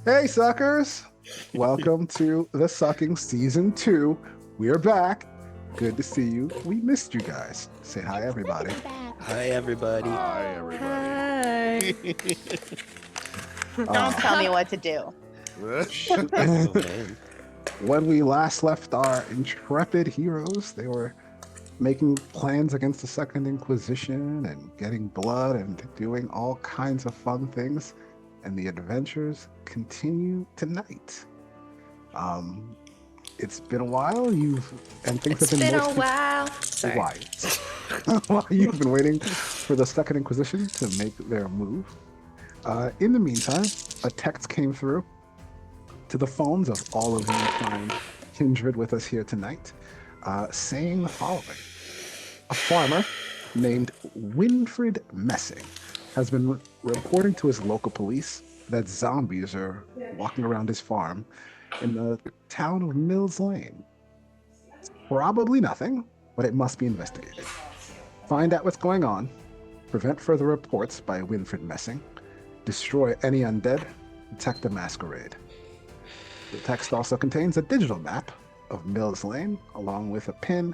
Hey, suckers! Welcome to the Sucking Season 2. We're back. Good to see you. We missed you guys. Say hi, everybody. Hi, everybody. Hi, everybody. Don't tell me what to do. Oh, man. When we last left our intrepid heroes, they were making plans against the Second Inquisition and getting blood and doing all kinds of fun things. And the adventures continue tonight. It's been a while. Things have been a while. Sorry. While you've been waiting for the Second Inquisition to make their move. In the meantime, a text came through to the phones of all of you fine kindred with us here tonight, saying the following. A farmer named Winfred Messing has been reporting to his local police that zombies are walking around his farm in the town of Mills Lane. Probably nothing, but it must be investigated. Find out what's going on, prevent further reports by Winfred Messing, destroy any undead, detect the masquerade. The text also contains a digital map of Mills Lane, along with a pin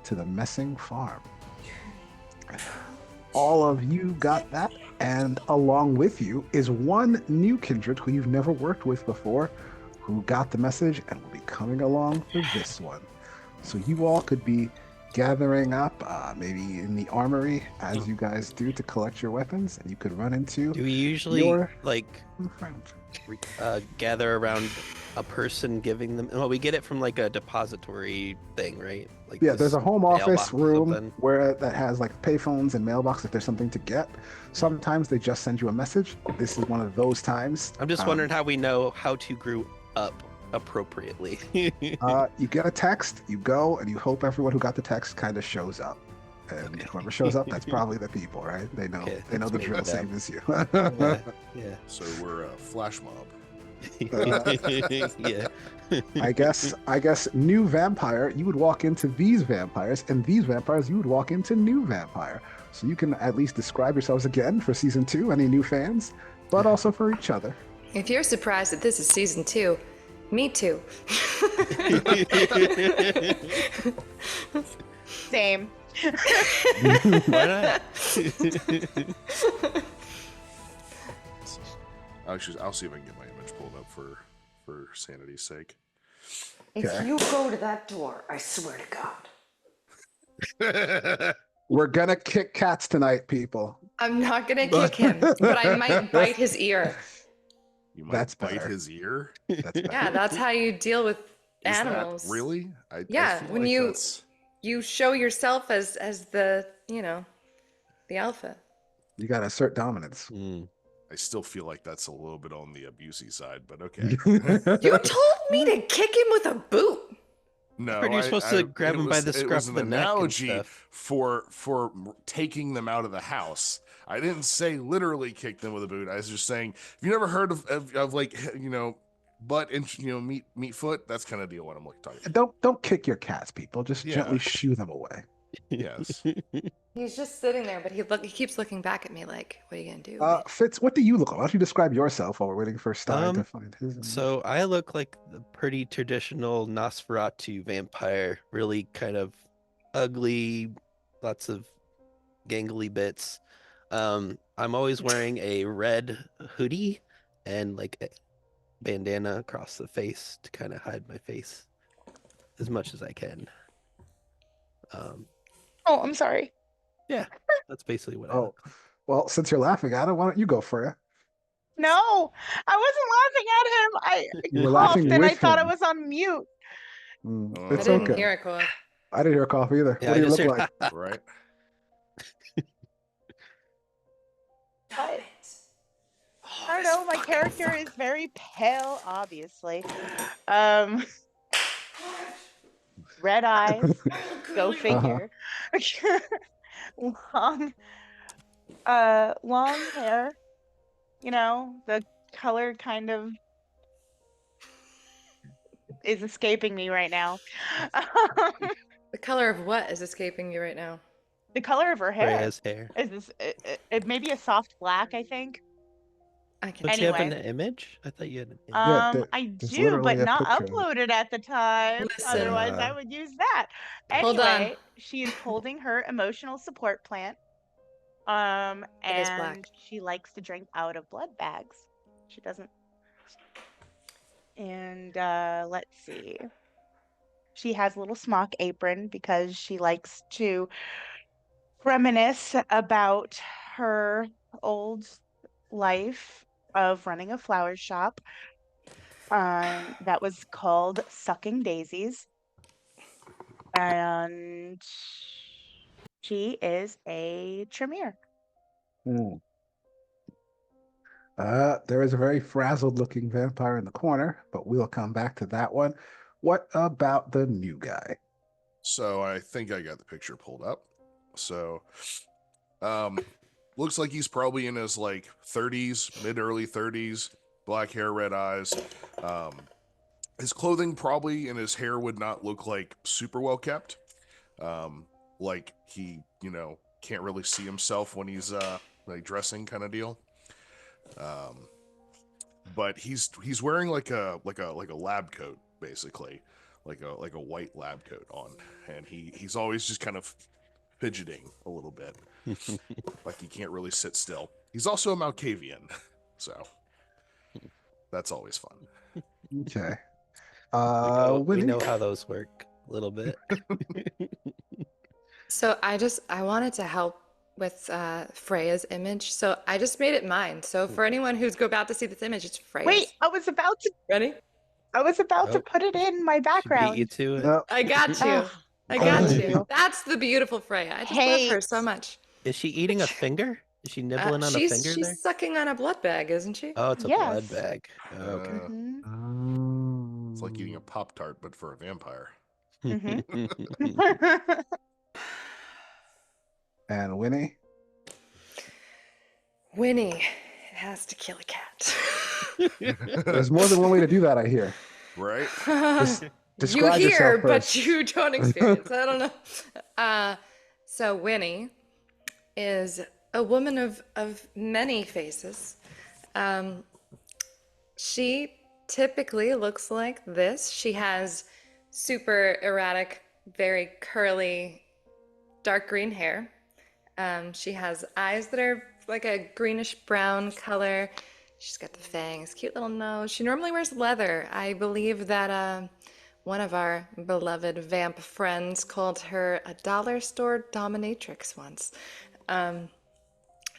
to the Messing farm. All of you got that, and along with you is one new kindred who you've never worked with before, who got the message and will be coming along for this one. So you all could be gathering up, maybe in the armory, as you guys do to collect your weapons, and you could run into. Do we usually friend. gather around a person giving them? Well, we get it from like a depository thing, right? Like Yeah, there's a home office room open. where that has like payphones and mailbox if there's something to get. Sometimes they just send you a message. This is one of those times. I'm just wondering how we know how to grow up appropriately. You get a text, you go, and you hope everyone who got the text kind of shows up. And whoever shows up, that's probably the people, right? They know the drill, same as you. yeah. So we're a flash mob. Yeah. I guess new vampire, you would walk into these vampires, and these vampires, you would walk into new vampire. So you can at least describe yourselves again for season 2, any new fans, but also for each other. If you're surprised that this is season 2, me too. Same. Why not? I'll see if I can get my image pulled up for sanity's sake. If you go to that door, I swear to God. We're gonna kick cats tonight, people. I'm not gonna kick him, but I might bite his ear. You might That's bite better. his ear. That's better. Yeah, that's how you deal with Is animals. that really? I Yeah, feel when like you- that's- You show yourself as the the alpha. You gotta assert dominance. I still feel like that's a little bit on the abusey side, but okay. You told me to kick him with a boot. No, You're supposed to grab it him by was- the it scruff was of an the neck and analogy stuff. for taking them out of the house. I didn't say literally kick them with a boot. I was just saying, have you never heard of like, butt and meat foot? That's kind of deal what I'm talking about. Don't kick your cats, people. Just Yeah. gently shoo them away. Yes. He's just sitting there, but he keeps looking back at me like, "What are you gonna do?" Fitz, what do you look like? Why don't you describe yourself while we're waiting for Stein to find his? So I look like the pretty traditional Nosferatu vampire, really kind of ugly, lots of gangly bits. I'm always wearing a red hoodie and like a bandana across the face to kind of hide my face as much as I can. Oh, I'm sorry. Yeah, that's basically what I Oh, look like. well, since you're laughing at it, why don't you go for it? No, I wasn't laughing at him. You were I laughing coughed and I with thought him. it was on mute. I It's didn't okay. hear it, Cole. I didn't hear a cough either. Yeah, What do I you just look heard- like? Right. Stop it. I don't know. My character is very pale, obviously. Red eyes. Go figure. Long hair. The color kind of is escaping me right now. The color of what is escaping you right now? The color of her Gray hair as hair. is this. It may be a soft black, I think. I can. Don't you have an Anyway. image? I thought you had an image. Yeah, I there's do, but literally a not picture of it. uploaded at the time. Listen. Otherwise, I would use that. Hold on. Anyway, she is holding her emotional support plant. It is black. And she likes to drink out of blood bags. She doesn't. And let's see. She has a little smock apron because she likes to reminisce about her old life of running a flower shop that was called Sucking Daisies. And she is a Tremere. Hmm. There is a very frazzled looking vampire in the corner, but we'll come back to that one. What about the new guy? So I think I got the picture pulled up. So, looks like he's probably in his like 30s, mid-early 30s, black hair, red eyes. His clothing probably and his hair would not look like super well kept. Like he, can't really see himself when he's like dressing kind of deal. But he's wearing like a lab coat basically, like a white lab coat on, and he's always just kind of fidgeting a little bit, like he can't really sit still. He's also a Malkavian, so that's always fun. Okay. We know Winnie? how those work a little bit. So I wanted to help with Freya's image, so I just made it mine. So for anyone who's about to see this image, it's Freya's. Wait, I was about to Ready? to Oh. put it in my She beat background. you to it. No. I got you. Ugh, I got thank you. you. That's the beautiful Freya. I just love her so Hate. much. Is she eating a finger? Is she nibbling on a she's finger she's there? sucking on a blood bag, isn't she? Oh, it's a blood Yes. bag. Oh, okay. Mhm. It's like eating a Pop-Tart, but for a vampire. And Winnie? Winnie has to kill a cat. There's more than one way to do that, I hear. Right? You Describe hear, yourself but first. you don't experience. I don't know. So Winnie is a woman of many faces. She typically looks like this. She has super erratic, very curly, dark green hair. She has eyes that are like a greenish brown color. She's got the fangs, cute little nose. She normally wears leather. I believe that one of our beloved vamp friends called her a dollar store dominatrix once.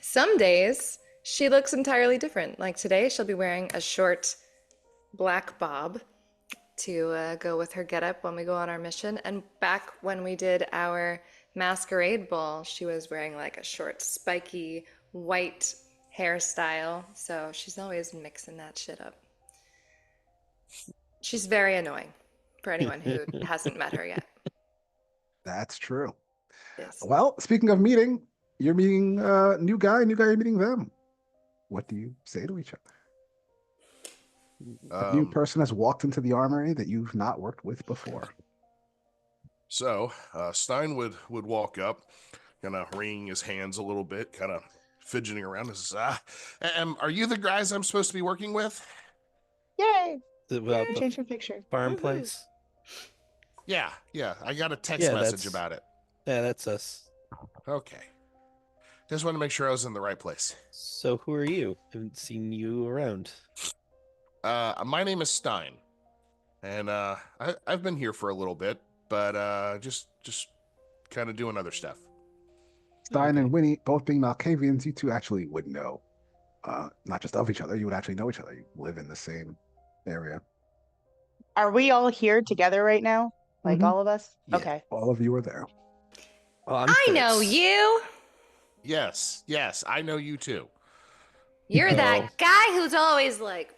Some days she looks entirely different. Like today, she'll be wearing a short black bob to go with her getup when we go on our mission. And back when we did our masquerade ball, she was wearing like a short, spiky, white hairstyle. So she's always mixing that shit up. She's very annoying for anyone who hasn't met her yet. That's true. Yes. Well, speaking of meeting, you're meeting new guy, you're meeting them. What do you say to each other? A new person has walked into the armory that you've not worked with before. So Stein would walk up, kind of wringing his hands a little bit, kind of fidgeting around. And says, are you the guys I'm supposed to be working with? Yay! About the Change my picture. farm Woohoo. place? Yeah. I got a text message about it. Yeah, that's us. Okay. Just want to make sure I was in the right place. So who are you? Haven't seen you around. My name is Stein, and I've been here for a little bit, but just kind of doing other stuff. Stein and Winnie, both being Malkavians, you two actually would know. Not just of each other, you would actually know each other. You live in the same area. Are we all here together right now? Like Mhm. all of us? Yeah, Okay. all of you are there. Well, I'm I know Fritz. you. Yes, I know you too. You're Oh. that guy who's always like,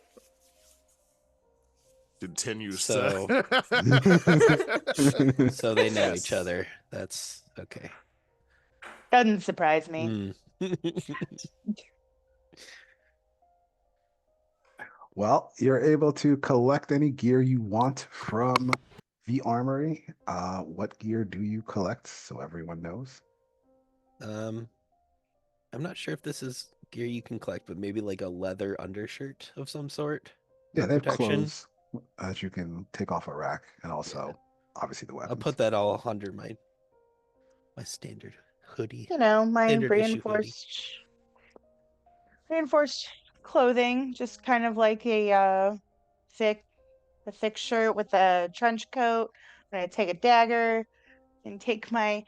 Continues So- to. So they know Yes. each other. That's okay. Doesn't surprise me. Well, you're able to collect any gear you want from the armory. What gear do you collect so everyone knows? I'm not sure if this is gear you can collect, but maybe like a leather undershirt of some sort. Yeah, for they have protection. clothes that you can take off a rack, and also obviously the weapons. I'll put that all under my standard hoodie. You know, my Standard issue hoodie. reinforced clothing, just kind of like a thick shirt with a trench coat. I'm gonna take a dagger and take my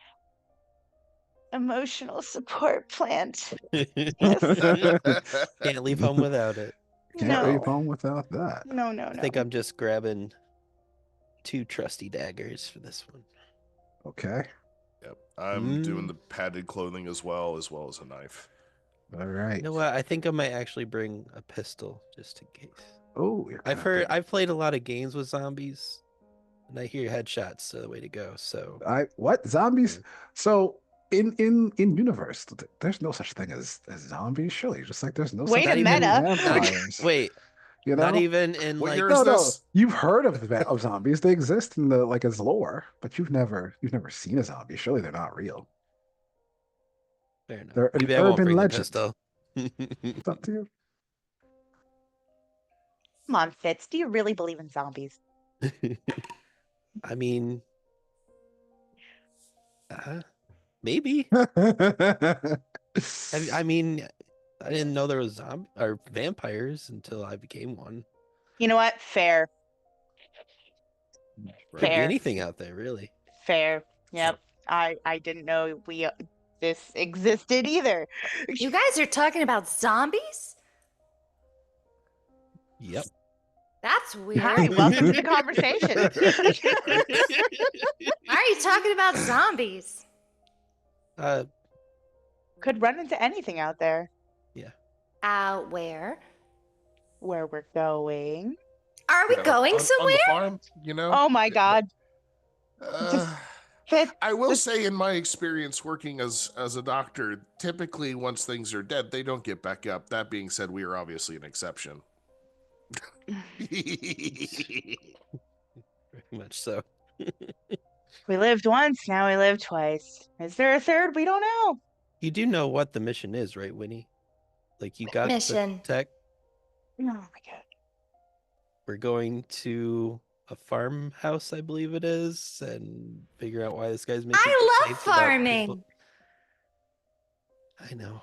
emotional support plant. Yes. Can't leave home without it. Can't leave No. home without that. No. I think I'm just grabbing 2 trusty daggers for this one. Okay. Yep. I'm doing the padded clothing as well as a knife. All right. You know what? I think I might actually bring a pistol just in case. Oh, I've played a lot of games with zombies, and I hear headshots are the way to go. So what zombies? So in universe, there's no such thing as zombies. Surely, just like there's no Wait such a thing as minute. vampires. wait, you know, not even in What like year is no. this? You've heard of zombies. They exist in the as lore, but you've never seen a zombie. Surely they're not real. fair enough. They're an Maybe I won't urban bring the legend. pistol. It's up to you. Come on, Fitz. Do you really believe in zombies? I mean, maybe. I mean, I didn't know there was vampires until I became one. You know what? Fair. Could be Fair. anything out there, really. Fair. Yep. I didn't know this existed either. You guys are talking about zombies? Yep. That's weird. Hi, welcome to the conversation. Why are you talking about zombies? Could run into anything out there. Out where? Where we're going. Are we You know, going on somewhere? the farm, you know? Oh my God. Fitz, I will say, in my experience working as a doctor, typically once things are dead, they don't get back up. That being said, we are obviously an exception. Very much so. we lived once, now we live twice. Is there a third? We don't know. You do know what the mission is, right, Winnie? Like you got Mission. the tech. Oh my God. We're going to a farmhouse, I believe it is, and figure out why this guy's making. I love complaints about farming. people. I know.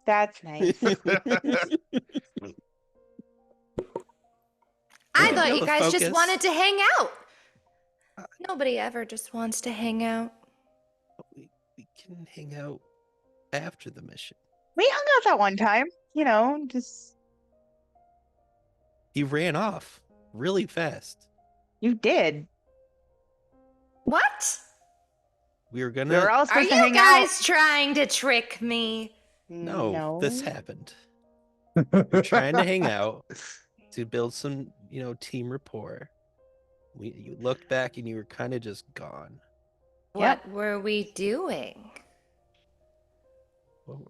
That's nice. I thought Feel you the guys just focus. wanted to hang out. Nobody ever just wants to hang out. We can hang out after the mission. We hung out that one time, you know, just He ran off really fast. you did. What? We were We gonna. were all Are supposed to you hang guys trying to trick me? out. No, this happened. We're trying to hang out to build some, team rapport. You looked back and you were kind of just gone. What were we doing? Well,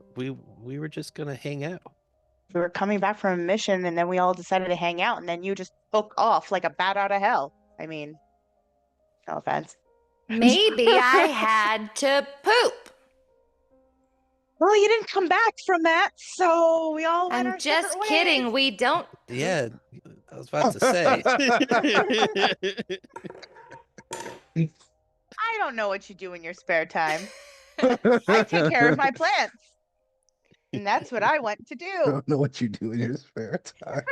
we were just gonna hang out. We were coming back from a mission and then we all decided to hang out and then you just took off like a bat out of hell. I mean, no offense. Maybe I had to poop. Well, you didn't come back from that, so we all went our I'm just separate kidding. ways. We don't. Yeah, I was about to say. I don't know what you do in your spare time. I take care of my plants. And that's what I want to I do. don't know what you do in your spare time.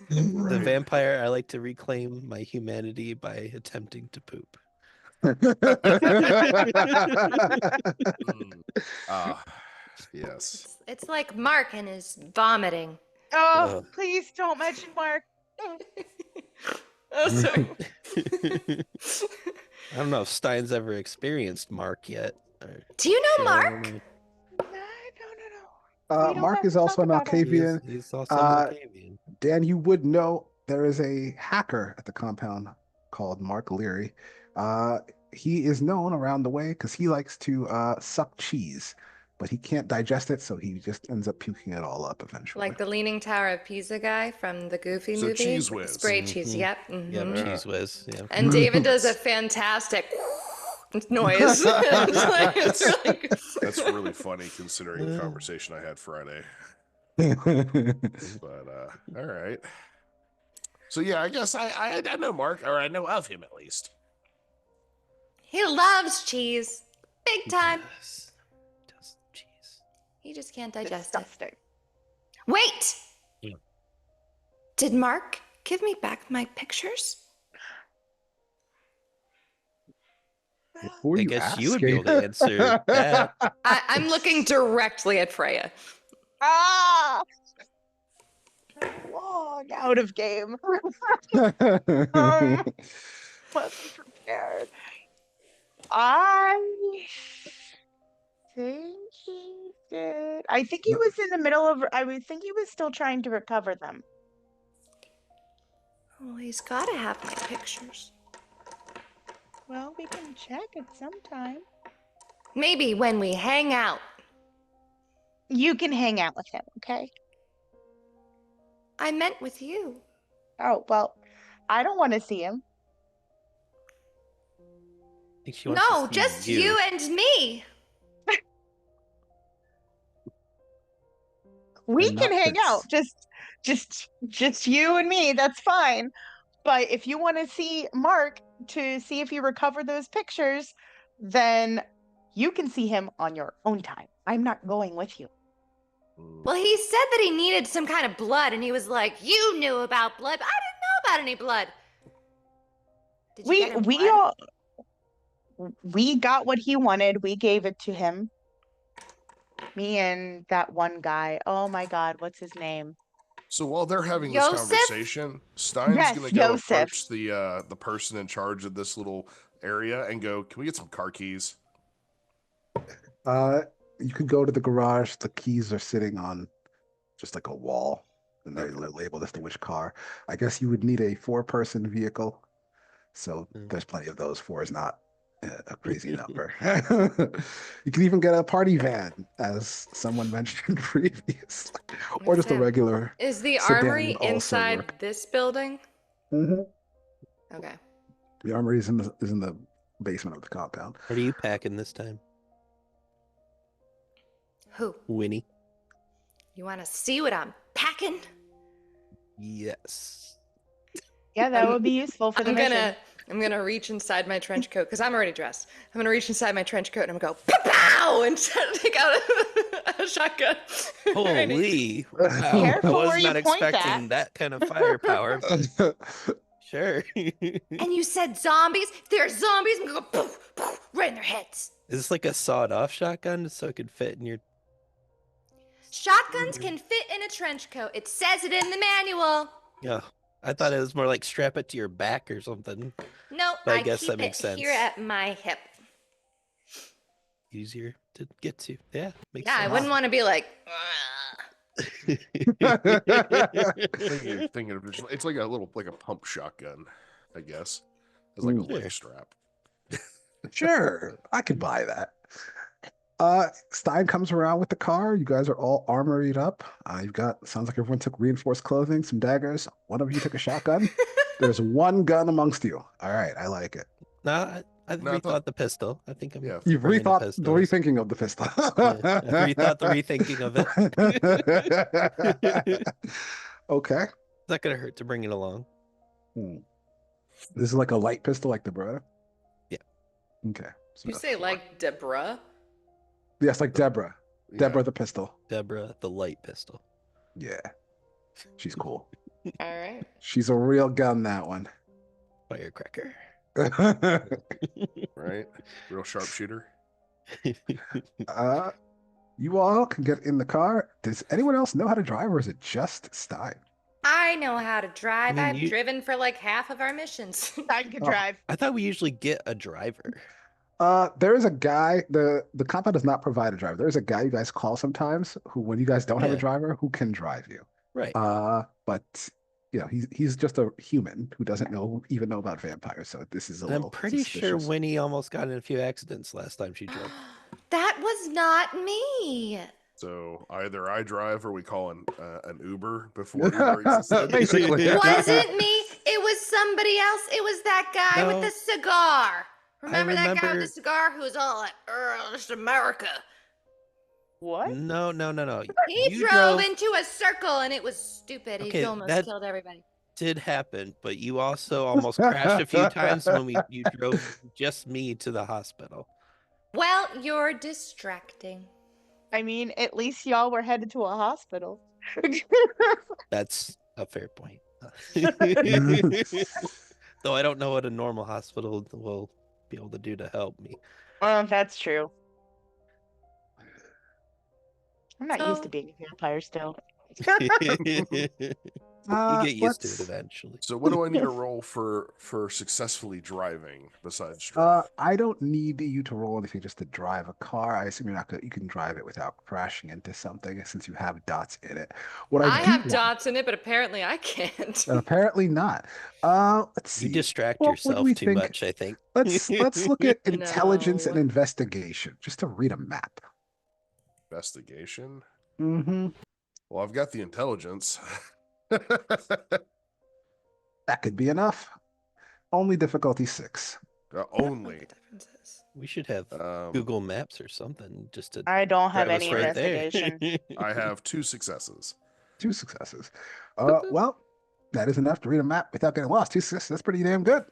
The vampire, I like to reclaim my humanity by attempting to poop. Yes. It's like Mark and his vomiting. Oh, Ugh. please don't mention Mark. Oh, sorry. I don't know if Stein's ever experienced Mark yet. Do you know Yeah, Mark? No. We don't Mark have is to also talk an about it. Alcavian. He's also Uh, an Alcavian. Dan, you would know there is a hacker at the compound called Mark Leary. He is known around the way because he likes to suck cheese, but he can't digest it, so he just ends up puking it all up eventually. Like the Leaning Tower of Pisa guy from the Goofy So movie? Cheese With Whiz. Spray cheese, Mhm. yep. Yeah, mhm. cheese whiz. Yeah. And David does a fantastic noise. It's really good. That's really funny considering the conversation I had Friday. But all right. So yeah, I guess I know Mark, or I know of him at least. He loves cheese. Big time. Yes. Does cheese. He just can't digest it. Disgusting. Wait! Yeah. Did Mark give me back my pictures? Who are I you guess you would be able to asking? answer that. I'm looking directly at Freya. Ah! Long out of game. Wasn't prepared. I think he did. I think he was in the middle of. I would think he was still trying to recover them. Well, he's got to have my pictures. Well, we can check it sometime. Maybe when we hang out. You can hang out with him, okay? I meant with you. Oh, well, I don't want to see him. I think she wants to No, see just you and me. We And can not hang this. out. Just you and me. That's fine. But if you want to see Mark to see if you recover those pictures, then you can see him on your own time. I'm not going with you. Well, he said that he needed some kind of blood, and he was like, "You knew about blood, but I didn't know about any blood." Did you get him blood? We got what he wanted. We gave it to him. Me and that one guy. Oh my God, what's his name? So while they're having this Yosef? conversation, Stein's Yes, gonna go Yosef. approach the person in charge of this little area and go, "Can we get some car keys?" You could go to the garage. The keys are sitting on just like a wall, and they're labeled as to which car. I guess you would need a 4-person vehicle. So there's plenty of those. 4 is not a crazy number. You can even get a party van, as someone mentioned previously, or just a Okay. regular. Is the sedan armory would also inside work. this building? Mhm. Okay. The armory is in the basement of the compound. What are you packing this time, Who? Winnie? You want to see what I'm packing? Yes. Yeah, that would be useful for the mission. I'm gonna reach inside my trench coat because I'm already dressed. I'm gonna reach inside my trench coat and I'm gonna go pow pow and take out a shotgun. Holy! Wow. Careful I was where you not point expecting that kind of firepower. but Sure. And you said zombies? If there's zombies, I'm gonna go poof, poof, right in their heads. Is this like a sawed-off shotgun so it could fit in your? Shotguns can fit in a trench coat. It says it in the manual. Yeah. I thought it was more like strap it to your back or something. No, But I I guess keep that makes it sense. here at my hip. Easier to get to. Yeah. Makes Yeah, I sense. wouldn't want to be like. You're thinking of it's like a pump shotgun, I guess. It's like a Sure. leg strap. Sure, I could buy that. Stein comes around with the car. You guys are all armoried up. Sounds like everyone took reinforced clothing, some daggers. One of you took a shotgun. There's one gun amongst you. All right, I like it. Nah, I No, I rethought thought- the pistol. I think I'm. Yeah. You've bringing a rethought the pistol. rethinking of the pistol. Yeah, I rethought the rethinking of it. Okay. It's not gonna hurt to bring it along. This is like a light pistol, like the Beretta? Yeah. Okay. So You say like Deborah? yes, like Deborah. Yeah. Deborah the pistol. Deborah, the light pistol. Yeah. She's cool. All right. She's a real gun, that one. Firecracker. Right? Real sharpshooter. You all can get in the car. Does anyone else know how to drive, or is it just Stein? I know how to drive. I mean, I've you- driven for like half of our missions. I can Oh. drive. I thought we usually get a driver. There is a guy. The compound does not provide a driver. There's a guy you guys call sometimes who, when you guys don't have a Yeah. driver, who can drive you. Right. But you know, he's just a human who doesn't even know about vampires. So this is a And I'm little pretty sure suspicious. Winnie almost got in a few accidents last time she drove. That was not me. So either I drive or we call an Uber before Uber existed. Basically. Wasn't me. It was somebody else. It was that guy with No. the cigar. Remember that guy with remember- the cigar who was all like, "This is America." What? No. He You drove into a circle and it was stupid. Okay, He almost that- killed everybody. did happen, but you also almost crashed a few times when you drove just me to the hospital. Well, you're distracting. I mean, at least y'all were headed to a hospital. That's a fair point. Though I don't know what a normal hospital will be able to do to help me. Well, that's true. I'm not used So- to being a vampire still. You get used to it let's- eventually. So what do I need to roll for successfully driving besides drive? I don't need you to roll anything just to drive a car. I assume you're not you can drive it without crashing into something since you have dots in it. What I do have want- dots in it, but apparently I can't. Apparently not. Let's see. You distract What would yourself we too think? much, I think. Let's look at intelligence and No. investigation just to read a map. Investigation. Mm-hmm. Well, I've got the intelligence. That could be enough. Only difficulty 6. Only. The differences. We should have Google Maps or something just to I don't have That was any right investigation. I have 2 successes. 2 successes. Well, that is enough to read a map without getting lost. 2 successes. That's pretty damn good.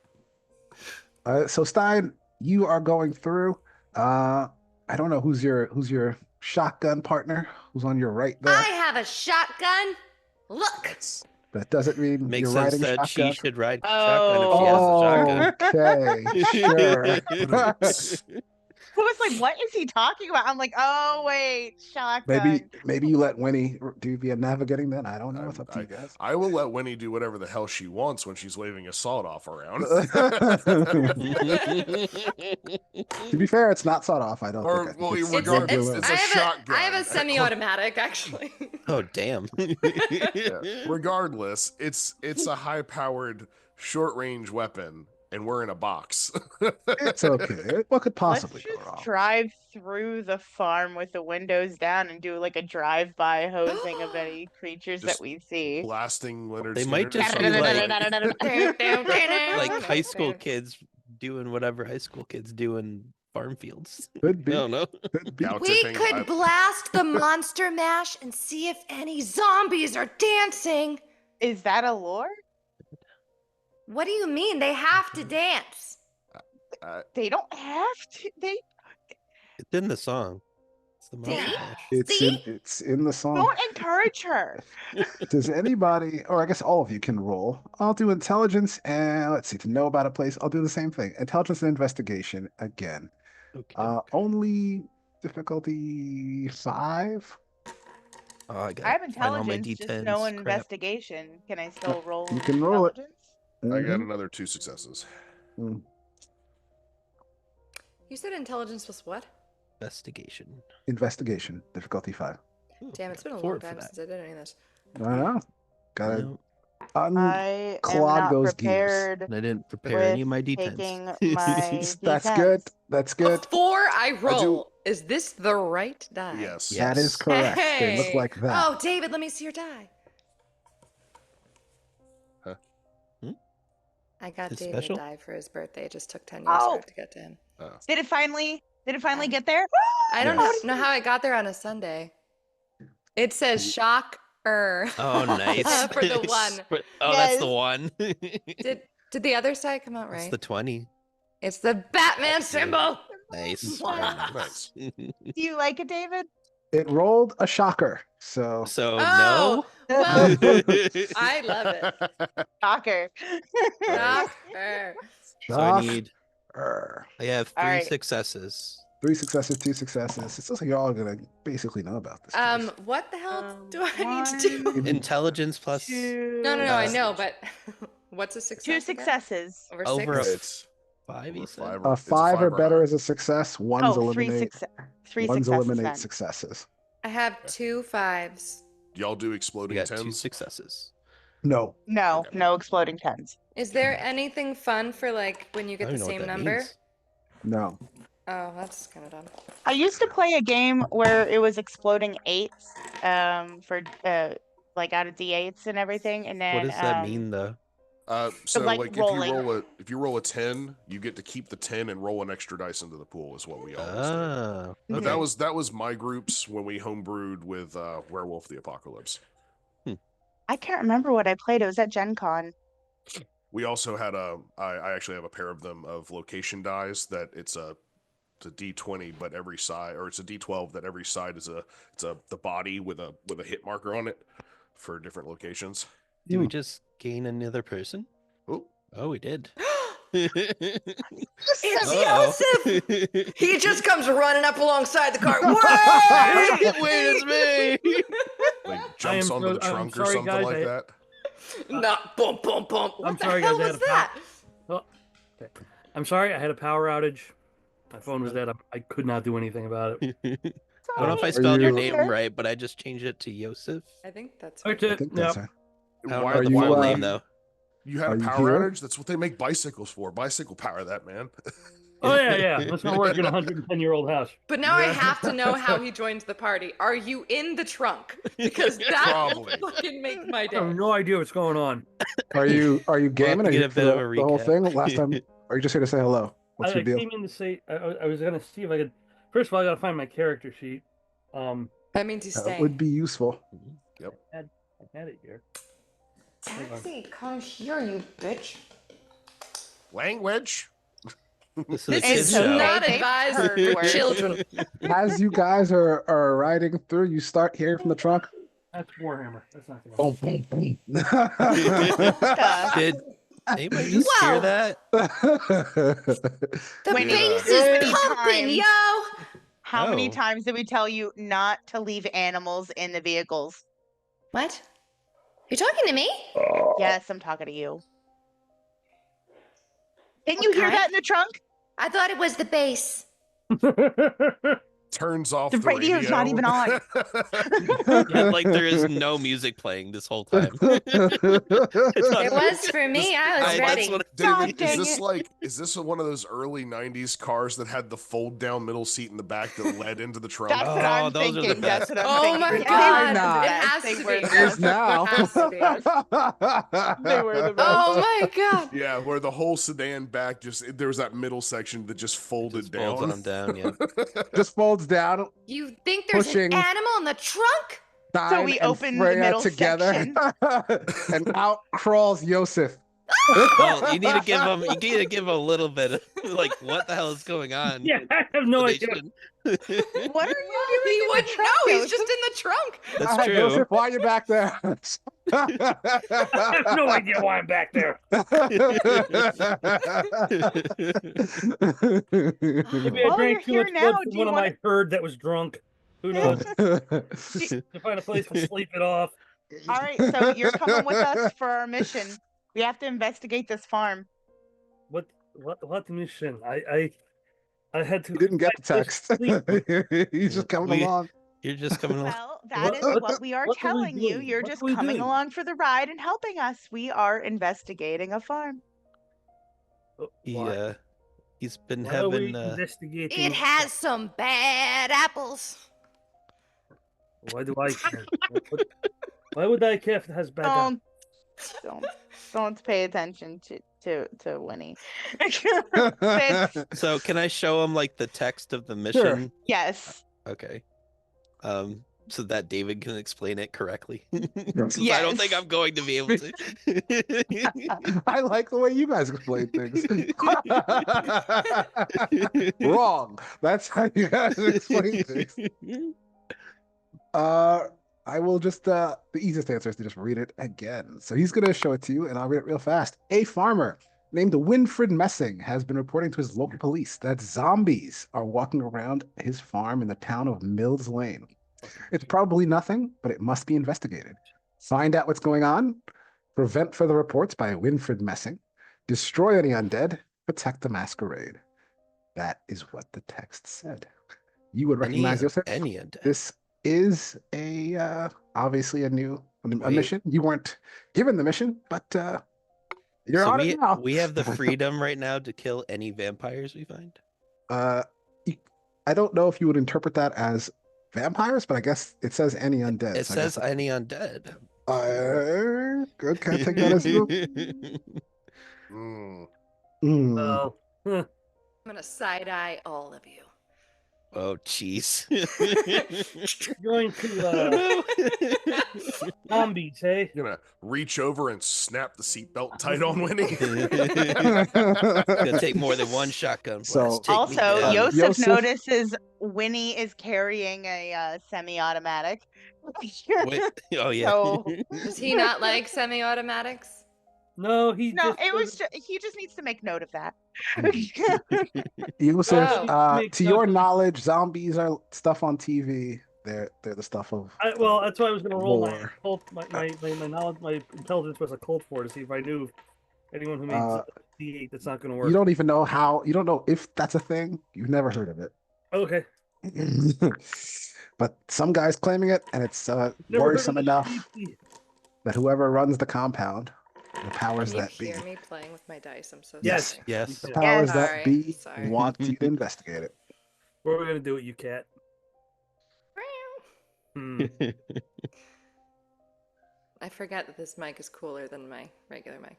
So Stein, you are going through. I don't know who's your shotgun partner. Who's on your right there? I have a shotgun. Look. That's That doesn't mean Makes you're sense riding that shotgun. she should ride Oh. shotgun if she has a shotgun. Okay, sure. Who was like, what is he talking about? I'm like, oh wait, shotgun. Maybe you let Winnie do the navigating then. I don't know. It's up to you guys. I will let Winnie do whatever the hell she wants when she's waving a sawed off around. To be fair, it's not sawed off. I don't Or, think. well, It's regardless, regular. it's a shotgun. I have a semi-automatic actually. Oh damn. Yeah. Regardless, it's a high powered short range weapon, and we're in a box. It's okay. What could possibly Let's go just wrong? drive through the farm with the windows down and do like a drive-by hosing of any creatures Just that we see. Blasting Leonard They Skinner might to just be something like high school kids doing whatever high school kids do in farm fields. Could I be. don't know. Could be. Cow We tipping. could blast the monster mash and see if any zombies are dancing. Is that a lore? What do you mean? They have to dance. They don't have to. They It's in the song. It's the See? Monster Mash. It's in the song. don't encourage her. Does anybody, or I guess all of you can roll. I'll do intelligence and let's see, to know about a place. I'll do the same thing. Intelligence and investigation again. Okay. Only difficulty 5. Oh, I got I have find all my intelligence, just D10s. no Crap. investigation. Can I still roll? You can roll it. intelligence? I got Mhm. another 2 successes. You said intelligence was what? Investigation. Investigation, difficulty 5. Ooh, Damn, it's been a long forward for time that. since I did any of this. I know. Gotta No, Clog I am not those gears. prepared and I didn't prepare any of my with D10s. taking my That's D10s. good. That's good. Before I do- roll, is this the right die? Yes. That is Yes. correct. They look Hey! like that. Oh, David, let me see your die. Huh? I got His David special? a die for his birthday. It just took 10 years Oh. for it to get to him. Did it finally get there? I don't Yes. know how it got there on a Sunday. It says shock Oh, nice. For the one. Oh, that's the Yes. one. Did the other side come out That's right? the 20. It's the Batman symbol. Nice. Nice. Do you like it, David? It rolled a shocker. So So Oh, no. well, I love it. Shocker. Shocker. So I need. Shocker. I have 3 All right. successes. 3 successes, 2 successes. It looks like you're all gonna basically know about this. place. What the hell do I need to do? one, Intelligence plus No, I Uh, know, but what's a success? 2 again? successes. Over Over a 6? It's 5. You over said? 5 A it's 5 or higher. better is a success. One's Oh, three eliminate. three One's successes. eliminate then. successes. I have 2 5s. Y'all do We exploding got 2 10s? successes. No. No, Okay. no exploding tens. Is there anything fun for like when you I get don't the even know what same that number? means. No. Oh, that's kind of dumb. I used to play a game where it was exploding 8s, for like out of D8s and everything, and then What does that mean, though? So like, like rolling. if you roll a 10, you get to keep the 10 and roll an extra dice into the pool is what we always do. Ah, But okay. that was my groups when we homebrewed with Werewolf the Apocalypse. I can't remember what I played. It was at Gen Con. We also had I actually have a pair of them of location dice that it's a D20, but every side, or it's a D12 that every side is the body with a hit marker on it for different locations. Did we just gain another person? Oh, Oh, we did. It's Joseph! He just comes running up alongside the car. Wait, Wait! it's me. like jumps am onto so- the I'm trunk or sorry, something guys, like that. Not bump, bump, bump. What I'm the sorry, hell guys, I was had a that? Oh, okay. I'm sorry, I had a power outage. My phone was dead. I could not do anything about it. I don't know if I Are spelled your you- name Okay. right, but I just changed it to Yosef. I think that's That's right. I it. think Yep. that's right. I don't Why know Are the you, full uh, name though. You had Are a you power here? outage? That's what they make bicycles for. Bicycle power that, man. Oh yeah. That's gonna work in a 110-year-old house. But now I Yeah. have to know how he joined the party. Are you in the trunk? Because that will Probably. fucking make my I day. have no idea what's going on. Are you We'll have gaming? to Are get you a for bit of a the whole recap. thing? Last time, are you just here to say hello? What's I your deal? came in to say I was gonna see if I could. First of all, I gotta find my character sheet. That means he's That staying. would be useful. I had it here. Taxi, come here, you bitch. Language. This is a This kid's is show. not They've advised heard for words. children. As you guys are riding through, you start hearing from the trunk. That's Warhammer. That's not gonna. Boom, boom, boom. Did anybody just hear Whoa. that? The Wait, bass how many is pumping, times- yo! How many Oh. times did we tell you not to leave animals in the vehicles? What? You talking to me? Yes, I'm talking to you. Can you hear Okay. that in the trunk? I thought it was the bass. Turns off The the radio's not even on. Yeah, like there is no music playing this whole time. It was for me. I was ready. That's what David, dang is this one of those early '90s cars that had the fold-down middle seat in the back that led into the trunk? That's what Oh, I'm those are the thinking. That's best. what I'm Oh thinking. my They God. were the not. It best. has They to were be. the It is best. now. Has to be. They were the best. Oh my god. Yeah, where the whole sedan back there was that middle section that just folded Just folds down. on down, yeah. Just folds down. You think there's Pushing. an animal in the trunk? Dine we and open the Freya middle together, section. and out crawls Yosef. Well, you need to give a little bit of like what the hell is going on. Yeah, I have no idea. explanation. What are you doing? He in the wouldn't trunk, know. He's Joseph? just in the trunk. That's true. Yosef, why are you back there? I have no idea why I'm back there. Maybe I Well, drank too you're much here now. blood Do from you one of wanna- my herd that was drunk. Who knows? To find a place to sleep it off. All right, so you're coming with us for our mission. We have to investigate this farm. What mission? I had to. He didn't get the find a place text. to sleep. He's just coming We- along. You're just coming along. Well, that is what we are what are we telling you. doing? You're What just are we coming doing? along for the ride and helping us. We are investigating a farm. Why? He's been Why are we having investigating? It has some bad apples. Why do I care? Why would I care if it has bad? Don't pay attention to Winnie. so can I show him like the text of the mission? Yes. Okay. So that David can explain it correctly. Yes. 'Cause I don't think I'm going to be able to. I like the way you guys explain things. Wrong. That's how you guys explain things. I will just the easiest answer is to just read it again. So he's gonna show it to you, and I'll read it real fast. A farmer named Winfred Messing has been reporting to his local police that zombies are walking around his farm in the town of Mills Lane. It's probably nothing, but it must be investigated. Find out what's going on, prevent further reports by Winfred Messing, destroy any undead, protect the masquerade. That is what the text said. You would recognize yourself. Any undead. This is obviously a Wait. mission. You weren't given the mission, but you're on it now. we have the freedom right now to kill any vampires we find. I don't know if you would interpret that as vampires, but I guess it says any undead. It so I says guess- any undead. Good. Can I take that as you? Mm. Well, huh, I'm gonna side eye all of you. Oh, jeez. going to zombies, hey? You're gonna reach over and snap the seatbelt tight on Winnie. Gonna take more than one shotgun So- blast. Take me Also, down. Yosef Yosef- notices Winnie is carrying a semi-automatic. Wait, oh yeah. So- Does he not like semi-automatics? No, he No, just it was. He just needs to make note of that. Yosef, Oh. Makes to your sense. knowledge, zombies are stuff on TV. They're the stuff of. well, that's why I was gonna roll my Lore. cult, my knowledge, my intelligence was a cult for to see if I knew anyone who made D8. That's not gonna work. You don't even know how. You don't know if that's a thing. You've never heard of it. Okay. But some guy's claiming it, and it's Never worrisome heard of enough it. that whoever runs the compound, the powers Can you that be, hear me playing with my dice? I'm so Yes. sorry. Yes. the Yeah. powers Sorry, that be sorry. want you to investigate it. What are we gonna do with you, cat? Hmm. I forget that this mic is cooler than my regular mic.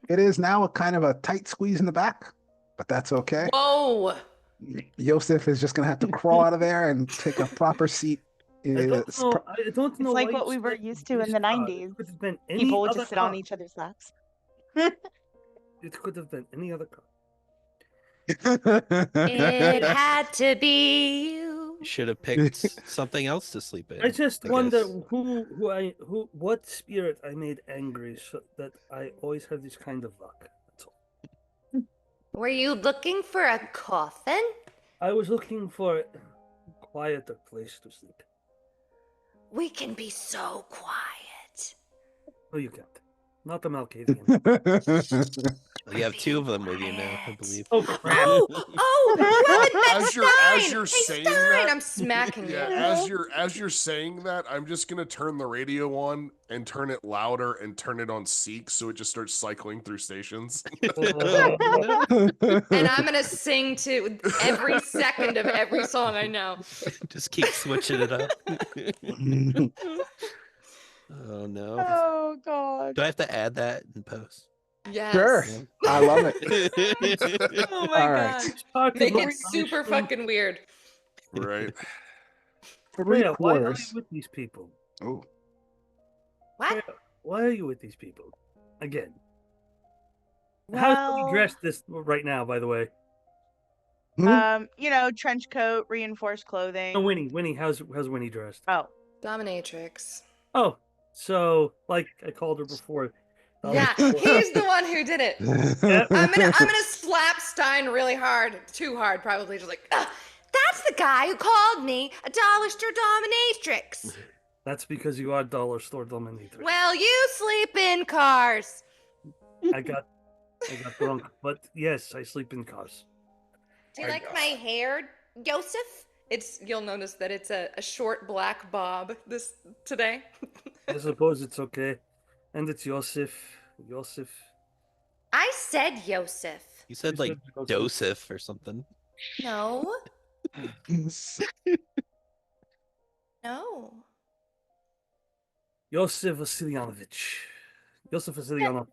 It is now a kind of a tight squeeze in the back, but that's okay. Whoa! Yosef is just gonna have to crawl out of there and take a proper seat. I in don't his know. pr- I don't know. like why what you we were selected used to in this the card. 90s. It could have been any People would other just sit on card. each other's laps. It could have been any other card. It had to be you. You should have picked something else to sleep in. I just wonder guess. what spirit I made angry so that I always have this kind of luck. That's all. Were you looking for a coffin? I was looking for a quieter place to sleep. We can be so quiet. Oh, you can't. Not the Malkavian. You have two of them with you now, I believe. Oh crap! Oh, you haven't met As Stein! you're Hey, saying Stein, that, I'm smacking yeah, you. as you're saying that, I'm just gonna turn the radio on and turn it louder and turn it on Seek so it just starts cycling through stations. And I'm gonna sing to every second of every song I know. Just keep switching it up. Oh no. Oh God. Do I have to add that in post? Yes. Sure. I love it. Oh my All right. god. Talking Make about it super punishment. fucking weird. Right. Three Freya, why are quarters. you with these people? Oh, What? Freya, why are you with these people? Again. How's Well, he dressed this right now, by the way? trench coat, reinforced clothing. No, Winnie, how's Winnie dressed? Oh, Dominatrix. Oh, so like I called her before. Yeah, he's the one who did it. Yep. I'm gonna slap Stein really hard, too hard, probably. Just like, that's the guy who called me a dollar store dominatrix. That's because you are dollar store dominatrix. Well, you sleep in cars. I got drunk, but yes, I sleep in cars. Do you like my hair, Joseph? You'll notice that it's a short black bob today. I suppose it's okay. And it's Yosef. I said Joseph. You said You like said Joseph or something. No. No. Yosef Vasilyanovich. Yosef Vasilyanov.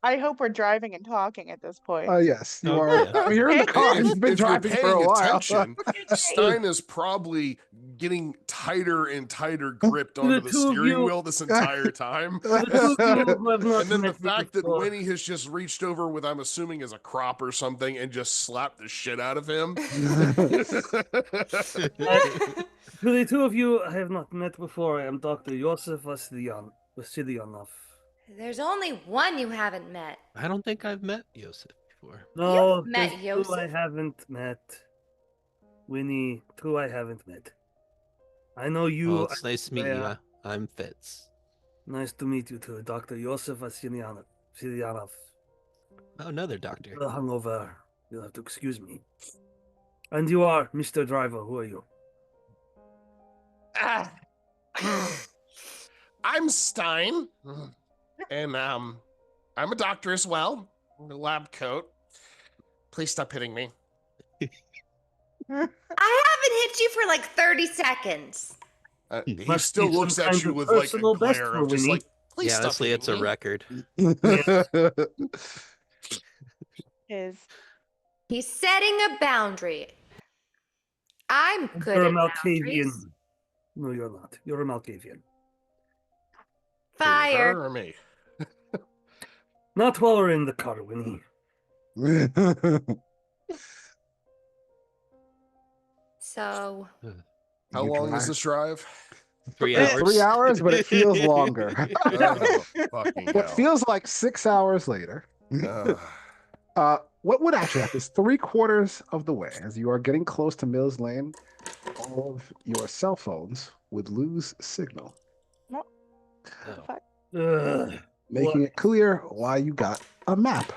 I hope we're driving and talking at this point. yes, you Oh, are. yeah. You're in the car. If- You've been if you're driving for a paying while. attention, Stein is probably getting tighter and tighter gripped onto the two of steering you- weel this entire time. The two of you who have not And then the met me fact that before. Winnie has just reached over with, I'm assuming, as a crop or something, and just slapped the shit out of him. To the two of you I have not met before, I am Dr. Yosef Vasilyanov. There's only one you haven't met. I don't think I've met Yosef before. No, You've met there's two I Yosef? haven't met. Winnie, two I haven't met. I know you. Well, it's nice to meet you. Freya. I'm Fitz. Nice to meet you too, Dr. Yosef Vasilyanov. Oh, another doctor. The hungover. You'll have to excuse me. And you are Mr. Driver. Who are you? I'm Stein, and I'm a doctor as well. A lab coat. Please stop hitting me. I haven't hit you for like 30 seconds. He Must still be some looks at kind you of with like a personal best glare for of just Winnie. like, please Yeah, stop honestly, hitting it's a me." record. Is He's setting a boundary. I'm good You're a at boundaries. Malkavian. No, you're not. You're a Malkavian. Who, Fire. her or me? Not while we're in the car, Winnie. So, How You long drive- is this drive? 3 It's hours. 3 hours, but it feels longer. Oh, fucking What hell. feels like 6 hours later. What would actually happen is 3/4 of the way, as you are getting close to Mills Lane, all of your cell phones would lose signal, what Oh. the fuck? making it clear why you got a map.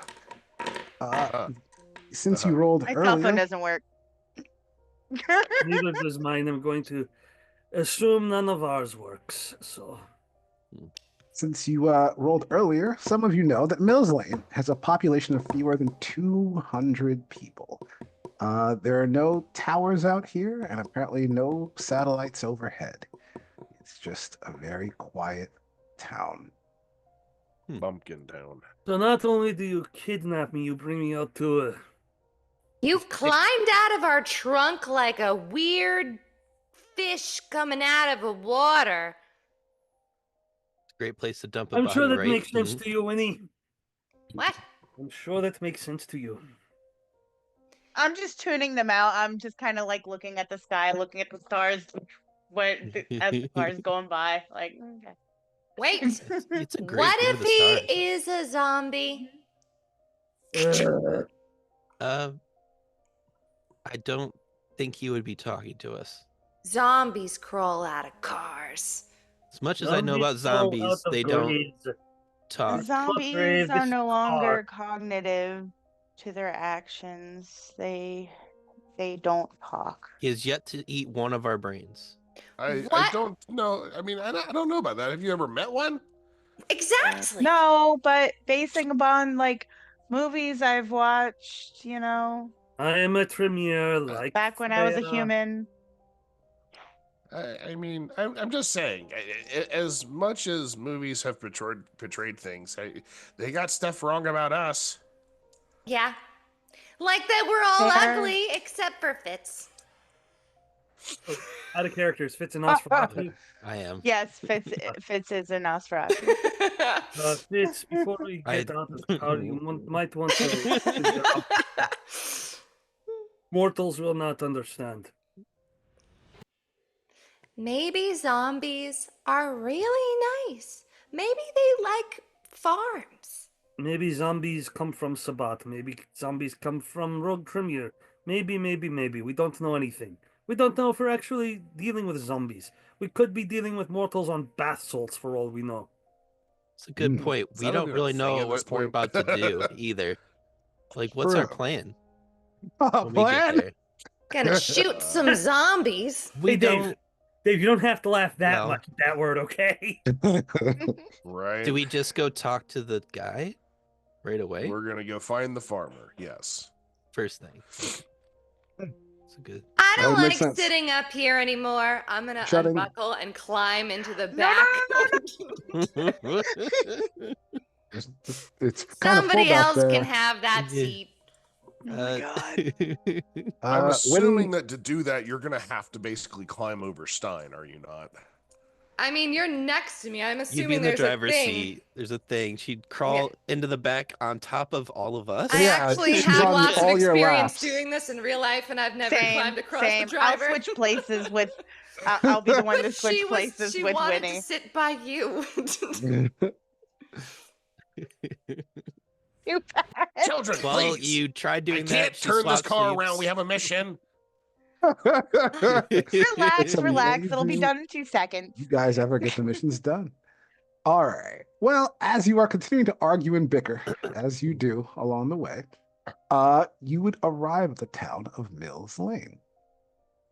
Since you rolled My cell phone earlier, doesn't work. Neither does mine. I'm going to assume none of ours works. So, some of you know that Mills Lane has a population of fewer than 200 people. There are no towers out here, and apparently no satellites overhead. It's just a very quiet town. Bumpkin Town. so not only do you kidnap me, you bring me out to a. you've climbed out of our trunk like a weird fish coming out of the water. Great place to dump a I'm body, sure that right? makes sense Mhm. to you, Winnie. What? I'm sure that makes sense to you. I'm just tuning them out. I'm just kind of like looking at the sky, looking at the stars, as the car's going by. Like, okay. Wait. It's a great What view if of the he stars. is a zombie? I don't think he would be talking to us. Zombies crawl out of cars. As much as I know about zombies, they don't talk. Zombies Grave, are this no is longer hard. cognitive to their actions. They don't talk. He has yet to eat one of our brains. I What? don't know. I mean, I don't know about that. Have you ever met one? Exactly. No, but basing upon like movies I've watched, I am a Tremere, like back when I was a Freya. human. I mean, I'm just saying, as much as movies have portrayed things, they got stuff wrong about us. Yeah. Like that we're all Fair. ugly except for Fitz. Out of characters, Fitz and Nosferatu. I am. Yes, Fitz is a Nosferatu. Fitz, before we get out of the car, you might want to. Mortals will not understand. Maybe zombies are really nice. Maybe they like farms. Maybe zombies come from Sabat. Maybe zombies come from Rogue Tremere. Maybe. We don't know anything. We don't know if we're actually dealing with zombies. We could be dealing with mortals on bath salts for all we know. It's a good point. Is We that don't even a really thing know at this what we're point? about to do either. Like, what's our True. plan? Oh, When we get plan? there? Gonna shoot some zombies. We Hey, Dave. don't. Dave, you don't have to laugh that No. much at that word, okay? Right? Do we just go talk to the guy right away? We're gonna go find the farmer. Yes. First thing. It's a good. I That don't would make like sense. sitting up here anymore. I'm gonna Shutting- unbuckle and climb into the No, back. It's kind of full Somebody back else there. can have that Yeah. seat. Oh my god. I'm Winnie- assuming that to do that, you're gonna have to basically climb over Stein. Are you not? I mean, you're next to me. I'm You'd be assuming in the there's a driver's thing. seat. There's a thing. She'd crawl into the back on top of all of us. I Yeah, actually she's have on lots of all your experience laps. doing this in real life, and I've never climbed across same. the driver. I'll switch places with. I'll be the one to switch places she with wanted Winnie. to sit by you. You bad. Children, Well, please. you tried doing I that. can't she turn this swapped car seats. around. We have a mission. Relax, It's relax. It'll be amazing. done in 2 seconds. You guys ever get the missions done? All right. Well, as you are continuing to argue and bicker, as you do along the way, you would arrive at the town of Mills Lane.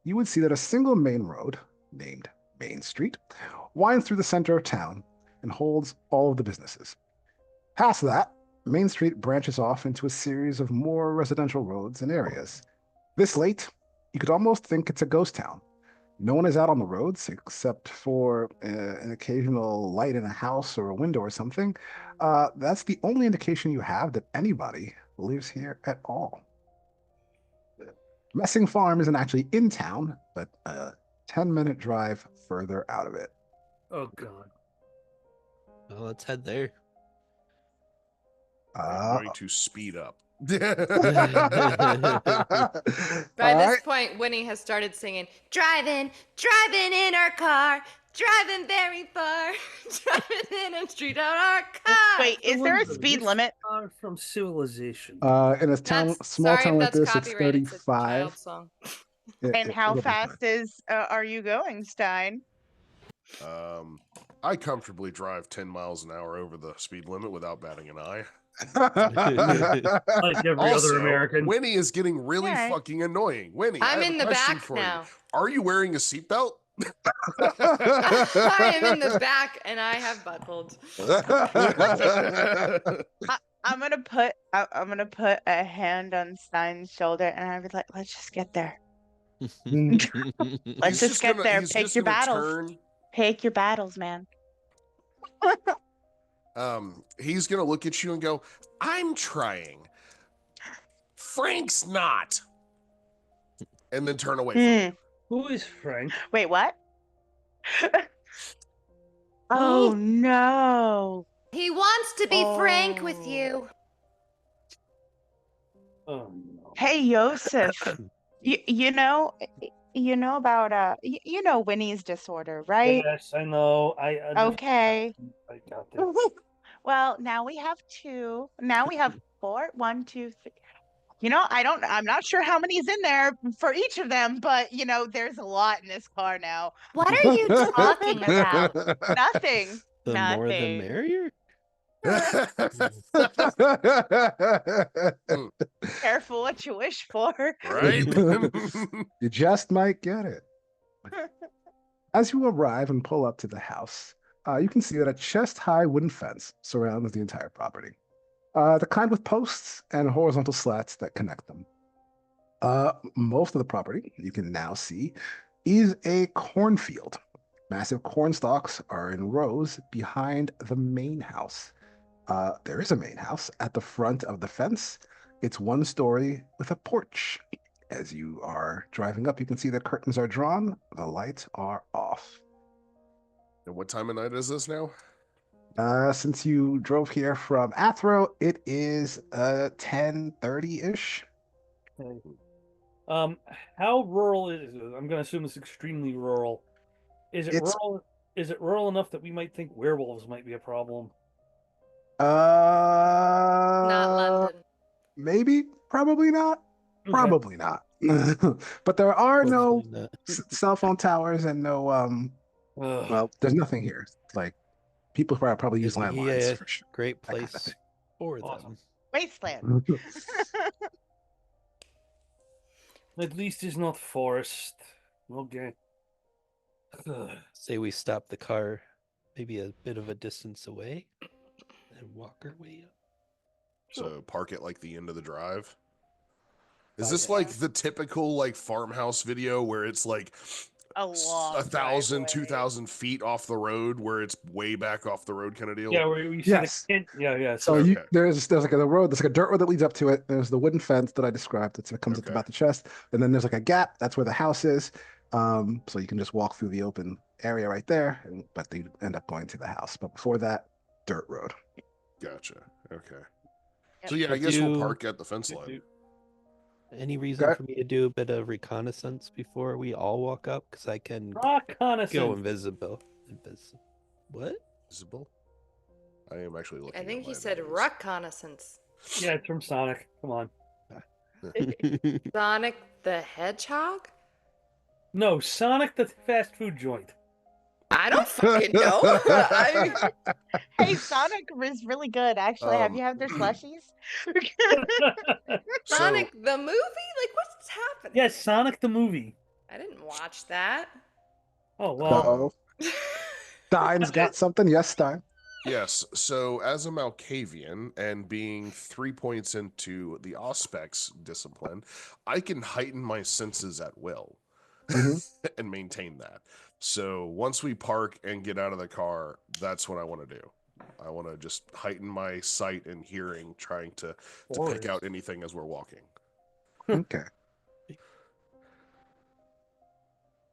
You would see that a single main road, named Main Street, winds through the center of town and holds all of the businesses. Past that, Main Street branches off into a series of more residential roads and areas. This late, you could almost think it's a ghost town. No one is out on the roads except for an occasional light in a house or a window or something. That's the only indication you have that anybody lives here at all. Messing Farm isn't actually in town, but a 10-minute drive further out of it. Oh God. Well, let's head there. I'm going to speed up. By All this right. point, Winnie has started singing, driving in our car, driving very far, driving in a street on our car. Wait, is there a speed limit? Far from civilization. In a town, That's, small sorry town if like that's this, it's copyrighted. It's a 35. child song. And how it'll be fine. fast are you going, Stein? I comfortably drive 10 miles an hour over the speed limit without batting an eye. Like every Also, other American. Winnie is getting really Alright. fucking annoying. Winnie, I I'm have in a the question back for now. you. Are you wearing a seatbelt? I am in the back and I have buckled. I'm gonna put a hand on Stein's shoulder and I'll be like, let's just get there. Let's He's just get gonna- there. he's Pick just your gonna battles. turn. Pick your battles, man. He's gonna look at you and go, I'm trying. Frank's not. And then turn away from you. Who is Frank? Wait, what? Oh no. He wants to be frank with you. Oh no. Hey, Yosef. You know about you know Winnie's disorder, right? Yes, I know. I understand. Okay. I got this. Well, now we have two. Now we have four. 1, 2, 3. You know, I'm not sure how many's in there for each of them, but you know, there's a lot in this car now. What are you talking about? Nothing. The more the Nothing. merrier. Careful what you wish for. Right? You just might get it. As you arrive and pull up to the house, you can see that a chest-high wooden fence surrounds the entire property. The kind with posts and horizontal slats that connect them. Most of the property, you can now see, is a cornfield. Massive corn stalks are in rows behind the main house. There is a main house at the front of the fence. It's one story with a porch. As you are driving up, you can see the curtains are drawn, the lights are off. And what time of night is this now? Since you drove here from Athro, it is 10:30-ish. Okay. How rural is it? I'm gonna assume it's extremely rural. Is it It's- rural? Is it rural enough that we might think werewolves might be a problem? Not London. Maybe, probably not. Okay. Probably not. But there are no Hopefully not. cell phone towers and no Ugh. well, there's nothing here. Like people probably use It'd be landlines a for sure. Great kind of place thing. for Awesome. them. Wasteland. At least it's not forest. Okay. Ugh. Say we stop the car maybe a bit of a distance away and walk our way up. So park it like the end of the drive. Is Oh, this yeah. like the typical like farmhouse video where it's like A long 1,000, driveway. 2,000 feet off the road where it's way back off the road kind of deal? Yeah, we see Yes. the kid. Yeah. So Okay. there's like a road, there's like a dirt road that leads up to it. There's the wooden fence that I described that comes up to Okay. about the chest, and then there's like a gap. That's where the house is. So you can just walk through the open area right there, but they end up going to the house. But before that, dirt road. Gotcha. Okay. Yep. So yeah, I I guess we'll do- park at the fence line. Any reason Okay. for me to do a bit of reconnaissance before we all walk up? Because I can Reconnaissance. go invisible. What? Visible? I am actually looking. I think at he my said abilities. reconnaissance. Yeah, it's from Sonic. Come on. Sonic the Hedgehog? No, Sonic the fast food joint. I don't fucking know. Hey, Sonic is really good. Actually, have Um, you had their slushies? So- Sonic the movie? Like, what's happening? Yes, Sonic the movie. I didn't watch that. Oh well. Uh-oh. Stein's got something. Yes, Stein. Yes. So as a Malkavian and being 3 points into the Auspex discipline, I can heighten my senses at will. and maintain that. So once we park and get out of the car, that's what I want to do. I want to just heighten my sight and hearing, trying to pick out anything as we're walking. Okay.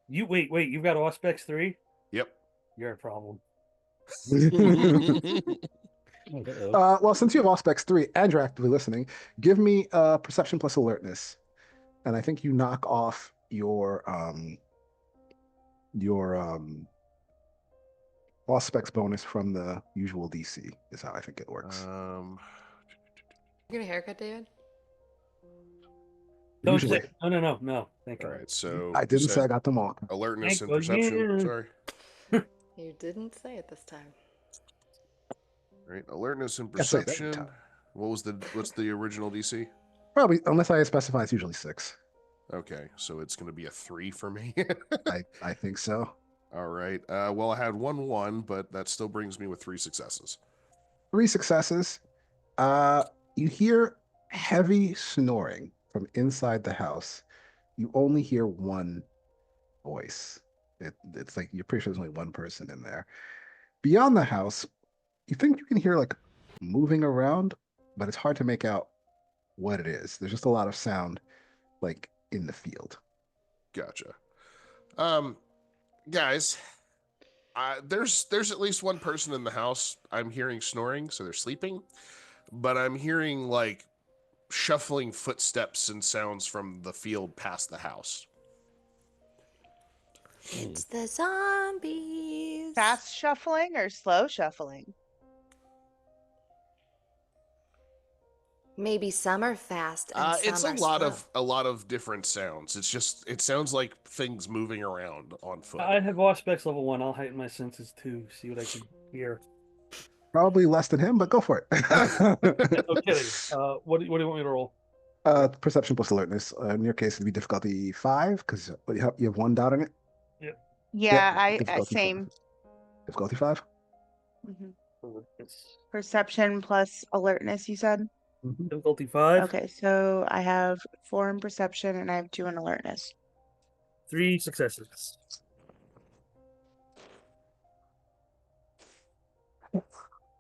You wait. You've got Auspex 3? Yep. You're a problem. Well, since you have Auspex 3 and you're actively listening, give me perception plus alertness. And I think you knock off your Auspex bonus from the usual DC is how I think it works. You get a haircut, David? Don't Usually. say no. Thank All you. right, so I you didn't say said I got them all. alertness Thank and perception. you. Sorry. You didn't say it this time. All right, alertness and I say that perception. time. What's the original DC? Probably, unless I specify, it's usually 6. Okay, so it's going to be a 3 for me. I think so. All right. Well, I had 1-1, but that still brings me with 3 successes. 3 successes. You hear heavy snoring from inside the house. You only hear one voice. It's like you're pretty sure there's only one person in there. Beyond the house, you think you can hear like moving around, but it's hard to make out what it is. There's just a lot of sound like in the field. Gotcha. Guys, there's at least one person in the house. I'm hearing snoring, so they're sleeping, but I'm hearing like shuffling footsteps and sounds from the field past the house. It's the zombies. Fast shuffling or slow shuffling? Maybe some are fast and some It's a are lot slow. of different sounds. It sounds like things moving around on foot. I have Auspex level 1. I'll heighten my senses too. See what I can hear. Probably less than him, but go for it. No kidding. What do you want me to roll? Perception plus alertness. In your case, it'd be difficulty 5 because you have 1 dot on it. Yeah, difficulty same. 5. Difficulty 5. Mhm. It's Perception plus alertness, you said? difficulty 5. Okay, so I have 4 in perception and I have 2 in alertness. 3 successes.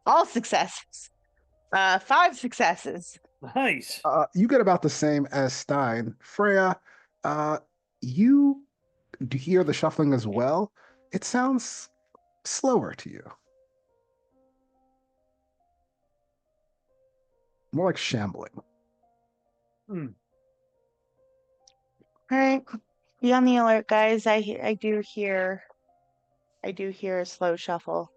All successes. 5 successes. Nice. You get about the same as Stein. Freya, you hear the shuffling as well. It sounds slower to you. More like shambling. All right, be on the alert, guys. I do hear a slow shuffle.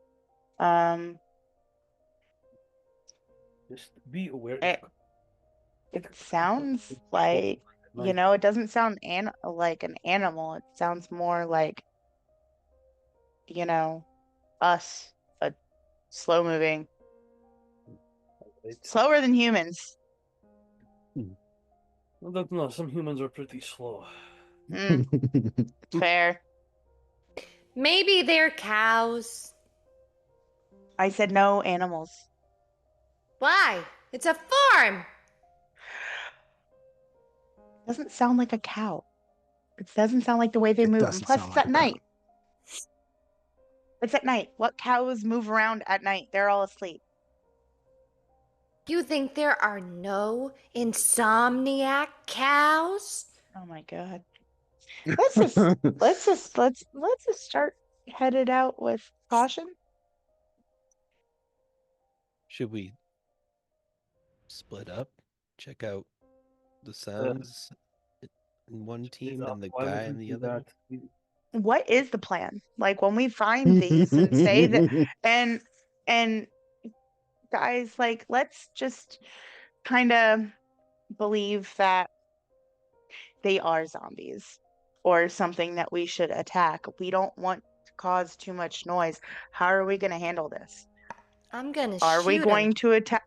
Just be aware. It sounds like, you know, it doesn't sound like an animal. It sounds more like, you know, us, but slow moving. Slower than humans. Well, no, some humans are pretty slow. Fair. Maybe they're cows. I said no animals. Why? It's a farm. Doesn't sound like a cow. It doesn't sound like the way they It move. doesn't And plus, sound it's like at a cow. night. It's at night. What cows move around at night? They're all asleep. You think there are no insomniac cows? Oh my god. Let's just start headed out with caution. Should we split up? Check out the sounds in one team and the Why would guy we in the do other? that? What is the plan? Like when we find these and say that and guys, like let's just kind of believe that they are zombies or something that we should attack. We don't want to cause too much noise. How are we going to handle this? I'm gonna Are we shoot going 'em. to attack?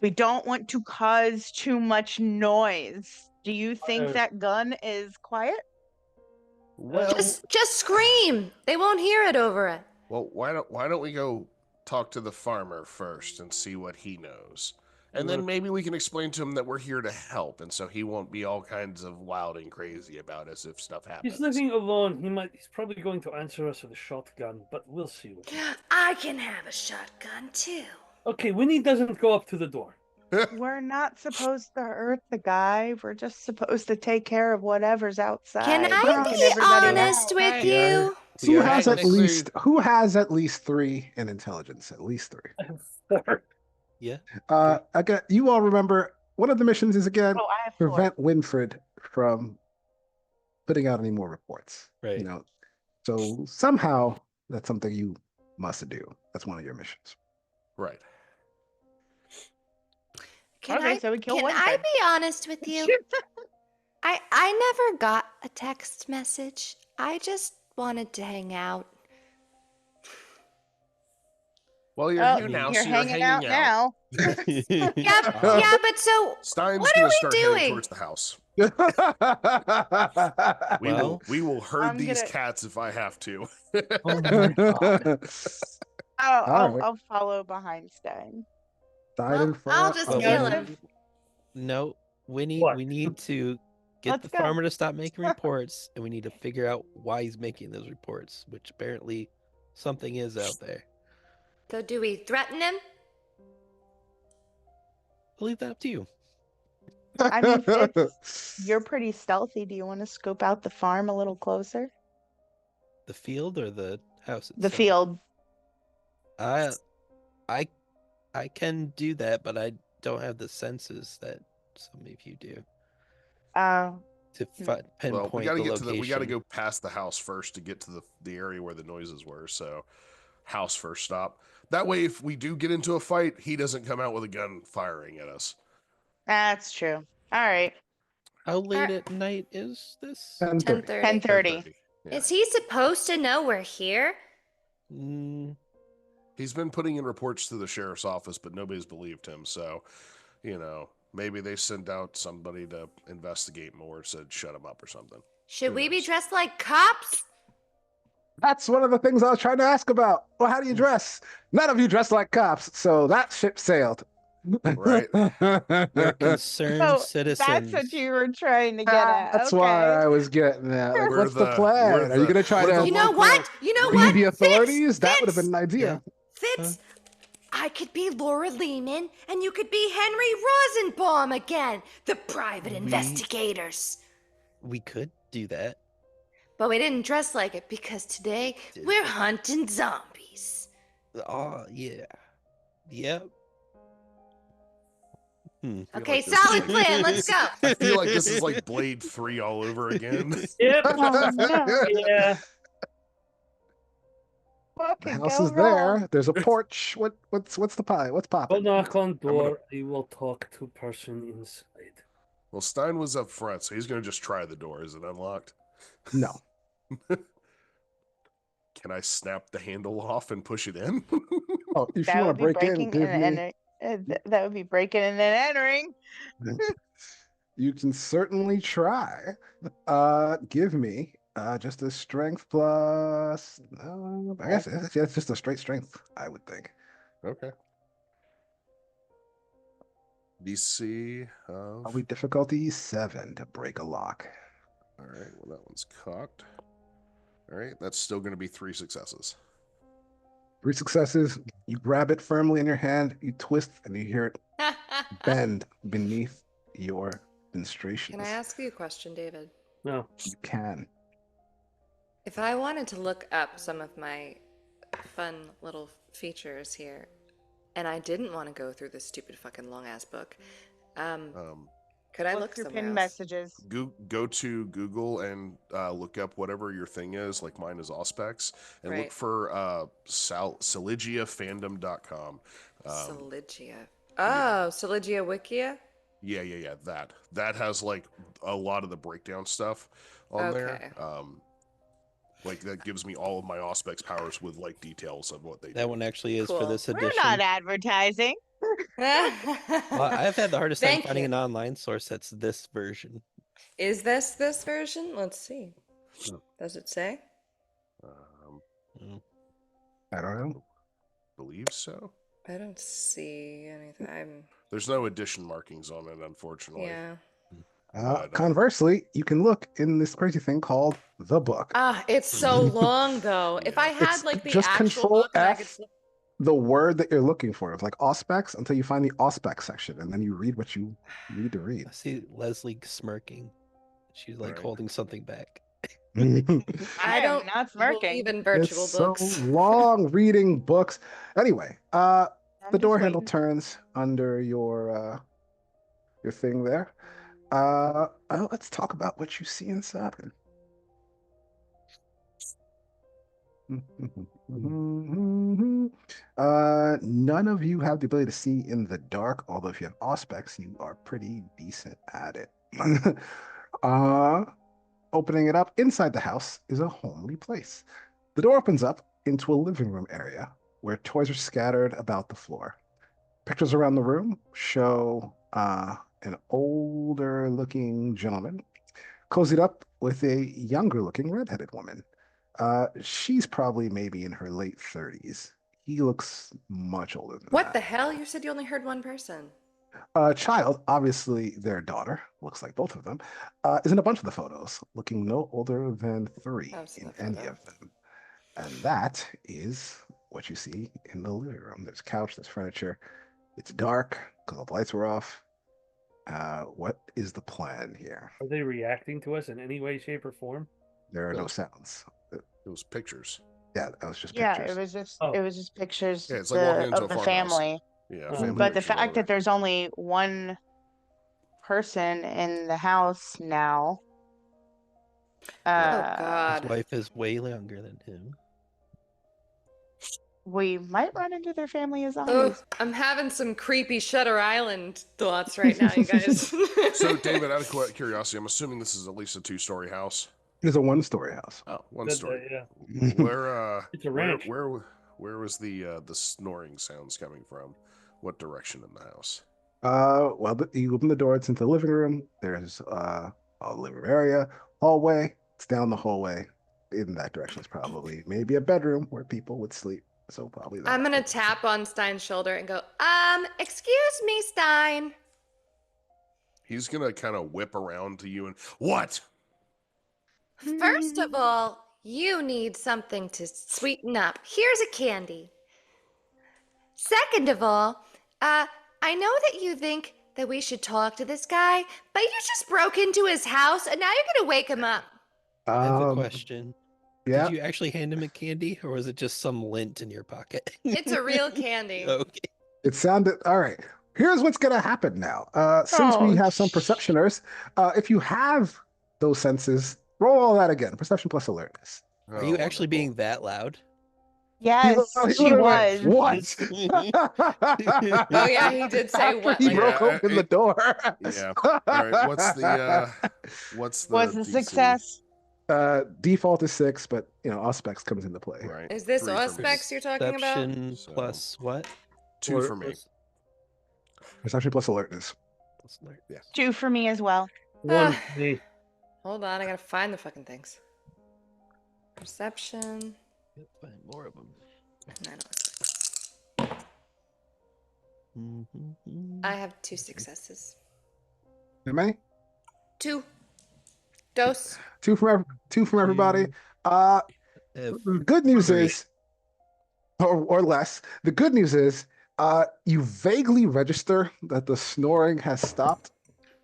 We don't want to cause too much noise. Do you think that gun is quiet? Well, Just scream. They won't hear it over it. why don't we go talk to the farmer first and see what he knows, And then maybe we can explain to him that we're here to help, and so he won't be all kinds of wild and crazy about us if stuff happens. He's living alone. He's probably going to answer us with a shotgun, but we'll see. I can have a shotgun too. Okay, Winnie doesn't go up to the door. We're not supposed to hurt the guy. We're just supposed to take care of whatever's outside. Can I breaking be everybody honest out. with We are- you? we Who are has at technically- least 3 in intelligence? At least 3. I have 4. Yeah. Again, you all remember one of the missions is again Oh, I have 4. prevent Winfred from putting out any more reports. Right. You know, so somehow that's something you must do. That's one of your missions. Right. Okay, so we kill Can I Winfred. be honest with you? I never got a text message. I just wanted to hang out. Well, you're Oh, here now, you're so hanging you're out hanging out. now. Yeah, but so Stein's what gonna are we start heading doing? towards the house. Well, we will herd I'm these gonna- cats if I have to. Oh my god. Alright. I'll follow behind Stein. Died Well, in front. I'll just of kill him. him. No, we What? need to get Let's the go. farmer to stop making reports, and we need to figure out why he's making those reports, which apparently something is out there. So do we threaten him? I'll leave that up to you. I mean, Fitz, you're pretty stealthy. Do you want to scope out the farm a little closer? The field or the house itself? The field. I can do that, but I don't have the senses that some of you do to pinpoint Well, we gotta the get location. to the. We gotta go past the house first to get to the area where the noises were. So, house first stop. That way, if we do get into a fight, he doesn't come out with a gun firing at us. That's true. All right. How late at night is this? 10:30. 10:30. 10:30. Yeah. Is he supposed to know we're here? Mm, He's been putting in reports to the sheriff's office, but nobody's believed him. So, maybe they sent out somebody to investigate more, said shut him up or something. Should Who we be knows? dressed like cops? That's one of the things I was trying to ask about. Well, how do you dress? None of you dress like cops, so that ship sailed. Right. we're concerned So citizens. that's what you were trying to get at. That's okay. why I was getting at. Like, We're what's the the- plan? we're Are you the- gonna try we're to the You know local- what? You know be what? the authorities? Fitz, That would have been an idea. Yeah. Fitz, I could be Laura Lehman, and you could be Henry Rosenbaum again, the private investigators. We could do that. But we didn't dress like it because today we're hunting zombies. Oh yeah, yep. I feel Okay, like this is solid like- plan. Let's go. I feel like this is like Blade 3 all over again. Yep. Oh, no. Yeah. What The could house go is wrong? there. There's a porch. What's the pie? What's Go popping? knock on door. I will talk to person inside. Well, Stein was up front, so he's going to just try the door. Is it unlocked? No. Can I snap the handle off and push it in? Oh, if That you would want to be break in, breaking give and me. that would be breaking and then entering. You can certainly try. Give me just a strength plus. I guess it's just a straight strength. I would think. Okay. DC of... Probably difficulty 7 to break a lock. All right, well, that one's cocked. All right, that's still going to be 3 successes. 3 successes. You grab it firmly in your hand. You twist, and you hear it bend beneath your menstruations. Can I ask you a question, David? No. You can. If I wanted to look up some of my fun little features here, and I didn't want to go through this stupid fucking long ass book, could I look through somewhere pinned else? messages. Go to Google and look up whatever your thing is, like mine is Auspex, and look Right. for Saligiafandom.com. Saligia. Oh, Saligia Wikia? Yeah. That has like a lot of the breakdown stuff on there. Like that gives me all of my Auspex powers with like details of what they do. That one actually is for Cool. this We're edition. not advertising. Well, I've had the hardest time Thank finding you. an online source that's this version. Is this version? Let's see. Does it say? Um, Mm. I don't know. believe so. I don't see anything. There's no addition markings on it, unfortunately. Yeah. Conversely, you can look in this crazy thing called the book. Ah, it's so long though. If I had It's like the just actual Control book and I could F, the word that you're looking for. It's like auspex until you find the auspex section, and then you read what you need to read. I see Leslie smirking. She's like Right. holding something back. I I am don't not smirking. believe in virtual It's books. so long reading books. Anyway, I'm the just door handle waiting. turns under your thing there. Let's talk about what you see inside. None of you have the ability to see in the dark, although if you have auspex, you are pretty decent at it. Opening it up, inside the house is a homely place. The door opens up into a living room area where toys are scattered about the floor. Pictures around the room show an older looking gentleman cozied up with a younger looking redheaded woman. She's probably maybe in her late 30s. He looks much older than What that. the hell? You said you only heard one person. Child, obviously their daughter, looks like both of them, is in a bunch of the photos, looking no older than 3 I've seen in the any photo. of them. And that is what you see in the living room. There's a couch, there's furniture. It's dark because all the lights were off. What is the plan here? Are they reacting to us in any way, shape, or form? There are no No. sounds. It was pictures. Yeah, that was just Yeah, pictures. it was just pictures Yeah, it's like walking into of a the farmhouse. family. Yeah, Oh. family But the picture fact over that there's only one person in the house now, Oh His God. wife is way younger than him. we might run into their family as Oh, zombies. I'm having some creepy Shutter Island thoughts right now, you guys. So, David, out of curiosity, I'm assuming this is at least a 2-story house. It is a one-story house. Oh, one Good, story. yeah. Where It's a ranch. where was the snoring sounds coming from? What direction in the house? You open the door, it's into the living room. There's a living room area, hallway. It's down the hallway. In that direction is probably maybe a bedroom where people would sleep. So probably that. I'm gonna tap on Stein's shoulder and go, excuse me, Stein. He's gonna kind of whip around to you and what? First of all, you need something to sweeten up. Here's a candy. Second of all, I know that you think that we should talk to this guy, but you just broke into his house and now you're gonna wake him up. I have a question. Yeah. Did you actually hand him a candy, or was it just some lint in your pocket? It's a real candy. Okay. It sounded all right. Here's what's gonna happen now. Since we have some perceptioners, if you have those senses, roll all that again. Perception plus alertness. Are you Oh, actually wonderful. being that loud? Yes, she was. What? Oh yeah, he did say After what? he Like, broke open the door. Yeah. All right. What's the Was the DC? success? Default is 6, but auspex comes into play. Right. is this 3 for me. Auspex you're talking about? Perception So- plus what? 2 for me. Perception plus alertness. Plus alert. 2 for me as well. One Ah. for me. Hold on, I gotta find the fucking things. Perception. Yep, find more of them. I know. I have 2 successes. How many? 2. Dose. Two from everybody. If Good news Three. is, or less. The good news is, you vaguely register that the snoring has stopped.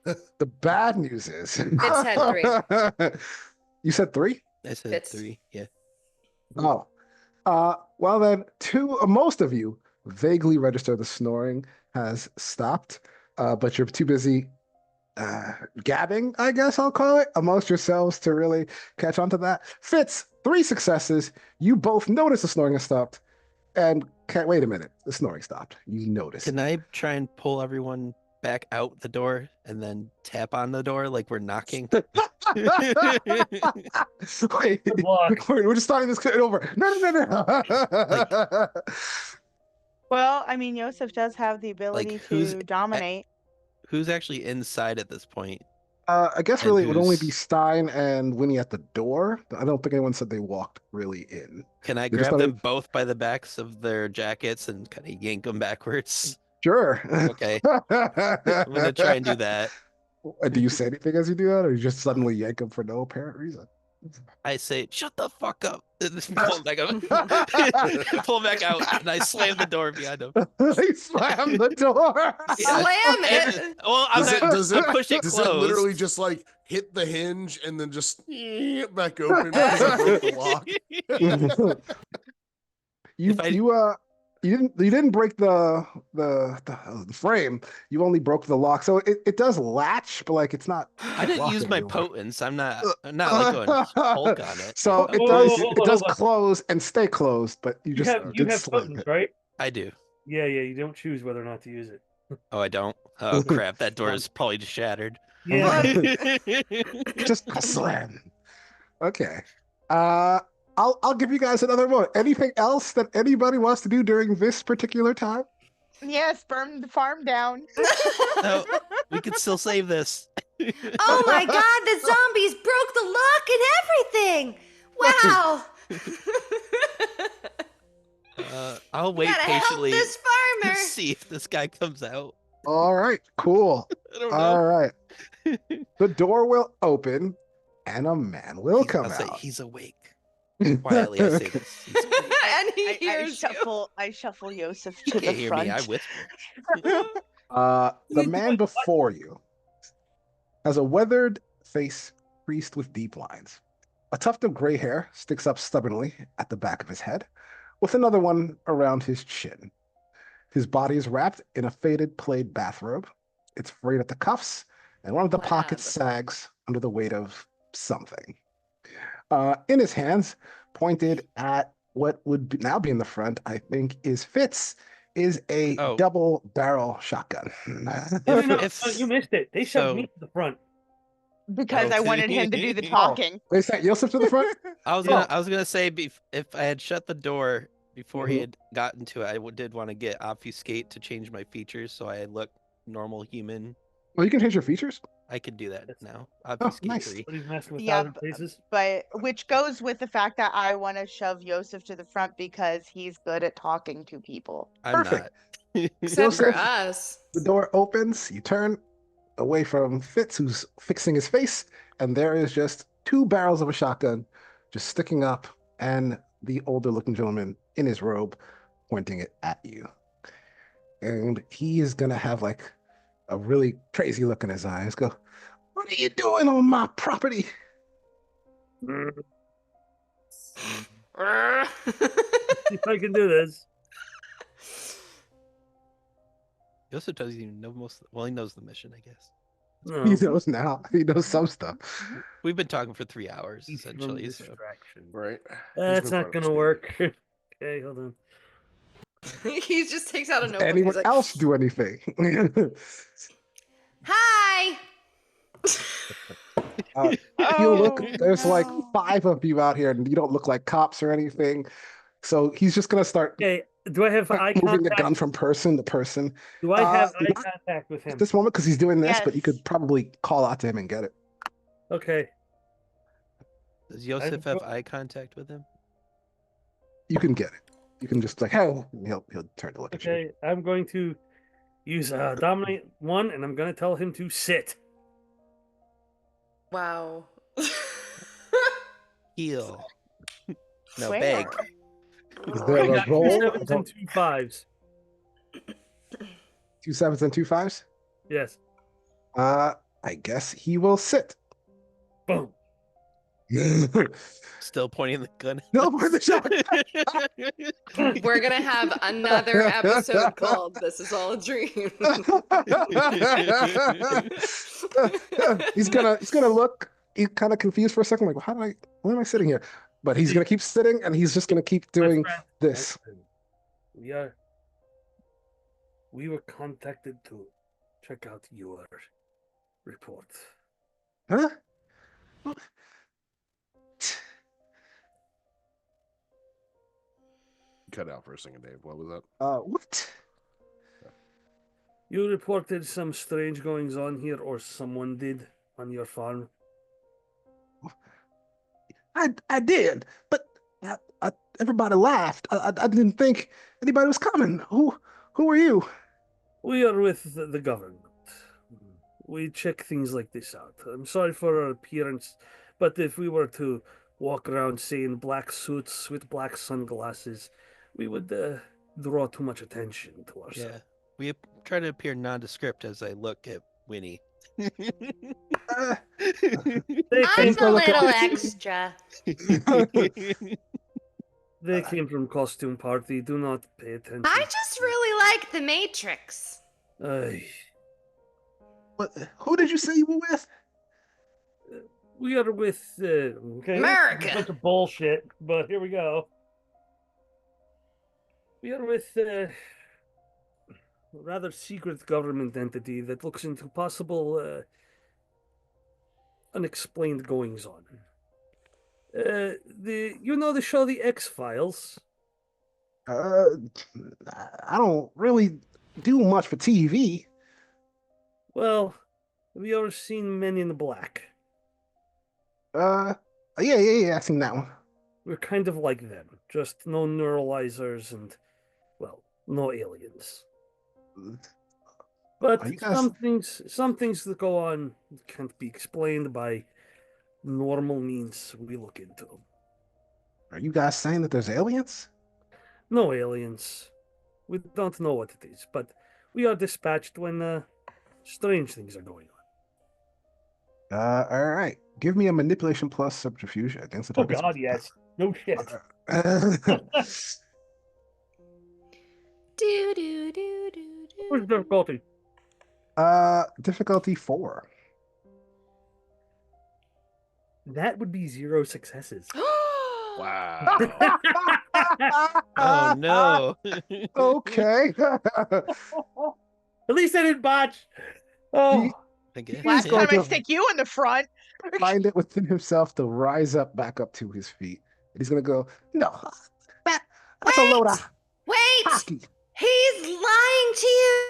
The bad news is, Fitz had 3. You said 3? I said Fits. 3, yeah. Oh, well then, most of you vaguely register the snoring has stopped, but you're too busy gabbing, I guess I'll call it, amongst yourselves to really catch on to that. Fitz, 3 successes. You both notice the snoring has stopped, and wait a minute, the snoring stopped. You noticed. Can I try and pull everyone back out the door and then tap on the door like we're knocking? Wait, Good luck. we're just starting this over. No. Well, I mean, Yosef does have the ability who's to dominate. Who's actually inside at this point? I guess And really it would only be who's- Stein and Winnie at the door. I don't think anyone said they walked really in. Can I They just grab them started- both by the backs of their jackets and kind of yank them backwards? Sure. Okay. I'm gonna try and do that. Do you say anything as you do that, or you just suddenly yank them for no apparent reason? I say, "Shut the fuck up!" and then pull back up, pull back out, and I slam the door behind him. He slammed the door. Slam it. Well, I'm I'm pushing Does closed. it literally just like hit the hinge and then just back open because I broke the lock? You If I- you didn't break the frame. You only broke the lock, so it does latch, but like it's not. I didn't use locking my anymore. potence. I'm not like going Hulk on it. So it Whoa, does whoa, whoa, it does hold on. close and stay closed, but you You just have did potence, slam it. right? I do. Yeah, you don't choose whether or not to use it. Oh, I don't. Oh crap! That door is probably just shattered. Yeah. Just a slam. Okay. I'll give you guys another one. Anything else that anybody wants to do during this particular time? Yes, burn the farm down. No, we could still save this. Oh my god, the zombies broke the lock and everything! Wow! I'll wait Gotta help patiently this to farmer! see if this guy comes out. All right, cool. I don't know. All right. The door will open and a man will come I'll say out. he's awake. Quietly, I say this. He's awake. And he I hears you. shuffle Yosef You to can't the hear front. me. I whisper. The man before you has a weathered face creased with deep lines. A tuft of gray hair sticks up stubbornly at the back of his head, with another one around his chin. His body is wrapped in a faded plaid bathrobe. It's frayed at the cuffs, and one of the pockets sags under the weight of something. In his hands, pointed at what would now be in the front, I think, is Fitz, is a Oh. double barrel shotgun. No, If- you missed it. They shoved so- me to the front. Because I Okay. wanted him to do the talking. They sent Yosef to the front? I was gonna say if I had shut the door before he Mhm. had gotten to it, I did want to get obfuscate to change my features so I look normal human. Well, you can change your features. I could do that That's- now. Obfuscate nice. 3. But he's messing with Yeah, thousand faces. But which goes with the fact that I want to shove Yosef to the front because he's good at talking to people. I'm Perfect. not. Except for Joseph? us. The door opens, you turn away from Fitz, who's fixing his face, and there is just two barrels of a shotgun just sticking up, and the older looking gentleman in his robe pointing it at you. And he is gonna have like a really crazy look in his eyes. Go, what are you doing on my property? If I can do this. Joseph doesn't even know well, he knows the mission, I guess. No, He knows now. He knows some stuff. We've been talking for 3 hours, he's from essentially. So. distraction. Right. That's He's not been gonna part of work. Okay, hold on. He just takes out a Does notebook. anyone He's like, else do anything? Hi! If you look, Oh, there's like no. 5 of you out here, and you don't look like cops or anything. So he's just gonna start Okay, do I have eye moving the contact? gun from person to person Do I have eye not contact with him? at this moment because he's doing this, but you Yes. could probably call out to him and get it. Okay. Does Joseph have go- eye contact with him? You can get it. You can just like, hey, and he'll turn to look at you. Okay, I'm going to use dominate 1, and I'm going to tell him to sit. wow. Heal. No, Where? beg. Is I there a got 2 roll? 7s and 2 5s. 2 7s and 2 5s? Yes. I guess he will sit. Boom. Still pointing the gun. No more the shot. We're gonna have another episode called "This Is All a Dream." he's gonna look. He's kind of confused for a second, like, why am I sitting here? But he's gonna keep sitting, and he's just gonna keep doing My friend, this. We were contacted to check out your report. Huh? Cut out for a second, Dave. What was that? What? You reported some strange goings on here, or someone did. on your farm? I did, but everybody laughed. I didn't think anybody was coming. Who are you? We are with the government. We check things like this out. I'm sorry for our appearance, but if we were to walk around, say, in black suits with black sunglasses, we would draw too much attention to ourselves. Yeah, we try to appear nondescript as I look at Winnie. Uh, They I'm came, a little extra. they came from costume party. Do not pay attention. I just really like the Matrix. Aye. who did you say you were with? We are with okay, America. a bunch of bullshit, but here we go. We are with a rather secret government entity that looks into possible unexplained goings on. The show The X-Files. I don't really do much for TV. Well, have you ever seen Men in Black? Yeah, I've seen that one. We're kind of like them, just no neuralizers and, well, no aliens. But Are you guys- some things that go on can't be explained by normal means we look into. Are you guys saying that there's aliens? No aliens. We don't know what it is, but we are dispatched when strange things are going on. All right. Give me a manipulation plus subterfuge against the Oh target's- God, yes. No shit. Do do do do Where's do. difficulty? Difficulty 4. That would be 0 successes. Wow. Oh no! Okay. At least I didn't botch. Oh, I guess. Last going time I to- stick you in the front. Find it within himself to rise back up to his feet. And he's gonna go, no, that's a load of Wait! hockey. He's lying to you.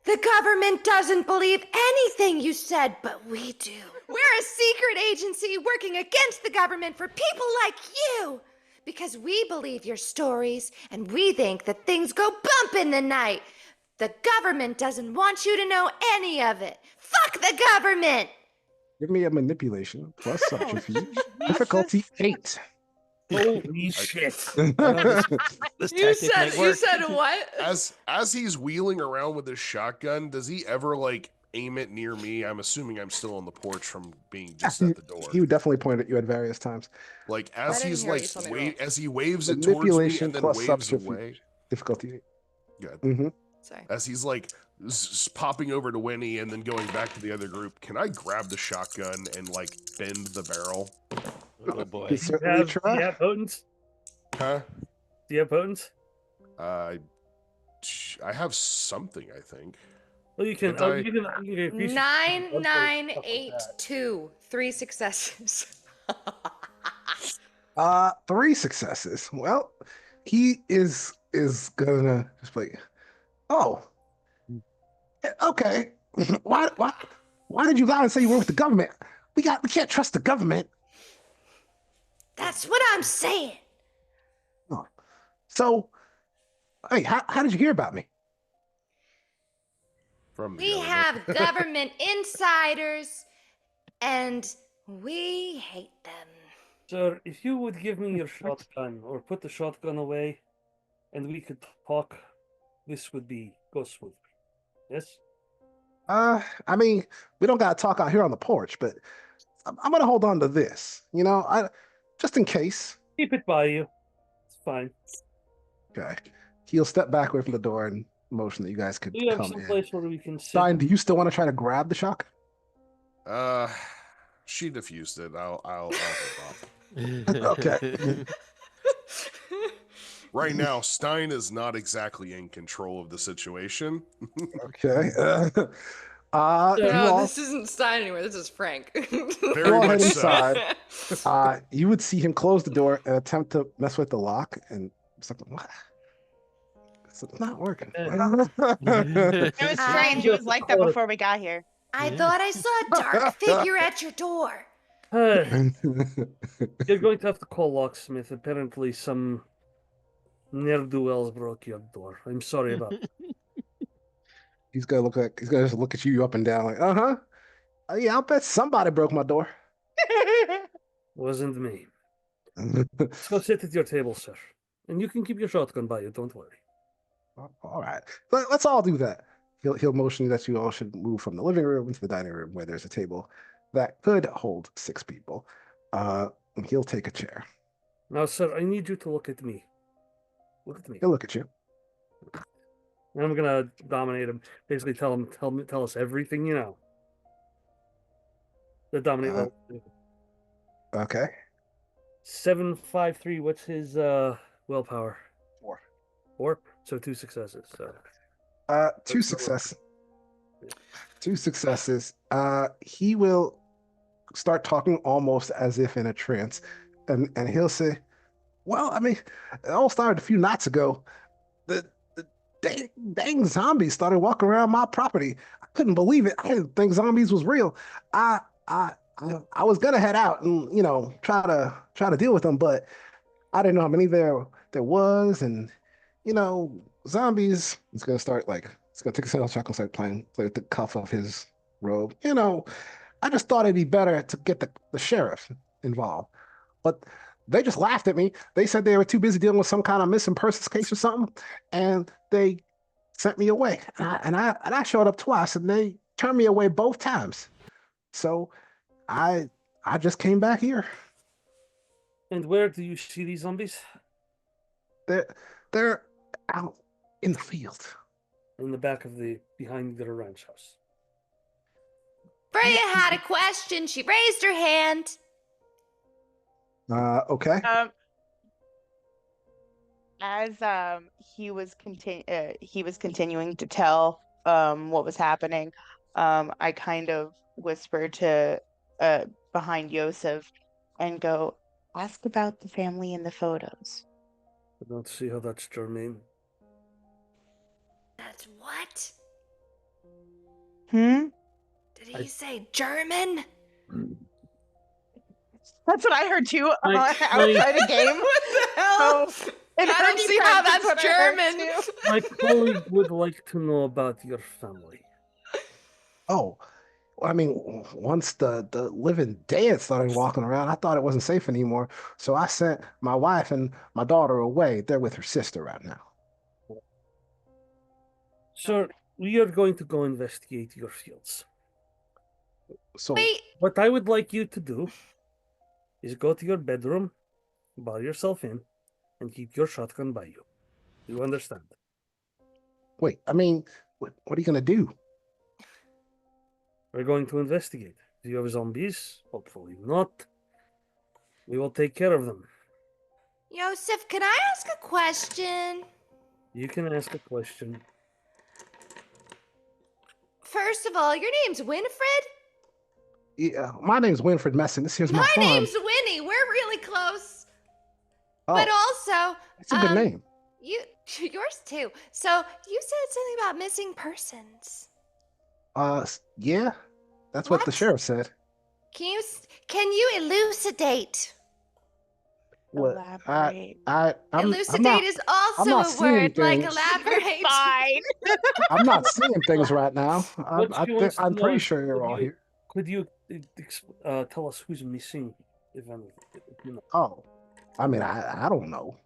The government doesn't believe anything you said, but we do. We're a secret agency working against the government for people like you. Because we believe your stories and we think that things go bump in the night. The government doesn't want you to know any of it. Fuck the government! Give me a manipulation plus subterfuge. Difficulty 8. holy shit. This tactic might work. what? As he's wheeling around with his shotgun, does he ever like aim it near me? I'm assuming I'm still on the porch from being just at the door. He would definitely point at you at various times. Like as didn't he's hear like you tell me wrong. as he waves it towards me Manipulation and then plus waves subterfuge. away. Difficulty 8. Good. Mm-hmm. Sorry. As he's like popping over to Winnie and then going back to the other group, can I grab the shotgun and like bend the barrel? Oh boy! Do Certainly you try. have potence? Huh? Do you have potence? I have something, I think. Well, you can. Can't I- You can increase- 9982. 3 successes. 3 successes. Well, he is gonna just like, oh, okay. Why did you lie and say you were with the government? We can't trust the government. That's what I'm saying. Oh. So, hey, how did you hear about me? From the We government. have government insiders, and we hate them. Sir, if you would give me your shotgun or put the shotgun away, and we could talk, this would go smoothly. Yes. I mean, we don't gotta talk out here on the porch, but I'm gonna hold on to this. You know, just in case. Keep it by you. It's fine. Okay. He'll step back away from the door and motion that you guys could Do you have come some in. place where we can sit? Stein, do you still want to try to grab the shotgun? She diffused it. I'll hold off. Okay. Right now, Stein is not exactly in control of the situation. Okay. You No, all, this isn't Stein anymore. This is Frank. Very go much ahead so. inside. You would see him close the door and attempt to mess with the lock, and it's like, what? It's not working. It was strange. It was like that before we got here. I Yeah. thought I saw a dark figure at your door. You're going to have to call locksmith. Apparently, some ne'er-do-wells broke your door. I'm sorry about that. He's gonna just look at you up and down like, uh-huh. Yeah, I'll bet somebody broke my door. Wasn't me. Let's go sit at your table, sir. And you can keep your shotgun by you, don't worry. All right. Let's all do that. He'll motion that you all should move from the living room into the dining room where there's a table that could hold 6 people. And he'll take a chair. Now, sir, I need you to look at me. Look at me. He'll look at you. And I'm gonna dominate him. Basically, tell us everything you know. The dominate level. Okay. 753. What's his willpower? 4. 4. So 2 successes. So 2 successes. 2 successes. He will start talking almost as if in a trance, and he'll say, "Well, I mean, it all started a few nights ago. The dang zombies started walking around my property. I couldn't believe it. I didn't think zombies was real. I was gonna head out and try to deal with them, but I didn't know how many there was, and zombies." It's gonna start it's gonna take a sales check and start play with the cuff of his robe. I just thought it'd be better to get the sheriff involved, but they just laughed at me. They said they were too busy dealing with some kind of missing persons case or something, and they sent me away. And I showed up twice, and they turned me away both times. So I just came back here. And where do you see these zombies? They're out in the field. In the back of behind the ranch house. Freya had a question. She raised her hand. Okay. As he was continuing to tell what was happening, I kind of whispered to behind Yosef and go, "Ask about the family in the photos." I don't see how that's germane. That's what? Hmm? Did he say German? That's what I heard too outside a game. What the hell? So, I don't see how that's German. My colleague would like to know about your family. Oh, I mean, once the living dead started walking around, I thought it wasn't safe anymore. So I sent my wife and my daughter away. They're with her sister right now. Sir, we are going to go investigate your fields. So Wait, What I would like you to do is go to your bedroom, bar yourself in, and keep your shotgun by you. You understand? wait, I mean, what are you gonna do? We're going to investigate. Do you have zombies? Hopefully not. We will take care of them. Yosef, can I ask a question? You can ask a question. First of all, your name's Winfred? Yeah, my name's Winfred Messing. This here's my My farm. name's Winnie. We're really close. Oh, But also, it's a good name. yours too. So you said something about missing persons. Yeah, that's what the What? sheriff said. Can you elucidate? What? Elaborate. I'm Elucidate not, is also not a seeing word like things. elaborate. Fine. I'm not seeing things right now. What she wants to I'm know pretty is, sure you're all here. Could you tell us who's missing, if anything? If you know. Oh, I mean, I don't know.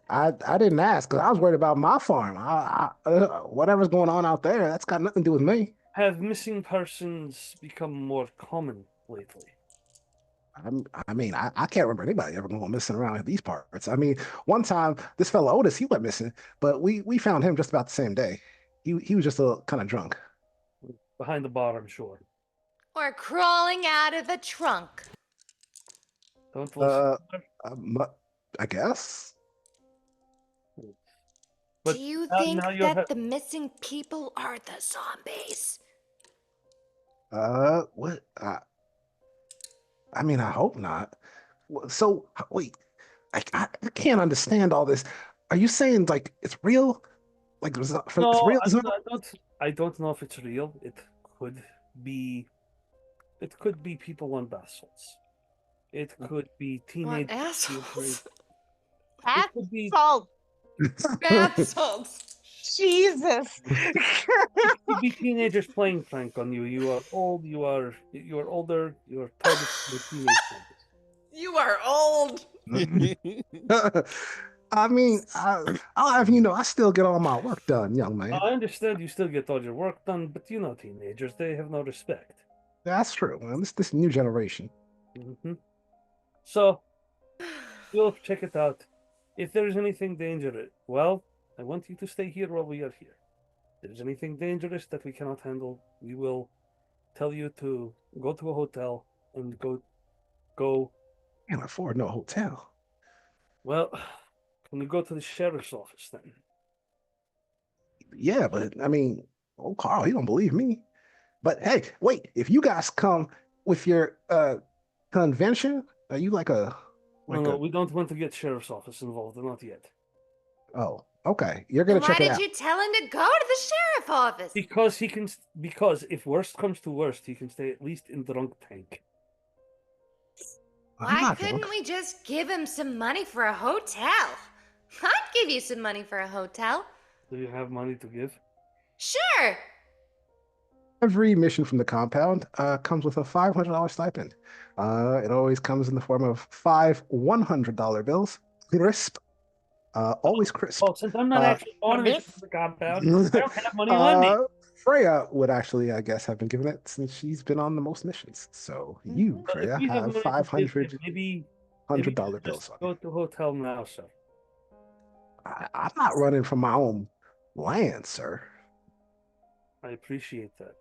I didn't ask because I was worried about my farm. Whatever's going on out there, that's got nothing to do with me. Have missing persons become more common lately? I mean, I can't remember anybody ever going missing around these parts. I mean, one time this fellow Otis, he went missing, but we found him just about the same day. He was just a kind of drunk. Behind the bar, I'm sure. Or crawling out of the trunk. Don't listen. I guess. But Do you now- think now you're that the missing people are the zombies? What? I mean, I hope not. So wait, I can't understand all this. Are you saying like it's real? Like it's No, real? I don't know if it's real. It could be people on bath salts. It could be teenage What assholes? It could be Asshole. Bath salts. Jesus. it could be teenagers playing prank on you. You are old. You are older. You are targeted by teenage zombies. You are old. I mean, I'll have you know, I still get all my work done, young man. I understand you still get all your work done, but you know teenagers, they have no respect. That's true. Man. This new generation. hmm So, we'll check it out. If there's anything dangerous, well, I want you to stay here while we are here. If there's anything dangerous that we cannot handle, we will tell you to go to a hotel and go. Can't afford no hotel. Well, can we go to the sheriff's office then? Yeah, but I mean, oh Carl, you don't believe me. But hey, wait, if you guys come with your convention, are you like a No, we don't want to get sheriff's office involved, not yet. oh, okay. You're gonna Why check it did out. you tell him to go to the sheriff office? Because if worst comes to worst, he can stay at least in drunk tank. I'm Why not couldn't drunk. we just give him some money for a hotel? I'd give you some money for a hotel. Do you have money to give? Sure. Every mission from the compound comes with a $500 stipend. It always comes in the form of 5 $100 bills, crisp, always crisp. Well, since I'm not actually on a mission for the compound, I don't have money on me. Freya would actually, I guess, have been given it since she's been on the most missions. So you, But if Freya, we have money to give, $500 maybe $100 bills just on go you. to hotel now, sir. I'm not running from my own land, sir. I appreciate that.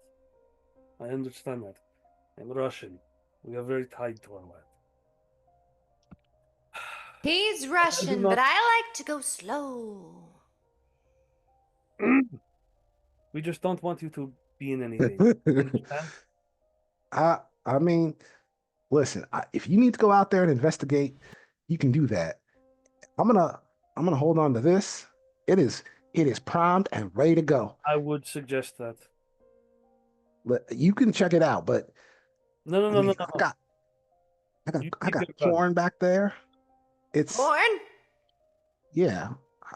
I understand that. I'm Russian. We are very tied to our land. He's Russian, not- but I like to go slow. We just don't want you to be in anything. You understand? I mean, listen, if you need to go out there and investigate, you can do that. I'm gonna hold on to this. It is primed and ready to go. I would suggest that. You can check it out, but No. I got corn back there. It's Corn? yeah,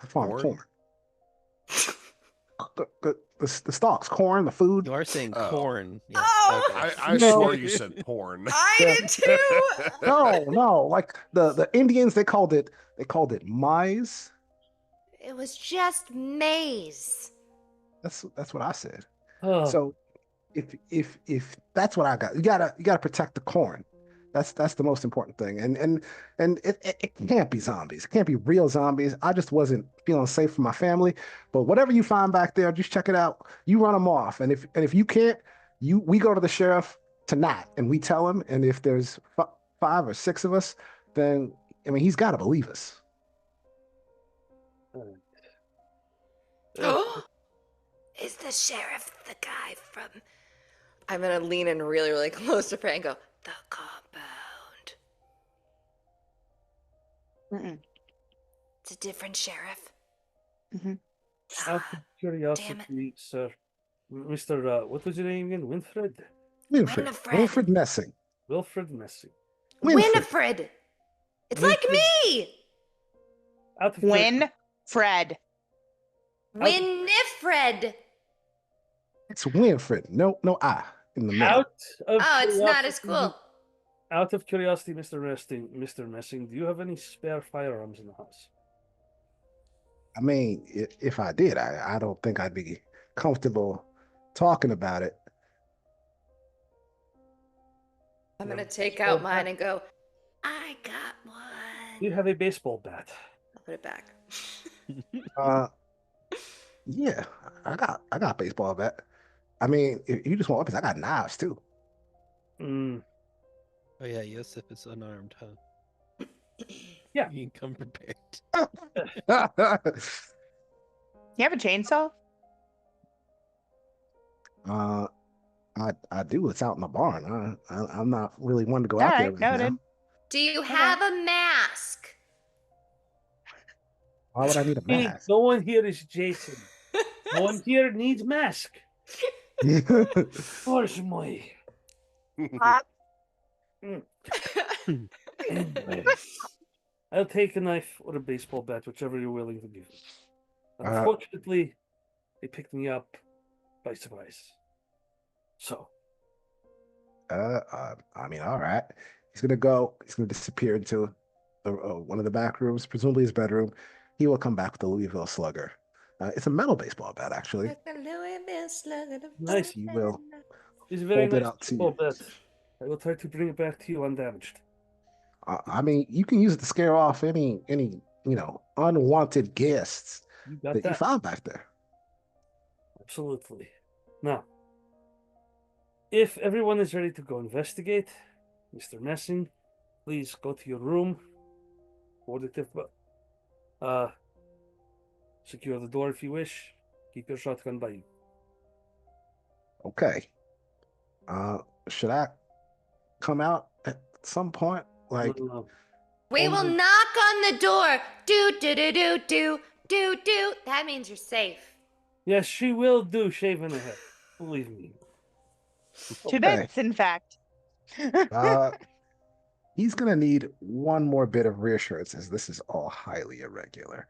I farm Corn? corn. The stalks, corn, the food. You are saying Oh. corn. Yes. Oh! Okay. I No. swore you said porn. I Yeah. did too. No, like the Indians, they called it maize. It was just maize. That's what I said. Oh, So if that's what I got, you gotta protect the corn. That's the most important thing. And it can't be zombies. It can't be real zombies. I just wasn't feeling safe for my family. But whatever you find back there, just check it out. You run them off. And if you can't, we go to the sheriff tonight and we tell him. And if there's 5 or 6 of us, then I mean he's got to believe us. Is the sheriff the guy from... I'm going to lean in really, really close to Fran and go, the compound. Mm-mm. It's a different sheriff. out of curiosity, sir, Mr. What was your name again? Winfred? Winfred Messing. Wilfred Messing. Winifred. It's like me. Out of curi- Winfred. Winifred. It's Winfred. No I in the middle. Out of Oh, it's not as curiosity- cool. Out of curiosity, Mr. Messing, do you have any spare firearms in the house? I mean, if I did, I don't think I'd be comfortable talking about it. I'm going to take out mine and go, I got one. You have a baseball bat. I'll put it back. Yeah, I got a baseball bat. I mean, if you just want weapons, I got knives too. Mm, Oh yeah, Yosef is unarmed, huh? Yeah. You can come prepared. You have a chainsaw? I do. It's out in the barn. I'm not really one to go All out there right, right noted. now. Do you have a mask? Why would I need a hey, mask? no one here is Jason. No one here needs mask. Where's my... Anyway, I'll take a knife or a baseball bat, whichever you're willing to give me. Unfortunately, they picked me up by surprise. So, I mean, all right. He's gonna disappear into one of the back rooms, presumably his bedroom. He will come back with the Louisville Slugger. It's a metal baseball bat, actually. nice. He will It's a very hold it nice out to baseball you. bat. I will try to bring it back to you undamaged. I mean, you can use it to scare off any unwanted guests You got that you that. found back there. Absolutely. Now, if everyone is ready to go investigate, Mr. Messing, please go to your room. Secure the door if you wish. Keep your shotgun by you. Okay. Should I come out at some point? Like, No. We will knock on the door. Do do do do do do do. That means you're safe. Yes, she will do shaving her head. Believe me. Two okay. bits, in fact. He's gonna need one more bit of reassurance, as this is all highly irregular.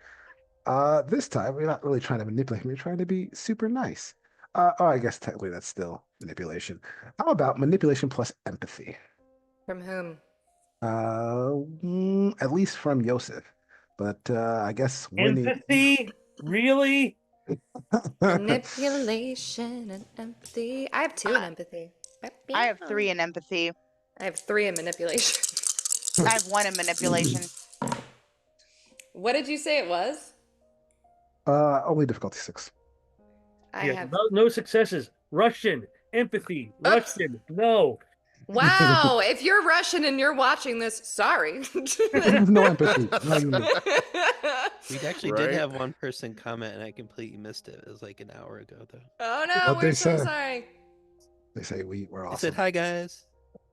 This time we're not really trying to manipulate him, we're trying to be super nice. I guess technically that's still manipulation. How about manipulation plus empathy? From whom? At least from Yosef. But I guess Winnie. Empathy? Really? Manipulation and empathy. I have 2 in empathy. I have 3 in empathy. I have 3 in manipulation. I have 1 in manipulation. What did you say it was? Only difficulty 6. I Yeah, have. no successes. Russian. Empathy. Russian. No. Wow, if you're Russian and you're watching this, sorry. No empathy. We actually Right? did have one person comment, and I completely missed it. It was like an hour ago, though. Oh no, What'd we're they so say? sorry. They say we're I awesome. said, "Hi, guys."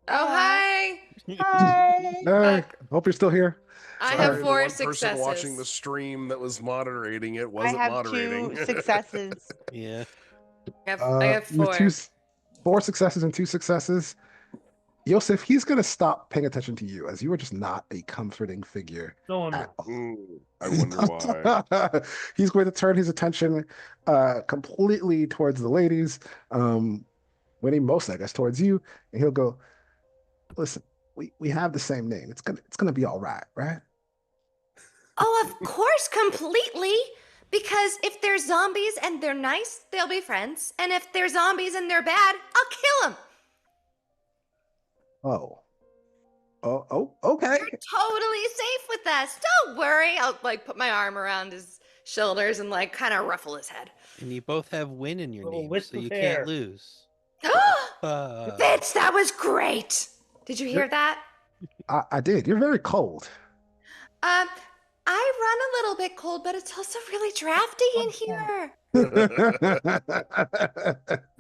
Oh hi. Hi. Hope you're still here. I Sorry, have the 4 one successes. person watching the stream that was moderating it I wasn't have moderating. 2 successes. Yeah. I have you 4. 4 successes and 2 successes. Yosef, he's gonna stop paying attention to you, as you are just not a comforting figure No one. at all. I wonder why. He's going to turn his attention completely towards the ladies, Winnie most, I guess, towards you, and he'll go, "Listen, we have the same name. It's gonna be all right, right?" Oh, of course, completely. Because if they're zombies and they're nice, they'll be friends. And if they're zombies and they're bad, I'll kill them. Oh, okay. You're totally safe with us. Don't worry. I'll put my arm around his shoulders and kind of ruffle his head. And you both have win in your Little name, wisp so of you hair. can't lose. Vince, that was great. Did you hear that? I did. You're very cold. I run a little bit cold, but it's also really drafty in here. The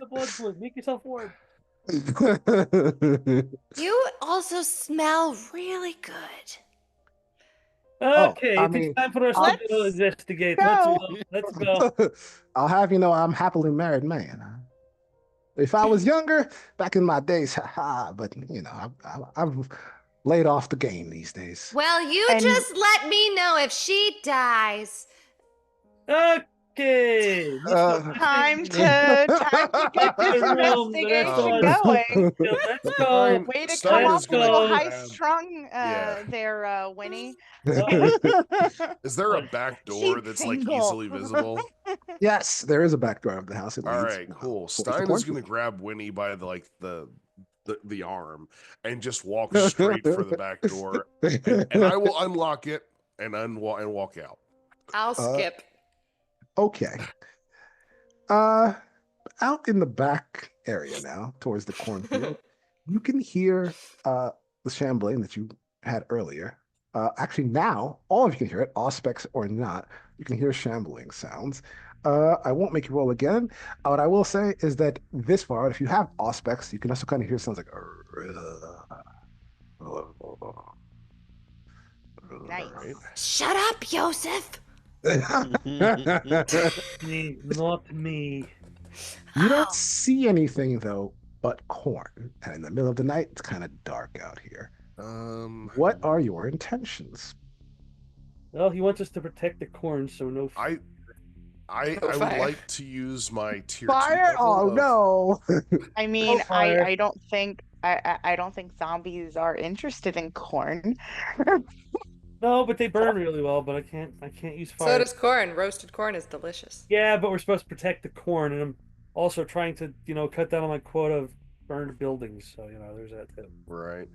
blood fluid. Make yourself warm. You also smell really good. Okay, I it's mean, time for us let's to investigate. go. Let's go. I'll have you know I'm happily married man. If I was younger, back in my days, haha, but I've laid off the game these days. Well, you And- just let me know if she dies. Okay. Time to get this Room, the rest of investigation us- going. Let's go. Way to Stein come is off a gonna little grab- high-strung Yeah. there, Winnie. Is there a back door She's that's single. easily visible? Yes, there is a back door of the house. It All leads, right, cool. towards the Stein is cornfield. going to grab Winnie by the arm and just walk straight for the back door, and I will unlock it and walk out. I'll skip. Okay. Out in the back area now, towards the cornfield, you can hear the shambling that you had earlier. Actually, now all of you can hear it, auspex or not. You can hear shambling sounds. I won't make you roll again. What I will say is that this far, if you have auspex, you can also kind of hear sounds like. Nice. Right? Shut up, Yosef. Me, not me. You don't Oh. see anything though but corn, and in the middle of the night, it's kind of dark out here. What are your intentions? Well, he wants us to protect the corn, so no. I would fire. like to use my tier 2 Fire? level Oh of- no! I mean, fire. I don't think I don't think zombies are interested in corn. No, but they burn really well. But I can't use fire. So does corn. Roasted corn is delicious. Yeah, but we're supposed to protect the corn, and I'm also trying to, cut down on my quota of burned buildings. So there's that too. Right.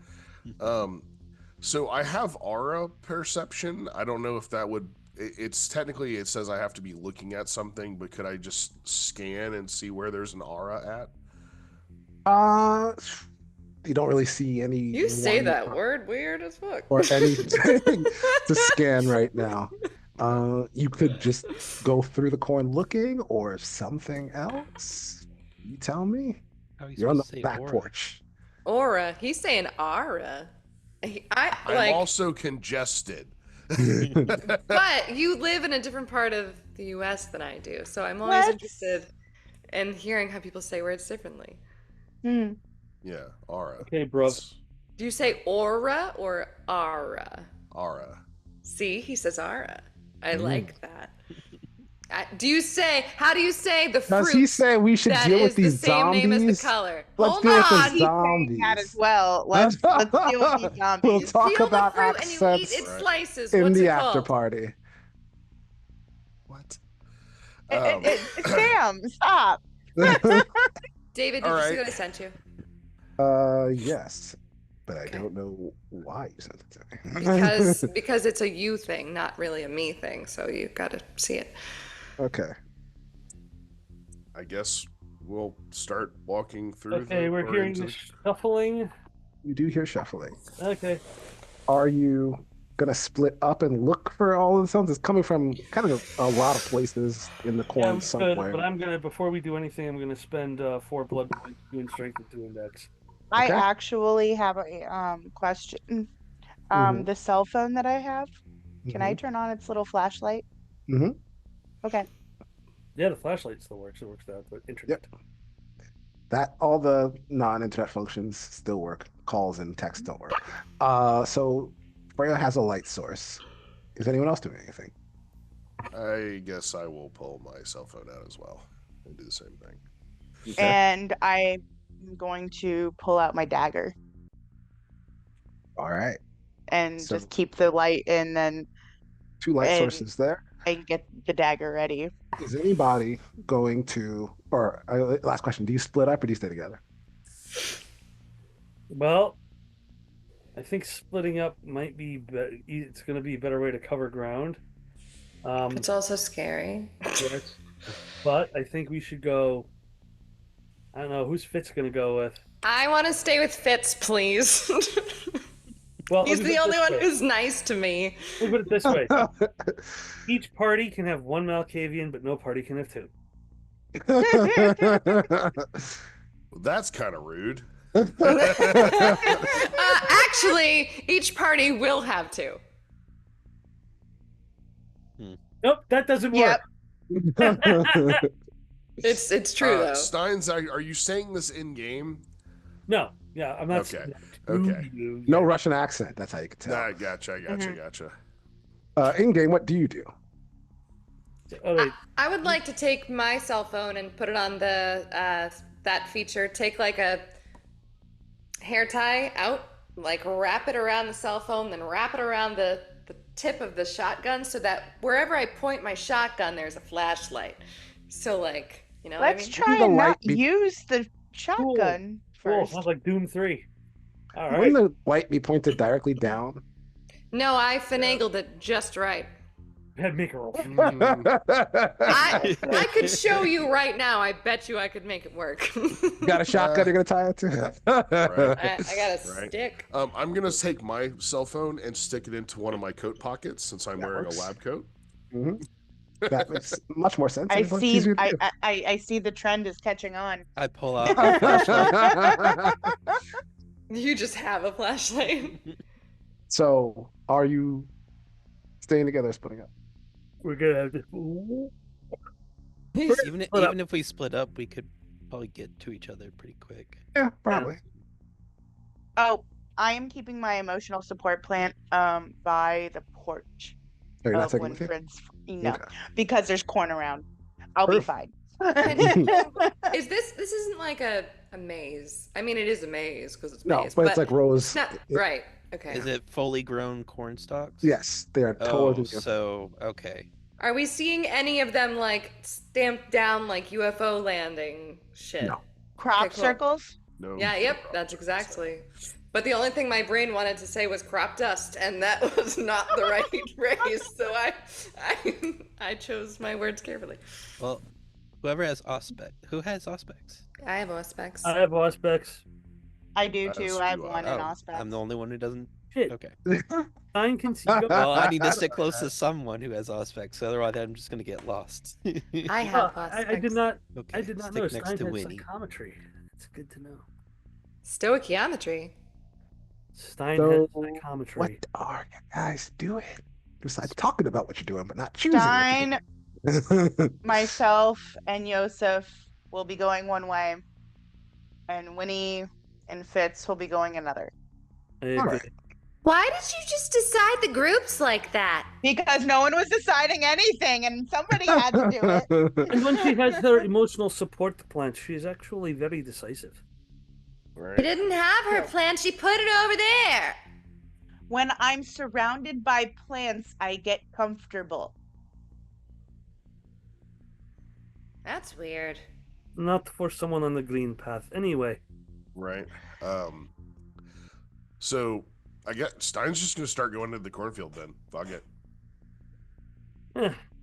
So I have aura perception. I don't know if that would. It's technically it says I have to be looking at something, but could I just scan and see where there's an aura at? You don't really see any. You say that word weird as fuck. Or anything to scan right now. You could just go through the corn looking, or something else. You tell me. How are you You're on the supposed to say back aura? porch. Aura. He's saying aura. I'm like, also congested. but you live in a different part of the U.S. than I do, so I'm always What? interested in hearing how people say words differently. Hmm. Yeah, aura. Okay, bro. It's Do you say aura or ara? aura. See, he says ara. I like that. How do you say the fruit? Does he say we should that deal is with these the same zombies? name as the color? Let's Hold deal with the on. He's saying zombies. that as well. Let's deal with these zombies. We'll You talk peel about the fruit and you eat accents its Right. slices. in What's the it after called? party. What? Sam, stop. David, did All you see right. what I sent you? Yes, but I Okay. don't know why you sent it to me. Because it's a you thing, not really a me thing. So you got to see it. Okay. I guess we'll start walking through. Okay, the, we're or hearing into the shuffling. You do hear shuffling. Okay. Are you gonna split up and look for all of the sounds? It's coming from kind of a lot of places in the Yeah, corn I'm good, somewhere. but before we do anything, I'm gonna spend 4 blood points doing strength and 2 index. I Okay. actually have a question. Mhm. The cell phone that I have, can I turn on its little flashlight? Mhm. Okay. Yeah, the flashlight still works. It works that, but internet. That all the non-internet functions still work. Calls and texts don't work. So Freya has a light source. Is anyone else doing anything? I guess I will pull my cell phone out as well and do the same thing. Okay. And I'm going to pull out my dagger All right. and So- just keep the light in, and 2 light And- sources there. I can get the dagger ready. Is anybody going to, or last question, do you split up or do you stay together? Well, I think splitting up might be. It's going to be a better way to cover ground. It's also scary. Yes. But I think we should go. I don't know who's Fitz going to go with. I want to stay with Fitz, please. Well, He's let me the put it only this one way. who's nice to me. Let me put it this way: each party can have 1 Malkavian, but no party can have 2. Well, that's kind of rude. Actually, each party will have 2. Nope, that doesn't work. Yep. It's true though. Steins, are you saying this in game? No, yeah, I'm not. Okay, Ooh, okay. No Russian accent. That's how you can tell. Nah, gotcha. In game, what do you do? Oh, wait. I would like to take my cell phone and put it on the that feature. Take like a hair tie out, like wrap it around the cell phone, then wrap it around the tip of the shotgun, so that wherever I point my shotgun, there's a flashlight. So like, you know Let's what try the and not light be- use the shotgun Cool. first. Sounds like Doom 3. All right. Wouldn't the light be pointed directly down? I mean? No, I finagled it just right. Had make a roll. I could show you right now. I bet you I could make it work. You got a shotgun you're gonna tie it to? I got a Right. stick. I'm gonna take my cell phone and stick it into one of my coat pockets since I'm That wearing works. a lab coat. Mhm. That makes much more sense. I and it's see. easier to do. I see the trend is catching on. I pull out my flashlight. You just have a flashlight. So, are you staying together or splitting up? We're gonna have to. Even Split up. even if we split up, we could probably get to each other pretty quick. Yeah, probably. Oh, I am keeping my emotional support plant by the porch Are you not of taking it with you? Winfred's. No, Okay. because there's corn around. I'll be Perfect. fine. Is this isn't like a maze? I mean, it is a maze because it's No, maze, but it's like rows. not right. Okay. Is it fully grown corn stalks? Yes, they are taller Oh, than you. so okay. Are we seeing any of them like stamped down like UFO landing shit? No. Crop Okay, cool. circles. No. Yeah, yep, that's exactly. But the only thing my brain wanted to say was crop dust, and that was not the right phrase. So I chose my words carefully. Well, whoever has auspex. Who has auspex? I have Auspex. I have Auspex. I do As too. I have do one I. in Oh, Auspex. I'm the only one who doesn't. Shit. Okay. Stein can see. Well, I need to stick close to someone who has auspex. Otherwise, I'm just gonna get lost. I have Oh, Auspex. I did not. Okay, I did not stick know next Stein to had Winnie. psychometry. It's good to know. Stoichiometry. Stein So, has psychometry. what are you guys doing? Besides talking about what you're doing, but not choosing. Stein, What you're doing. myself, and Yosef will be going one way, and Winnie and Fitz will be going another. I All agree. right. Why did you just decide the groups like that? Because no one was deciding anything, and somebody had to do it. And when she has her emotional support plant, she's actually very decisive. She Right. didn't have her plan, she put it over there. When I'm surrounded by plants, I get comfortable. That's weird. Not for someone on the green path. Anyway, Right. So I guess Stein's just gonna start going to the cornfield then. Fuck it.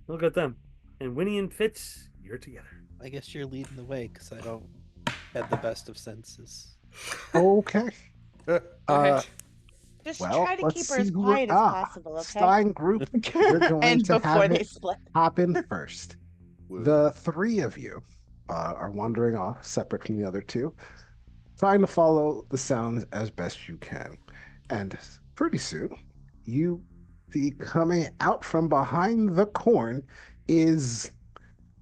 look at them. And Winnie and Fitz, you're together. I guess you're leading the way because I don't have the best of senses. Okay. Uh, Just well, try to let's keep her see as who quiet as we're- possible, okay? Stein group, you're going and to before have they it split. happen first. Woo. The three of you are wandering off, separate from the other two, trying to follow the sounds as best you can. And pretty soon, you see coming out from behind the corn is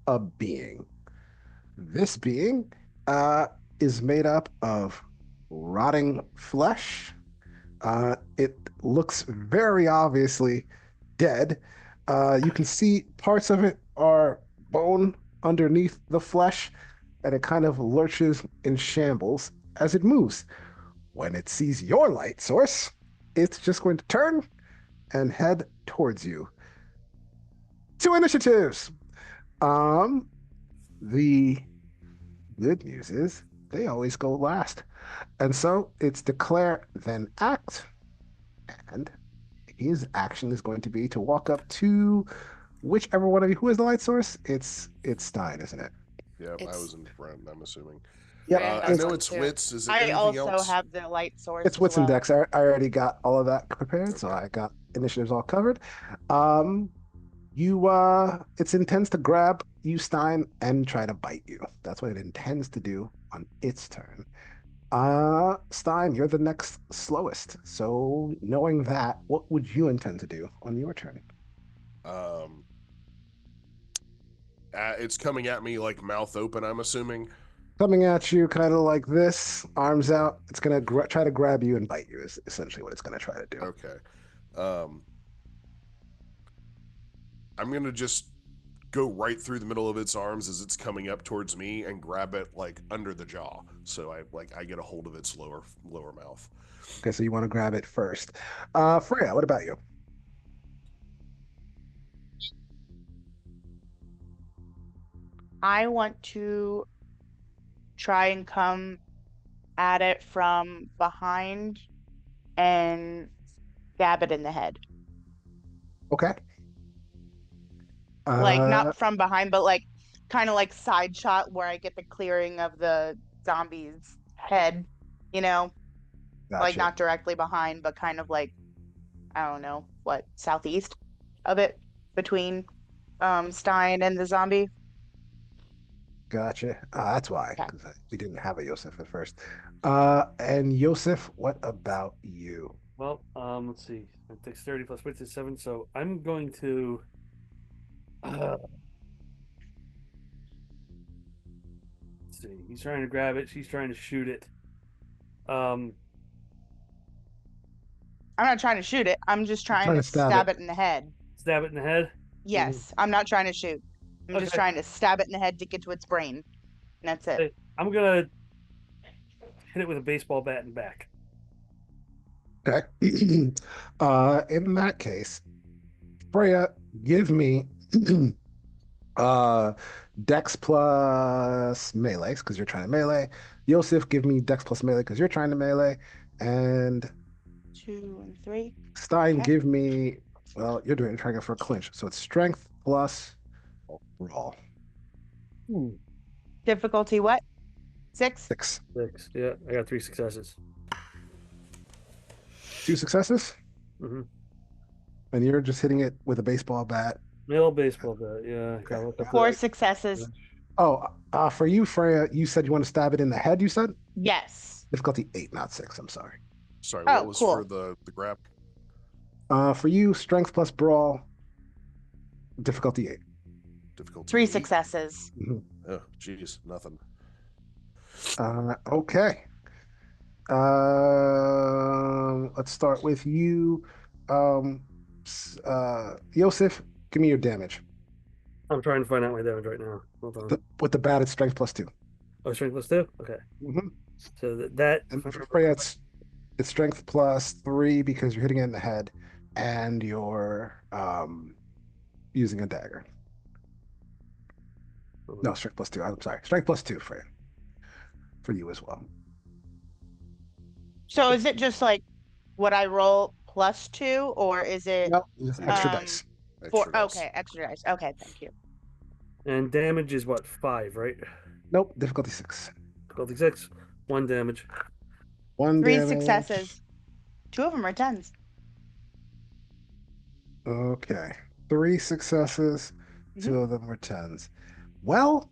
a being. This being is made up of rotting flesh. It looks very obviously dead. You can see parts of it are bone underneath the flesh, and it kind of lurches in shambles as it moves. When it sees your light source, it's just going to turn and head towards you. 2 initiatives. The good news is they always go last. And so it's declare, then act. And his action is going to be to walk up to whichever one of you. Who is the light source? It's Stein, isn't it? Yeah, I It's- was in front. I'm assuming. Yep. Right. I know It's- it's yeah. wits. Is it I anything also else? have the light source. It's as wits and well. dex. I already got all of that prepared, so I got initiatives all covered. It intends to grab you, Stein, and try to bite you. That's what it intends to do on its turn. Stein, you're the next slowest. So knowing that, what would you intend to do on your turn? It's coming at me like mouth open. I'm assuming. Coming at you kind of like this, arms out. It's going to try to grab you and bite you is essentially what it's going to try to do. Okay. I'm gonna just go right through the middle of its arms as it's coming up towards me and grab it like under the jaw, so I get a hold of its lower mouth. Okay, so you want to grab it first. Freya, what about you? I want to try and come at it from behind and stab it in the head. Okay. Like not from behind, but like kind of like side shot where I get the clearing of the zombie's head, you know? Like gotcha. not directly behind, but kind of like, I don't know, what, southeast of it between Stein and the zombie. Gotcha. That's why, Okay. because we didn't have a Yosef at first. And Yosef, what about you? Well, let's see. Dexterity plus wits is 7, so I'm going to. see. He's trying to grab it. She's trying to shoot it. I'm not trying to shoot it. I'm just trying to stab it in the head. Stab it in the head? Yes, I'm not trying to shoot. I'm just Okay. trying to stab it in the head to get to its brain. And that's it. I'm going to hit it with a baseball bat and back. Okay. In that case, Freya, give me Dex plus melee because you're trying to melee. Yosef, give me Dex plus melee because you're trying to melee. And 2 and 3. Stein, Okay. give me, well, you're trying to go for a clinch. So it's strength plus brawl. Difficulty what? 6? 6. 6. Yeah, I got 3 successes. 2 successes? Mm-hmm. And you're just hitting it with a baseball bat. Male baseball bat, yeah. Okay. 4 successes. Oh, for you, Freya, you said you want to stab it in the head, you said? Yes. Difficulty 8, not 6. I'm sorry. Sorry, Oh, what was cool. for the grab? For you, strength plus brawl, difficulty 8. Difficulty 3 8? successes. Oh, jeez, nothing. Okay. Let's start with you. Yosef, give me your damage. I'm trying to find out my damage right now. Hold on. With the bat, it's strength plus 2. Oh, strength plus 2? Okay. Mm-hmm. So that And for Freya, it's strength plus 3 because you're hitting it in the head and you're using a dagger. No, strength plus 2. I'm sorry. Strength plus 2, Freya. For you as well. So is it just like what I roll plus 2, or is it No, just extra Um, dice. for? Extra dice. Okay, extra dice. Okay, thank you. And damage is what, 5, right? Nope, difficulty 6. Difficulty 6. 1 damage. 1 3 damage. successes. 2 of them are 10s. Okay. 3 successes. Mhm. 2 of them were 10s. Well,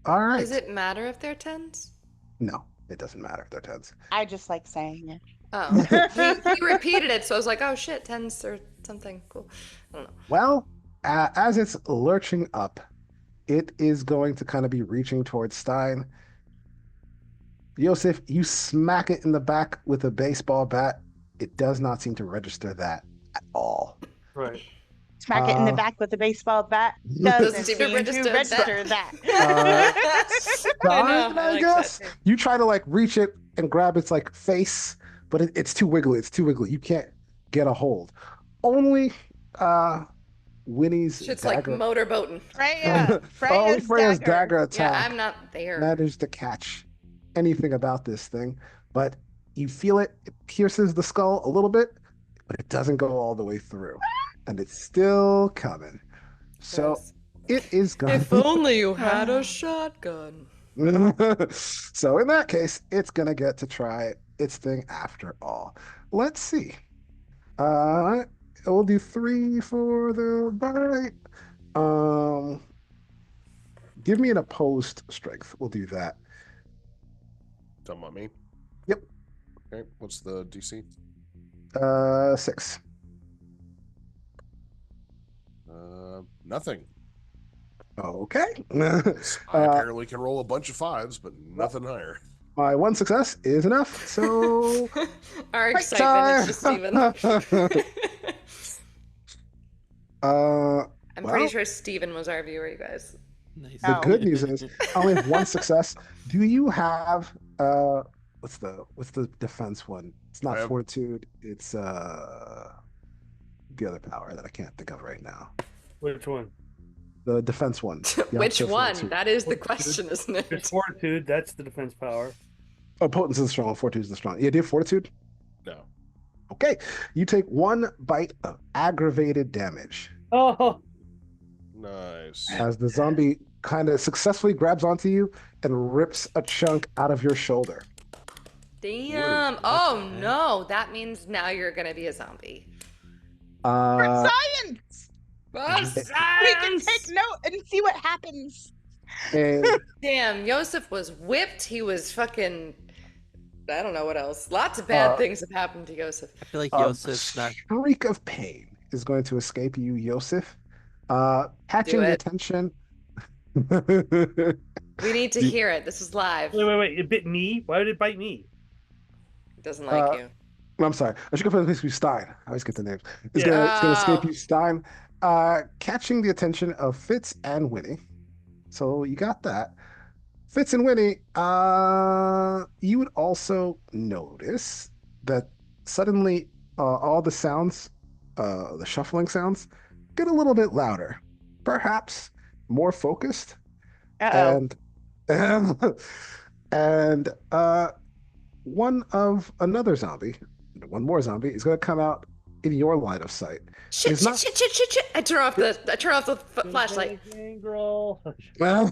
all right. Does it matter if they're tens? No, it doesn't matter if they're 10s. I just like saying it. Oh, he repeated it, so I was like, oh shit, tens or something cool. I don't know. Well, as it's lurching up, it is going to kind of be reaching towards Stein. Yosef, you smack it in the back with a baseball bat. It does not seem to register that at all. Right. Smack it in the back with a baseball bat. Doesn't seem seem to to register register that. Stein, I like guess. that too. You try to like reach it and grab its like face, but it's too wiggly. It's too wiggly. You can't get a hold. Only Winnie's Shit's like dagger. motorboating. Freya. Only Freya's Freya's dagger. dagger Yeah, attack I'm not there. managed to catch anything about this thing, but you feel it. It pierces the skull a little bit, but it doesn't go all the way through, and it's still coming. So it is going. If only you had a shotgun. So in that case, it's gonna get to try its thing after all. Let's see. We'll do 3 for the bite. Give me an opposed strength. We'll do that. Talking about me? Yep. Okay, what's the DC? 6. Nothing. Okay. I apparently can roll a bunch of 5s, but nothing higher. My 1 success is enough. So Our excitement is just even. I'm pretty well, sure Steven was our viewer, you guys. Nice. the Oh. good news is I only have 1 success. Do you have what's the defense one? It's not I have- fortitude. It's the other power that I can't think of right now. Which one? The defense one. The Which opposite one? fortitude. That is the question, isn't There's it? fortitude. That's the defense power. Oh, potency is strong. Fortitude is the strong. Yeah, do you have fortitude? No. Okay. You take 1 bite of aggravated damage Oh, Nice. as the zombie kind of successfully grabs onto you and rips a chunk out of your shoulder. Damn. Oh no. That means now you're gonna be a zombie. Uh, Science! We can take note and see what happens. and Damn, Yosef was whipped. He was fucking. I don't know what else. Lots of bad things have happened to Yosef. I feel like a Yosef's not. shriek of pain is going to escape you, Yosef. Catching Do the it. attention. We need to Do you- hear it. This is live. Wait. It bit me? Why did it bite me? It doesn't like you. I'm sorry. I should go for the Stein. I always get the names. It's Yeah. gonna escape Oh. you, Stein. Catching the attention of Fitz and Winnie. So you got that. Fitz and Winnie, you would also notice that suddenly all the sounds, the shuffling sounds, get a little bit louder, perhaps more focused, Uh-oh. and one more zombie is going to come out in your line of sight. Shit, It's shit, not- shit, shit, shit, shit. I turn off the flashlight. Gangrel. Well,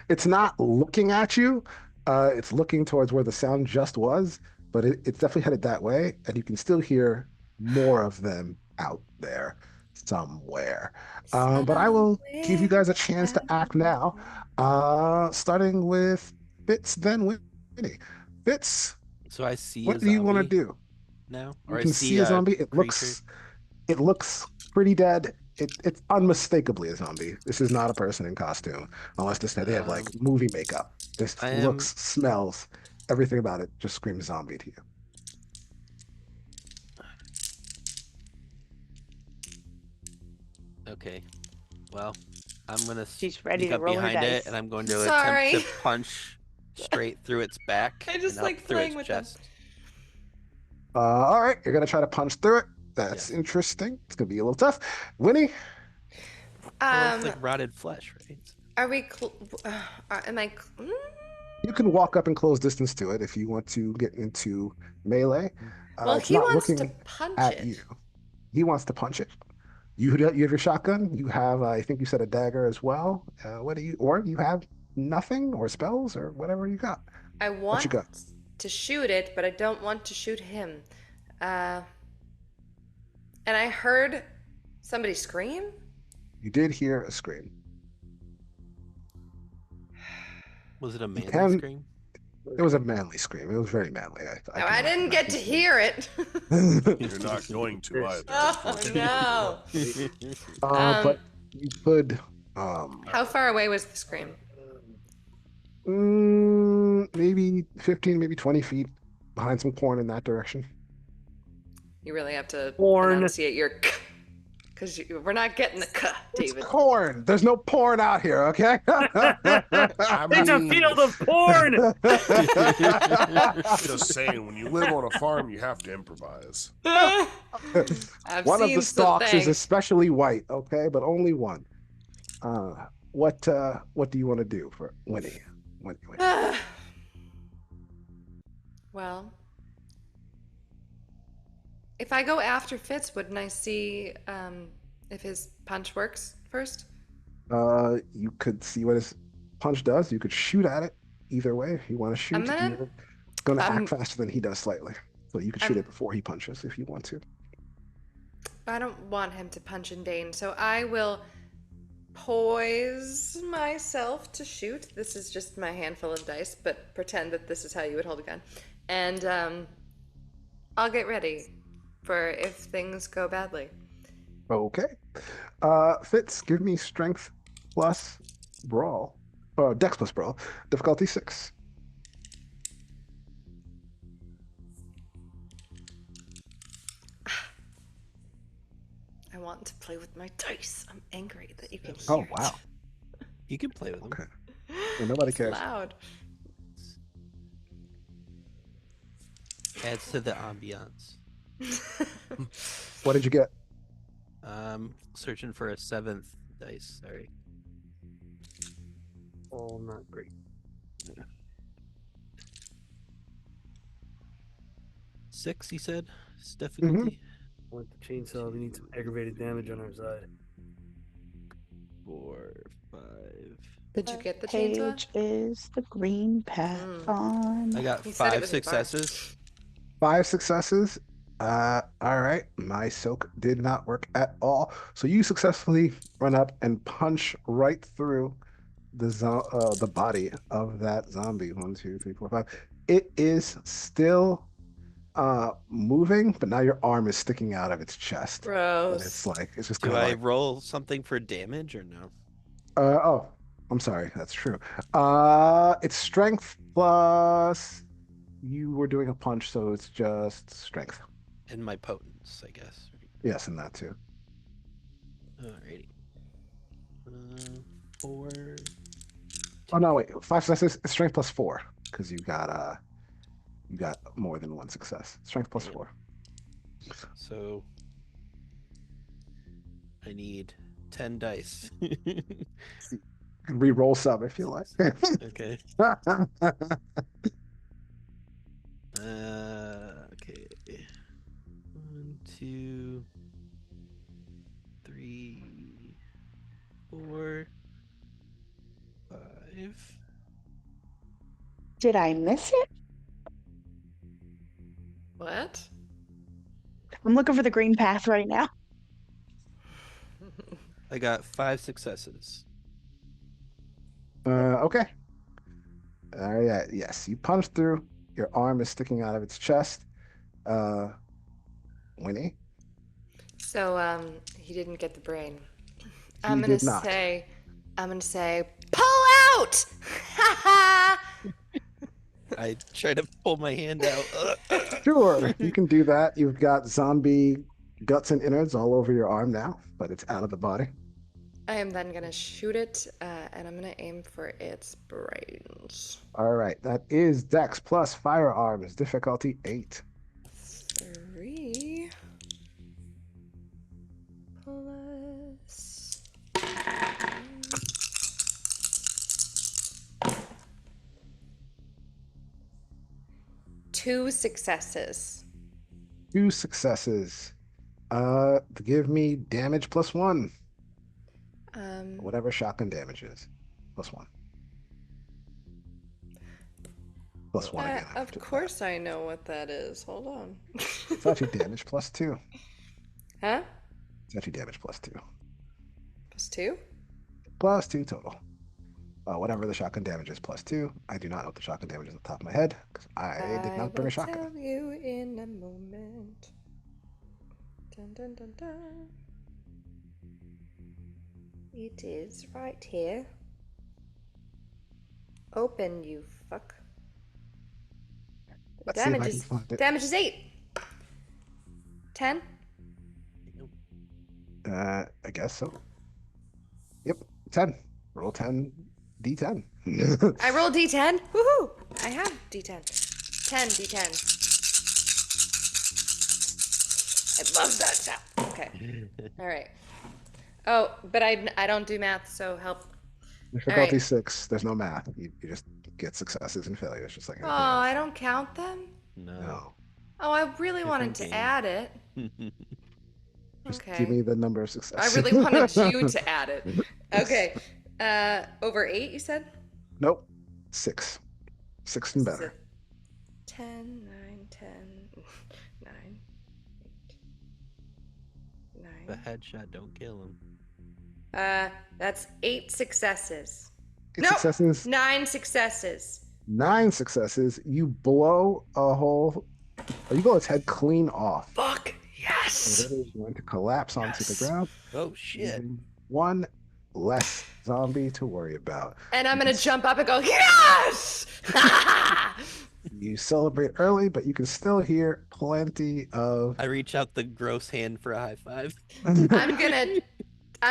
it's not looking at you. It's looking towards where the sound just was, but it's definitely headed that way, and you can still hear more of them out there somewhere. But I will give you guys a chance to act now, starting with Fitz, then Winnie. Fitz, So I see. what do you want to do? now? You Or can I see a zombie. It creature? looks pretty dead. It's unmistakably a zombie. This is not a person in costume, unless they have like movie makeup. This I am- looks, smells, everything about it just screams zombie to you. Okay. Well, I'm gonna She's ready sneak to up roll her behind dice. it, and I'm going to Sorry. attempt to punch straight through its back. I just and up like through playing its with them. chest. All right, you're gonna try to punch through it. That's interesting. It's gonna be a little tough. Winnie, Well, it's like rotted flesh, right? Are we? Am I? you can walk up in close distance to it if you want to get into melee. Well, it's he not wants to looking punch at it. you. He wants to punch it. You have your shotgun. You have, I think you said a dagger as well. What do you, or you have nothing or spells or whatever you got. I want you got? to shoot it, but I don't want to shoot him. And I heard somebody scream. You did hear a scream. Was it a manly can- scream? It was a manly scream. It was very manly. I didn't get to hear it. You're not going to either. Oh no! But you could. How far away was the scream? Maybe 15, maybe 20 feet behind some corn in that direction. You really have to Corn. enunciate your because we're not getting the David. It's corn. There's no porn out here, okay? It's a field of porn. Just saying, when you live on a farm, you have to improvise. I've One of seen the some stalks is things. especially white, okay, but only one. What do you want to do for Winnie? Winnie. Well, if I go after Fitz, wouldn't I see if his punch works first? You could see what his punch does. You could shoot at it either way. If you want to shoot, I'm gonna- you're going to I'm- act faster than he does slightly. So you could shoot I'm- it before he punches if you want to. I don't want him to punch in Dane, so I will poise myself to shoot. This is just my handful of dice, but pretend that this is how you would hold a gun. And I'll get ready for if things go badly. Okay. Fitz, give me strength plus brawl. Dex plus brawl. Difficulty 6. I want to play with my dice. I'm angry that you can hear Oh, it. wow. You can play with them. Okay. Well, nobody It's cares. loud. Adds to the ambiance. What did you get? Searching for a 7th dice. Sorry. Oh, not great. 6, he said. It's difficulty. With the chainsaw, we need some aggravated damage on our side. 4, 5. Did you get the Page chainsaw? is the green path Mm. on. I got He said it 5 was in bar. successes. 5 successes. All right. My soak did not work at all. So you successfully run up and punch right through the body of that zombie. 1, 2, 3, 4, 5. It is still moving, but now your arm is sticking out of its chest. And Gross. it's like it's just Do kind I of like, roll something for damage or no? oh, I'm sorry, that's true. It's strength plus. You were doing a punch, so it's just strength. And my potence, I guess. Yes, and that too. Alrighty. 4. Oh no, wait. 5 successes. It's strength plus 4 because you got more than one success. Strength plus 4. So I need 10 dice. Re-roll some if you like. Okay. Okay. 1, 2, 3, 4, 5. Did I miss it? What? I'm looking for the green path right now. I got 5 successes. Okay. Yeah, yes, you punch through. Your arm is sticking out of its chest. Winnie? So, he didn't get the brain. He did not. I'm gonna say, pull out! Ha ha! I try to pull my hand out. Sure, you can do that. You've got zombie guts and innards all over your arm now, but it's out of the body. I am then gonna shoot it, and I'm gonna aim for its brains. All right, that is Dex plus firearms, difficulty 8. 3 plus 2 successes. 2 successes. Give me damage plus 1. Whatever shotgun damage is. Plus 1. Plus 1 again. Of course I know what that is. Hold on. It's actually damage plus 2. Huh? It's actually damage plus 2. Plus 2? Plus 2 total. Whatever the shotgun damage is plus 2. I do not know what the shotgun damage is on the top of my head because I did not bring a will shotgun. tell you in a moment. Dun, dun, dun, dun. It is right here. Open, you fuck. Let's see if I can find it. Damage is 8. 10? I guess so. Yep, 10. Roll 10, D10. I roll D10. Woohoo! I have D10. 10 D10. I love that sound. Okay. All right. Oh, but I don't do math, so help. Difficulty right. 6. There's no math. You just get successes and failures, just like Oh, anything else. I don't count them? No. Oh, I really wanted Different to game. add it. Just Okay. give me the number of I successes. really wanted you to add it. Okay. Over 8, you said? Nope. 6. 6 and better. 10, 9, 10, 9, 8, The 9. headshot don't kill him. That's 8 successes. 8 Nope. successes. 9 successes. 9 successes. You blow a hole. You blow its head clean off. Fuck yes. And it is going to collapse onto the ground. Oh shit. leaving one less zombie to worry about. And I'm You gonna can jump up and go, yes! You celebrate early, but you can still hear plenty of. I reach out the gross hand for a high five. I'm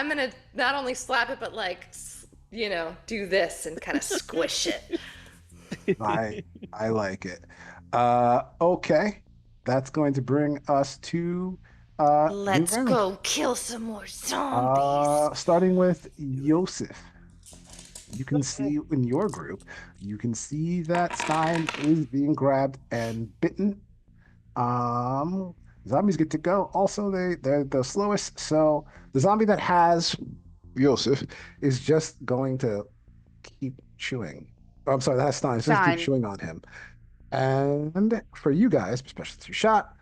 gonna not only slap it, but like, you know, do this and kind of squish it. I like it. Okay, that's going to bring us to. Let's new round. go kill some more zombies. Starting with Yosef. You can see in your group, you can see that Stein is being grabbed and bitten. Zombies get to go. Also, they're the slowest. So the zombie that has Yosef is just going to keep chewing. Oh, I'm sorry, that has Stein. It's just keep Stein. chewing on him. And for you guys, especially since you shot,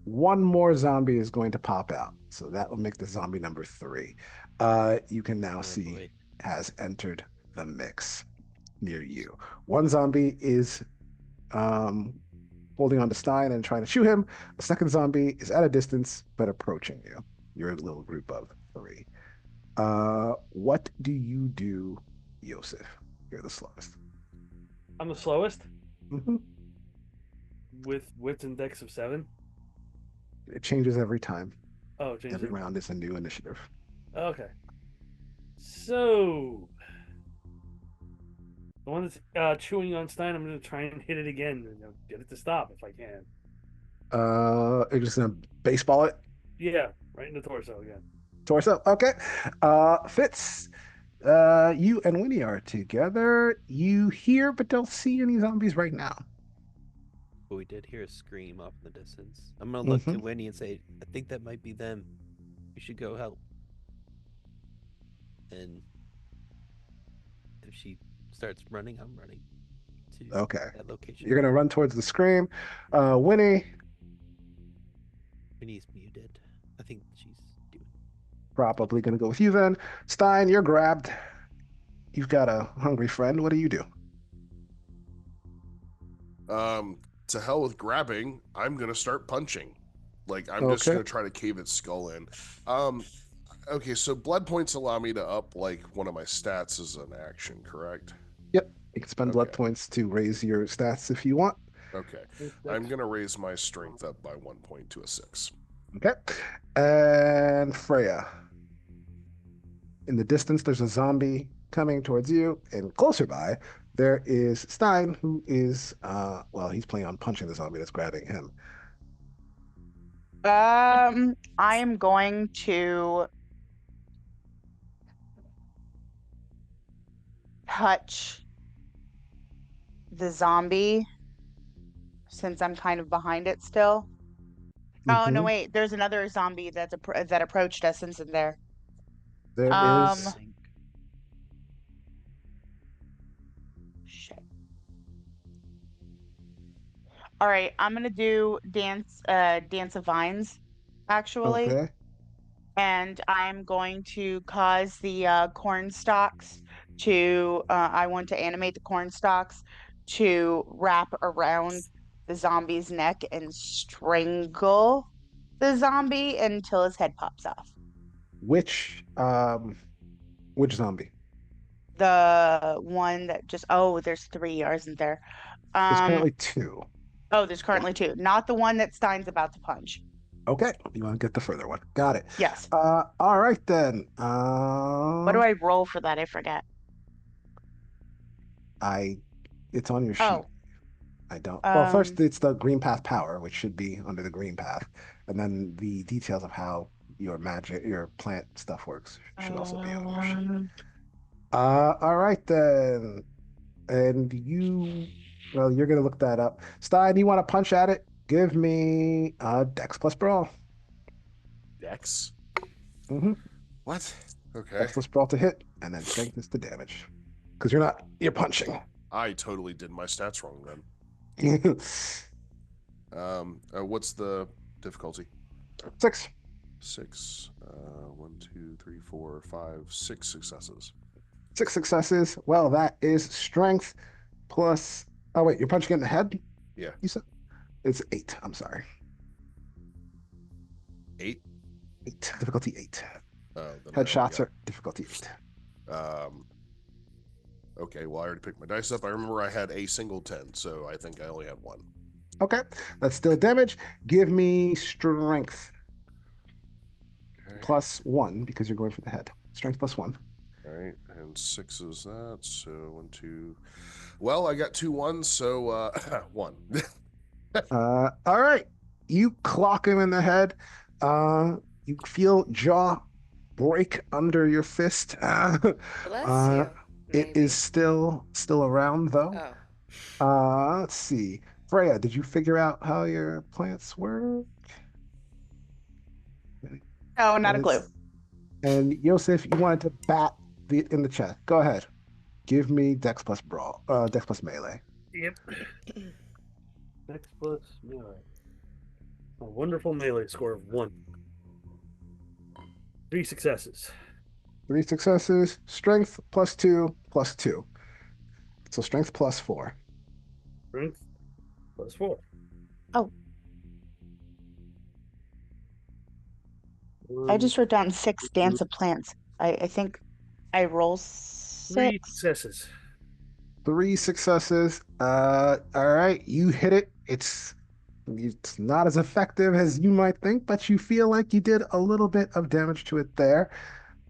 one more zombie is going to pop out. So that will make the zombie number 3. You can now see boy. has entered the mix near you. One zombie is holding on to Stein and trying to shoot him. The second zombie is at a distance but approaching you. Your little group of 3. What do you do, Yosef? You're the slowest. I'm the slowest Hmm. with wits and dex of 7. It changes every time. Oh, change Every it. round is a new initiative. Okay. So the one that's chewing on Stein, I'm going to try and hit it again and get it to stop if I can. You're just gonna baseball it. Yeah, right in the torso again. Torso. Okay. Fitz. You and Winnie are together. You hear but don't see any zombies right now. But we did hear a scream off in the distance. I'm gonna look Mhm. to Winnie and say, I think that might be them. We should go help. And if she starts running, I'm running to Okay. that location. You're gonna run towards the scream. Winnie, Winnie's muted. I think she's doing. probably gonna go with you then. Stein, you're grabbed. You've got a hungry friend. What do you do? To hell with grabbing. I'm gonna start punching. Like I'm just Okay. gonna try to cave its skull in. Okay, so blood points allow me to up like one of my stats as an action, correct? Yep. You can spend blood Okay. points to raise your stats if you want. Okay. I'm gonna raise my strength up by 1 point to a 6. Okay. And Freya. In the distance, there's a zombie coming towards you, and closer by, there is Stein, who is, well, he's playing on punching the zombie that's grabbing him. I am going to touch the zombie since I'm kind of behind it still. Oh no, Mhm. wait. There's another zombie that approached us and in there. There is. Shit. All right, I'm gonna do dance of vines, actually. Okay. And I'm going to cause the corn stalks to I want to animate the corn stalks to wrap around the zombie's neck and strangle the zombie until his head pops off. Which zombie? The one that just there's 3, isn't there? There's currently 2. There's currently 2. Not the one that Stein's about to punch. Okay. You want to get the further one. Got it. Yes. All right then. What do I roll for that? I forget. It's on your sheet. Oh. I don't. Well, first it's the green path power, which should be under the green path, and then the details of how your plant stuff works should also be on your sheet. All right then. And you're gonna look that up. Stein, you want to punch at it? Give me Dex plus Brawl. Dex? Mm-hmm. What? Okay. Dex plus Brawl to hit, and then Strength is the damage. Because you're punching. I totally did my stats wrong then. What's the difficulty? 6. 6. 1, 2, 3, 4, 5, 6 successes. 6 successes. Well, that is Strength plus. Oh wait, you're punching it in the head? Yeah. You said it's 8. I'm sorry. 8. 8. Difficulty 8. Then Headshots are difficulty 8. Okay, well, I already picked my dice up. I remember I had a single 10, so I think I only had 1. Okay, that's still damage. Give me Strength Okay. plus 1 because you're going for the head. Strength plus 1. All right, and 6 is that. So 1, 2. Well, I got 2 1s, so 1. All right, you clock him in the head. You feel jaw break under your fist. Bless you. It maybe. is still around though. Oh. Let's see. Freya, did you figure out how your plants work? Oh, not a clue. And Yosef, you wanted to bat in the chest. Go ahead. Give me Dex plus Brawl. Dex plus Melee. Yep. Dex plus melee. A wonderful melee score of 1. 3 successes. 3 successes. Strength plus 2 plus 2. So strength plus 4. Strength plus 4. Oh. I just wrote down 6 dance of plants. I think I roll 3 6. successes. 3 successes. All right, you hit it. It's not as effective as you might think, but you feel like you did a little bit of damage to it there.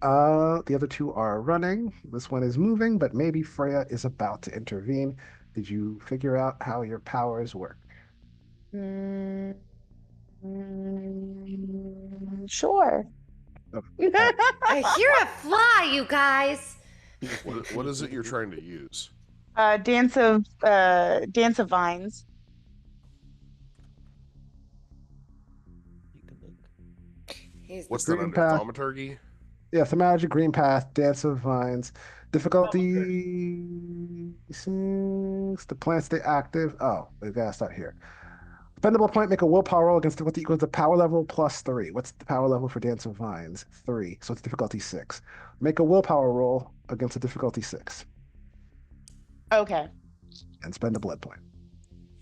The other 2 are running. This one is moving, but maybe Freya is about to intervene. Did you figure out how your powers work? Sure. I hear a fly, you guys. What is it you're trying to use? Dance of Vines. You can look. He's What's the that Green under? path. Thaumaturgy? Yeah, Thaumaturgy, Green Path, Dance of Vines. Difficulty 6. The plants stay active. Oh, we gotta start here. Spendable point, make a willpower roll against difficulty equals the power level plus 3. What's the power level for Dance of Vines? 3. So it's difficulty 6. Make a willpower roll against a difficulty 6 Okay. and spend a blood point.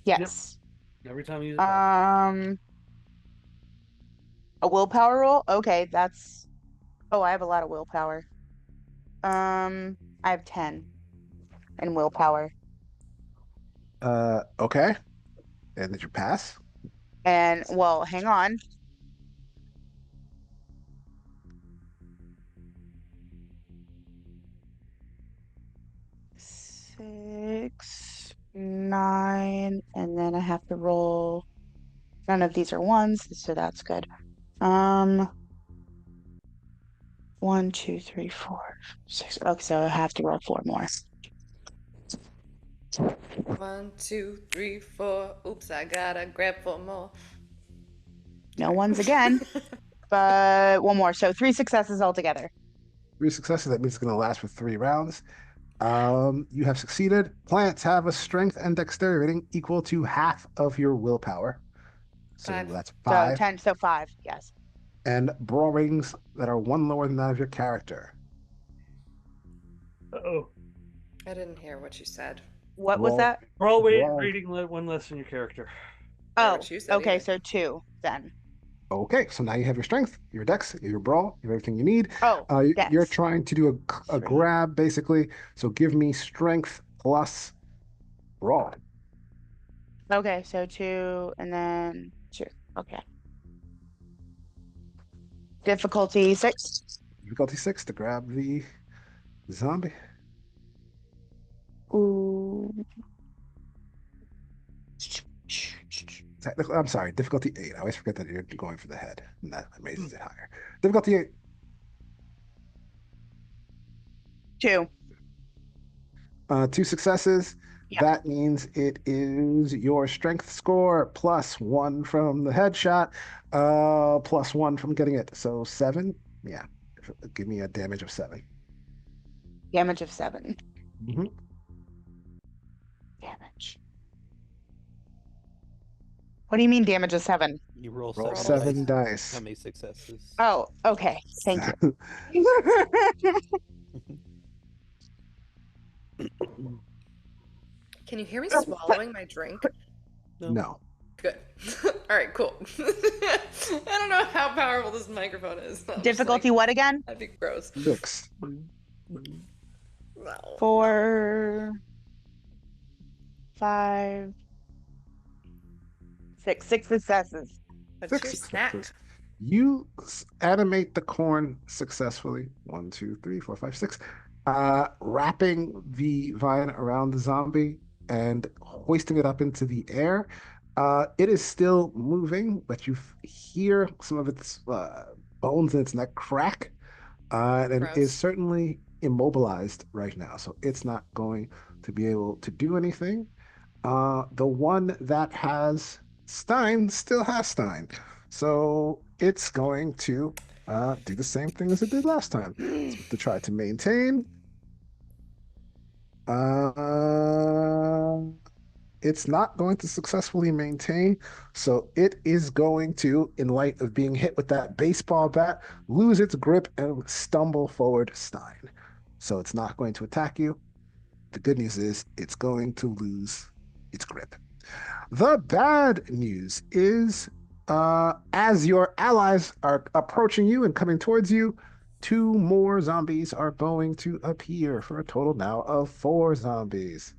Yes. Every time you use it. A willpower roll? Okay, that's oh, I have a lot of willpower. I have 10 in willpower. Okay. And did you pass? And well, hang on. Six, 9, and then I have to roll. None of these are ones, so that's good. 1, 2, 3, 4, 6. Okay, so I have to roll 4 more. 1, 2, 3, 4. Oops, I gotta grab 4 more. No ones again, but 1 more. So 3 successes altogether. 3 successes. That means it's going to last for 3 rounds. You have succeeded. Plants have a strength and dexterity rating equal to half of your willpower. So 5. that's So 5. 10, so 5, yes. And brawl ratings that are 1 lower than that of your character. Uh-oh. I didn't hear what you said. What was Brawl- that? Brawl Brawl. rating 1 less than your character. I heard Oh, what you said okay, either. so 2 then. Okay, so now you have your strength, your dex, your brawl, you have everything you need. Oh, You're dex. trying to do a 3. grab, basically. So give me strength plus brawl. Okay, so 2 and then 2. Okay. Difficulty 6. Difficulty 6 to grab the zombie. Ooh. Technically, I'm sorry, difficulty 8. I always forget that you're going for the head, and that raises it higher. Difficulty 8. 2. 2 successes. Yeah. That means it is your strength score plus 1 from the headshot, plus 1 from getting it. So 7. Yeah. Give me a damage of 7. Damage of 7. Mm-hmm. Damage. What do you mean damage of 7? You roll Roll 7 7 dice. dice. How many successes? Oh, okay. Thank you. Can you hear me swallowing my drink? No. Good. All right, cool. I don't know how powerful this microphone is. I'm just Difficulty like, what again? that'd be gross. 6. No. 4, 5, 6. 6 successes. What's 6 your snack? successes. You animate the corn successfully. 1, 2, 3, 4, 5, 6. Wrapping the vine around the zombie and hoisting it up into the air. It is still moving, but you hear some of its bones in its neck crack. And it is Gross. certainly immobilized right now, so it's not going to be able to do anything. The one that has Stein still has Stein, so it's going to do the same thing as it did last time. It's to try to maintain. It's not going to successfully maintain, so it is going to, in light of being hit with that baseball bat, lose its grip and stumble forward Stein. So it's not going to attack you. The good news is it's going to lose its grip. The bad news is as your allies are approaching you and coming towards you, 2 more zombies are going to appear for a total now of 4 zombies.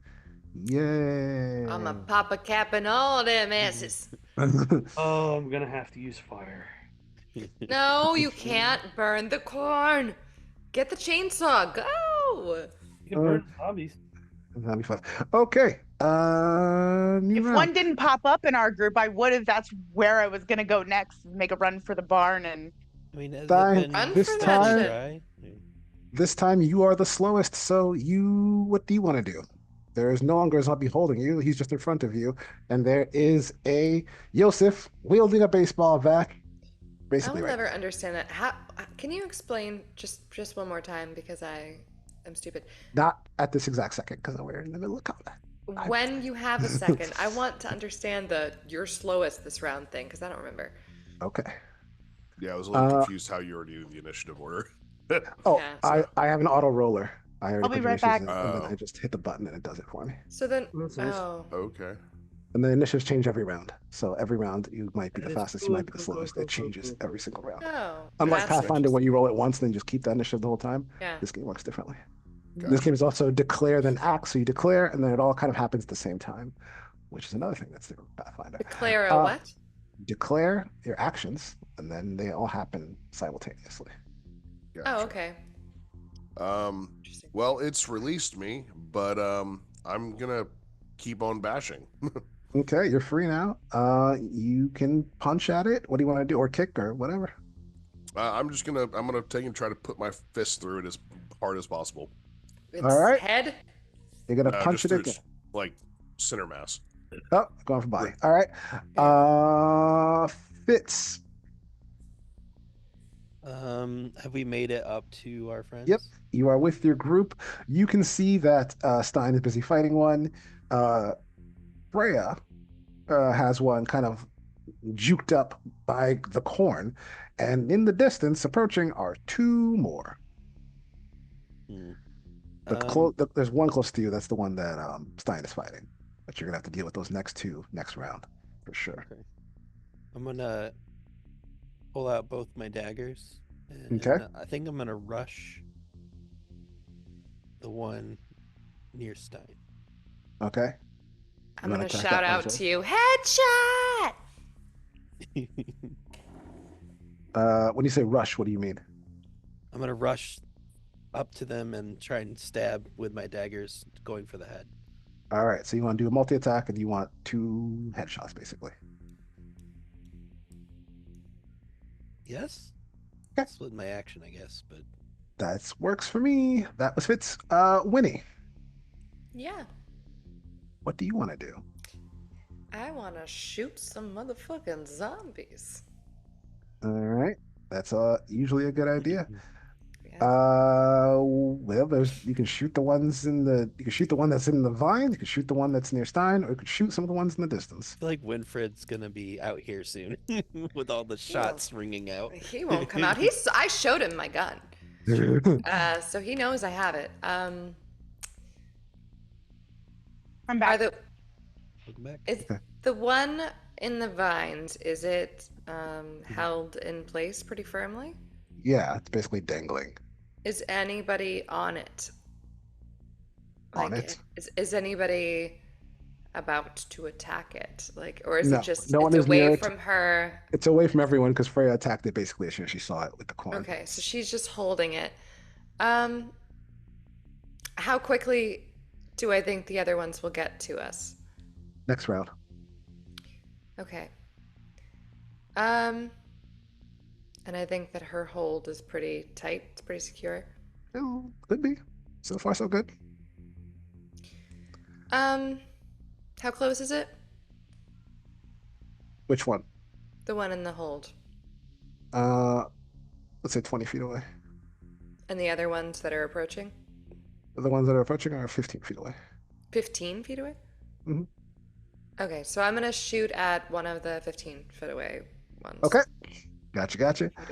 Yay! I'ma pop a cap in all them asses. Oh, I'm gonna have to use fire. No, you can't burn the corn. Get the chainsaw. Go. You can burn zombies. That'll be fun. Okay. New If round. one didn't pop up in our group, I would have. That's where I was gonna go next. Make a run for the barn and I mean, has Fine. it been Run This for that time- shit. try? This time you are the slowest, so what do you want to do? There is no longer a zombie holding you. He's just in front of you. And there is a Yosef wielding a baseball bat. I Basically, will right. never understand that. How can you explain just one more time because I am stupid. Not at this exact second, because we're in the middle of combat. When you have a second, I want to understand the you're slowest this round thing because I don't remember. Okay. Yeah, I was a little confused how you were doing the initiative order. Oh, Yeah. I have an auto roller. I already I'll be put the right back. initiatives in, and then Oh. I just hit the button and it does it for me. So then, That's nice. oh, Okay. And the initiatives change every round. So every round you might be the That is fastest, you cool, might be the cool, slowest. cool, It cool, changes cool, cool. every single round. oh, Unlike that's Pathfinder, where you roll it once and then just keep the initiative the whole time. Yeah. This game works differently. Gotcha. This game is also declare then act. So you declare and then it all kind of happens at the same time, which is another thing that's in Pathfinder. Declare a what? Declare your actions and then they all happen simultaneously. Oh, Gotcha. okay. Interesting. Well, it's released me, but I'm gonna keep on bashing. Okay, you're free now. You can punch at it. What do you want to do? Or kick or whatever. I'm gonna take and try to put my fist through it as hard as possible. It's All right. head. You're gonna punch Just it through again. its, like center mass. Oh, going for body. All right. Fitz. Have we made it up to our friends? Yep. You are with your group. You can see that Stein is busy fighting one. Freya has one kind of juked up by the corn. And in the distance, approaching, are 2 more. Hmm. There's one close to you. That's the one that Stein is fighting. But you're going to have to deal with those next 2 next round, for sure. Okay. I'm gonna pull out both my daggers. And Okay. I think I'm gonna rush the one near Stein. Okay. I'm You wanna gonna attack shout that one out as to you, headshot. When you say rush, what do you mean? I'm gonna rush up to them and try and stab with my daggers, going for the head. All right. So you want to do a multi-attack and you want 2 headshots, basically. Yes. Okay. Split my action, I guess, but That works for me. That was Fitz. Winnie, Yeah. what do you want to do? I want to shoot some motherfucking zombies. All right. That's usually a good idea. Yeah. Well, you can shoot the one that's in the vine, you can shoot the one that's near Stein, or you could shoot some of the ones in the distance. I feel like Winfred's gonna be out here soon with all the shots ringing out. He won't come out. I showed him my gun. So he knows I have it. I'm Are back. Welcome back. is the one in the vines, is it held in place pretty firmly? Yeah, it's basically dangling. Is anybody on it? On it? Is anybody about to attack it? Like, or is No, it just no one it's is near away it. from her? It's away from everyone because Freya attacked it basically as soon as she saw it with the corn. Okay, so she's just holding it. How quickly do I think the other ones will get to us? Next round. Okay. And I think that her hold is pretty tight. It's pretty secure. Oh, could be. So far, so good. How close is it? Which one? The one in the hold. Let's say 20 feet away. And the other ones that are approaching? The ones that are approaching are 15 feet away. 15 feet away? Mhm. Okay, so I'm gonna shoot at one of the 15 foot away ones. Okay. Gotcha. Feet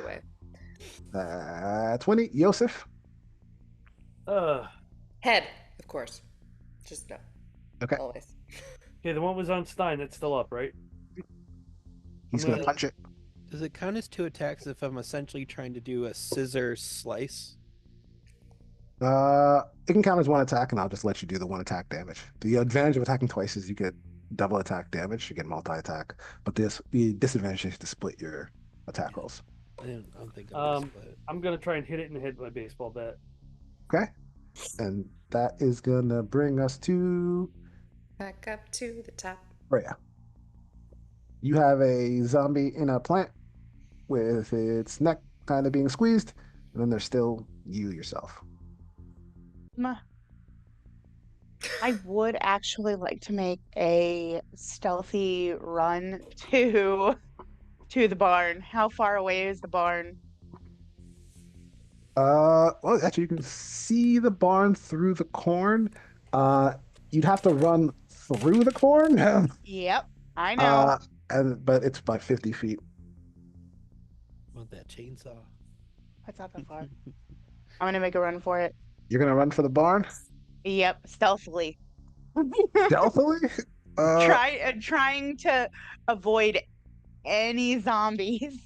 away. 20. Yosef. Head, of course. Just no. Okay. Always. Okay, the one was on Stein. That's still up, right? He's I'm going to gonna- punch it. Does it count as 2 attacks if I'm essentially trying to do a scissor slice? It can count as 1 attack, and I'll just let you do the 1 attack damage. The advantage of attacking twice is you get double attack damage, you get multi-attack, but the disadvantage is to split your attack rolls. I don't think I'm gonna split. I'm gonna try and hit it in the head with my baseball bat. Okay, and that is gonna bring us to Back up to the top. Rhea. You have a zombie in a plant with its neck kind of being squeezed, and then there's still you yourself. I would actually like to make a stealthy run to the barn. How far away is the barn? Well, actually, you can see the barn through the corn. You'd have to run through the corn. Yep, I know. But it's about 50 feet. Want that chainsaw? That's not that far. I'm gonna make a run for it. You're gonna run for the barn Yep, stealthily. stealthily. Trying to avoid any zombies.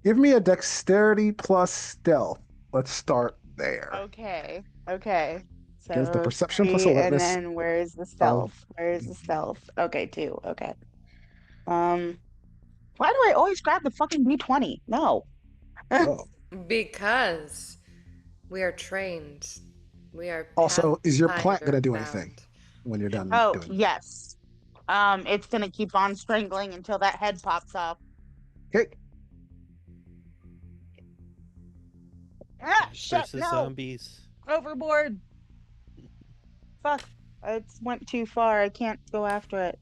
Give me a dexterity plus stealth. Let's start there. Okay. So There's the perception plus 3, alertness. and then where's the stealth? Where's the stealth? Okay, 2. Okay. Why do I always grab the fucking D20? No. Oh. Because we are trained. We are Also, is your plant gonna do pathfinder anything when you're done Oh, doing? yes. It's gonna keep on strangling until that head pops up. Okay. Ah, shit, Versus no. zombies. Overboard. Fuck. It went too far. I can't go after it.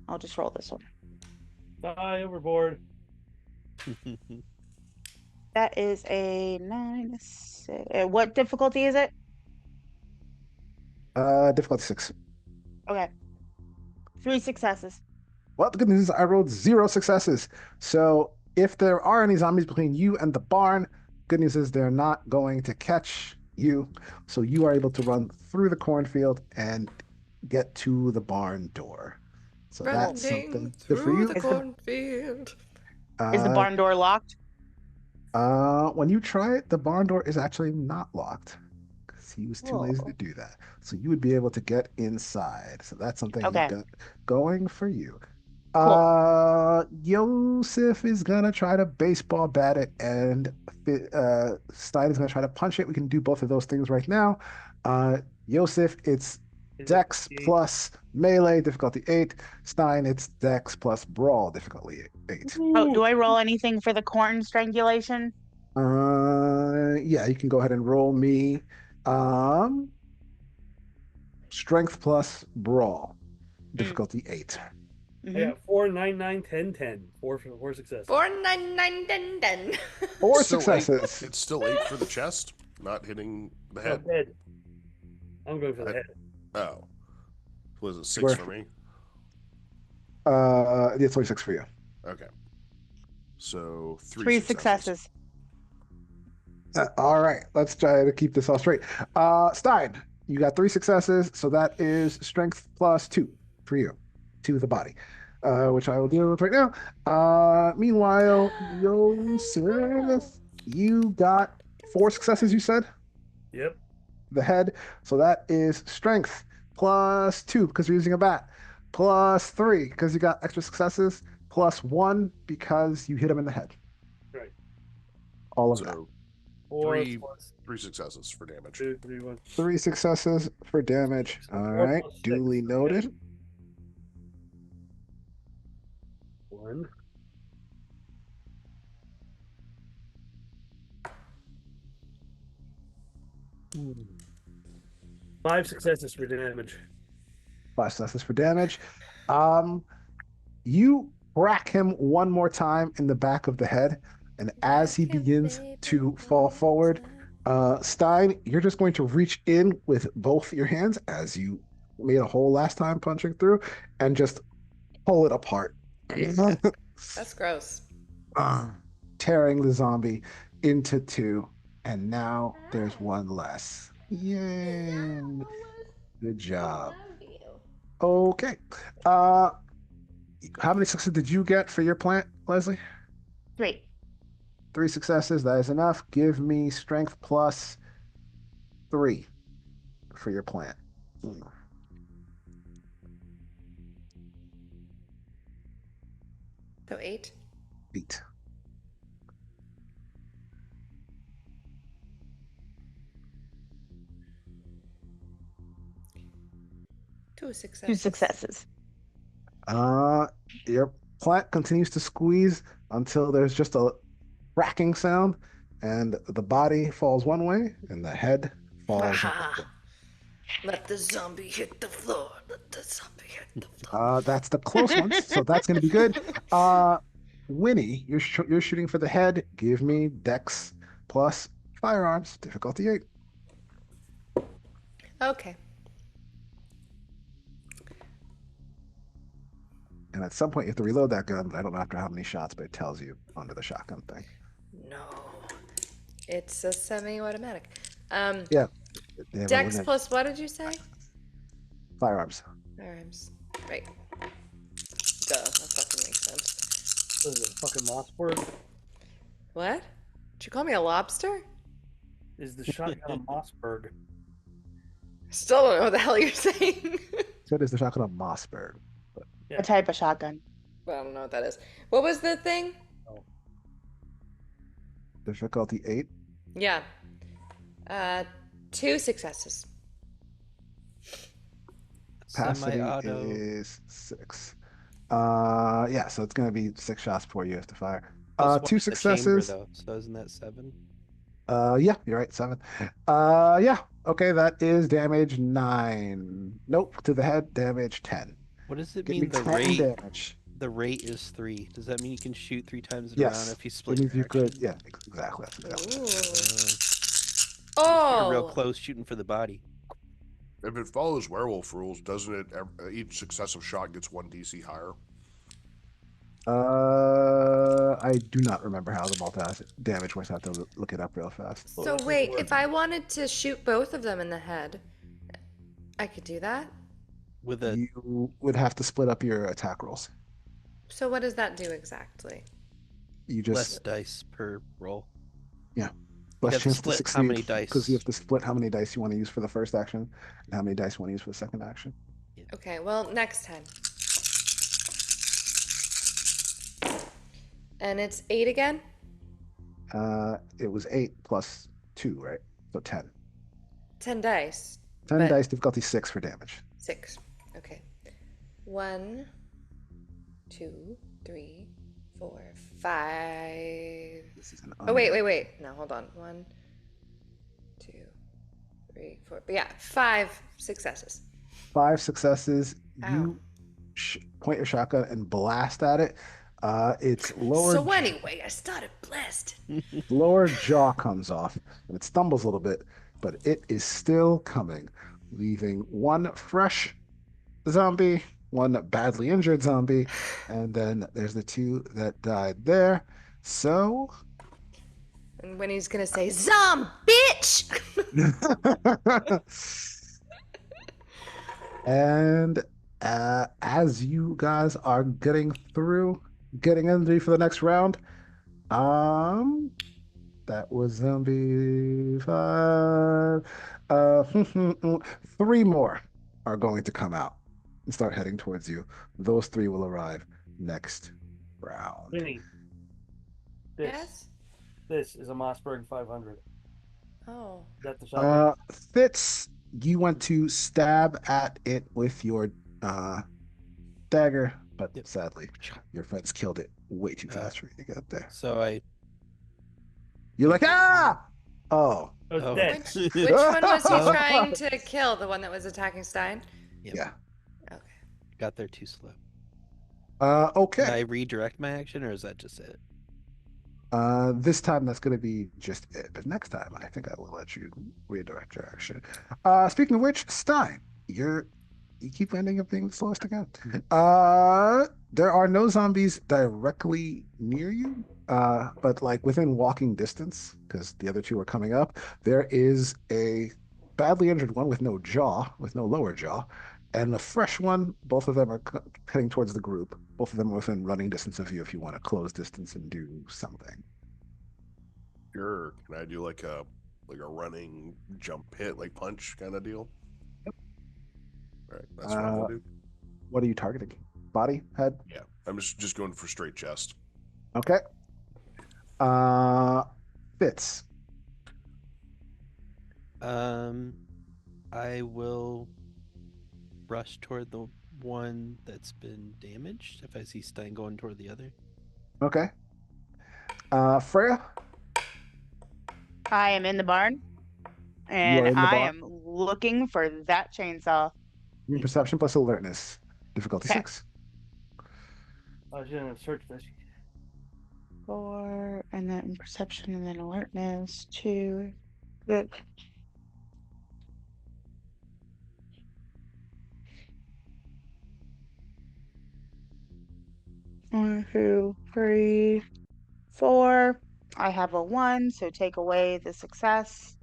I'll just roll this one. Die overboard. That is a 9. What difficulty is it? Difficulty 6. Okay. 3 successes. Well, the good news is I rolled 0 successes. So if there are any zombies between you and the barn, good news is they're not going to catch you. So you are able to run through the cornfield and get to the barn door. So that's something running good for through you. the cornfield. Is the barn door locked? When you try it, the barn door is actually not locked because he was too lazy Oh. to do that. So you would be able to get inside. So that's something Okay. you've got going for you. Cool. Yosef is gonna try to baseball bat it, and Stein is gonna try to punch it. We can do both of those things right now. Yosef, it's Dex plus melee difficulty 8. Stein, it's Dex plus brawl difficulty 8. Oh, do I roll anything for the corn strangulation? Yeah, you can go ahead and roll me strength plus brawl difficulty 8. I got 4, 9, 9, 10, 10. 4 successes. 4, 9, 9, 10, 10. 4 Still successes. It's still 8 for the chest, not hitting the head. Head. I'm going for the head. Oh. Was it 6 Where- for me? It's 26 for you. Okay. So 3 successes. All right, let's try to keep this all straight. Stein, you got 3 successes, so that is strength plus 2 for you to the body, which I will deal with right now. Meanwhile, Yosef, you got 4 successes, you said? Yep. The head, so that is strength plus 2 because you're using a bat, plus 3 because you got extra successes, plus 1 because you hit him in the head. Right. All of that. So 4 3 plus 3 successes for damage. 2, 3, 1. 3 successes for damage. All right, plus 6. duly noted. 1. Five successes for damage. 5 successes for damage. You crack him one more time in the back of the head, and as he begins to fall forward, Stein, you're just going to reach in with both your hands, as you made a hole last time punching through, and just pull it apart. That's gross. Tearing the zombie into 2, and now there's 1 less. Yay! Good job. Okay. How many successes did you get for your plant, Leslie? 3. 3 successes. That is enough. Give me strength plus 3 for your plant. So 8. 8. Two successes. 2 successes. Your plant continues to squeeze until there's just a cracking sound, and the body falls one way, and the head falls another. Let the zombie hit the floor. Let the zombie hit the floor. That's the close ones, so that's going to be good. Winnie, you're shooting for the head. Give me Dex plus firearms, difficulty 8. Okay. And at some point, you have to reload that gun, but I don't know after how many shots, but it tells you under the shotgun thing. No. It's a semi-automatic. Yeah. They have a Dex limit. plus what did you say? Firearms. Firearms. Right. Duh, that fucking makes sense. What is it, fucking Mossberg? What? Did you call me a lobster? Is the shotgun a Mossberg? Still don't know what the hell you're saying. So it is the shotgun of Mossberg. Yeah. A type of shotgun. I don't know what that is. What was the thing? Difficulty 8. Yeah. 2 successes. Capacity Semi-auto. is 6. Yeah, so it's going to be 6 shots before you have to fire. Plus 2 one in the chamber, successes. though, so isn't that 7? Yeah, you're right, 7. Yeah, okay, that is damage 9. Nope, to the head, damage 10. What does it Give mean me the 10 rate? damage. The rate is 3. Does that mean you can shoot 3 times in a Yes, round if you It split means your you could, action? yeah, exactly. That's exactly it. You're real Oh! close shooting for the body. If it follows werewolf rules, doesn't it? Each successive shot gets 1 DC higher. I do not remember how the multi damage works. I have to look it up real fast. So wait, if I wanted to shoot both of them in the head, I could do that? With a You would have to split up your attack rolls. So what does that do exactly? You less just dice per roll. less have to chance to split succeed how many dice. because you have to split how many dice you want to use for the first action and how many dice you want to use for the second action. Okay, well, next time. And it's 8 again? It was 8 plus 2, right? So 10. 10 dice. 10 But- dice, difficulty 6 for damage. 6. Okay. 1, 2, 3, 4, 5. This is an Oh, wait. No, hold on. 1, 2, 3, 4. But yeah, 5 successes. 5 successes. Ow. You point your shotgun and blast at it. Its lower So anyway, I started blessed. lower jaw comes off and it stumbles a little bit, but it is still coming, leaving one fresh zombie, one badly injured zombie, and then there's the 2 that died there. So And when he's gonna say, "Zom, bitch!" and as you guys are getting ready for the next round, that was zombie 5. 3 more are going to come out and start heading towards you. Those 3 will arrive next round. Vinny, this Yes? this is a Mossberg 500. Oh. Is that the shotgun? Fitz, you went to stab at it with your dagger, but Yep. sadly, your friends killed it way too fast for you to get there. So I You're like, ah! Oh, It was oh. dead. Which one was he trying to kill? The one that was attacking Stein? Yep. yeah. Okay. got there too slow. Can Okay. I redirect my action, or is that just it? This time that's going to be just it, but next time I think I will let you redirect your action. Speaking of which, Stein, you keep ending up being the slowest again. There are no zombies directly near you, but like within walking distance, because the other 2 are coming up. There is a badly injured one with no lower jaw, and the fresh one, both of them are heading towards the group. Both of them are within running distance of you if you want to close distance and do something. Sure. Can I do like a running jump hit, like punch kind of deal? All right, that's what I'm gonna do. What are you targeting? Body, head? Yeah, I'm just going for straight chest. Okay. Fitz. I will rush toward the one that's been damaged if I see Stein going toward the other. Okay. Freya. I am in the barn, and in the I barn? am looking for that chainsaw. Perception plus alertness. Difficulty Okay. 6. I was gonna search this. 4, and then perception, and then alertness. 2. Good. 1, 2, 3, 4. I have a 1, so take away the success.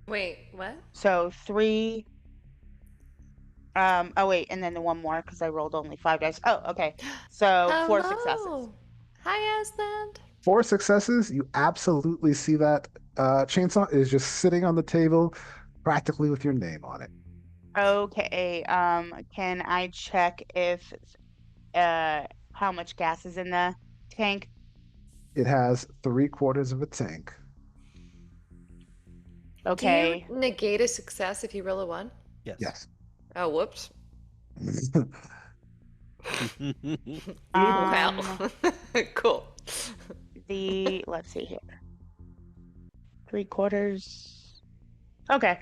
Wait, what? So 3. Oh wait, and then the one more because I rolled only 5 dice. Oh, okay. So 4 successes. Hello. Hi, Asland. 4 successes. You absolutely see that chainsaw is just sitting on the table, practically with your name on it. Okay. Can I check if how much gas is in the tank? It has 3/4 of a tank. Okay. Do you negate a success if you roll a 1? Yes. Yes. Oh, whoops. Um, Well, cool. let's see here. 3/4. Okay.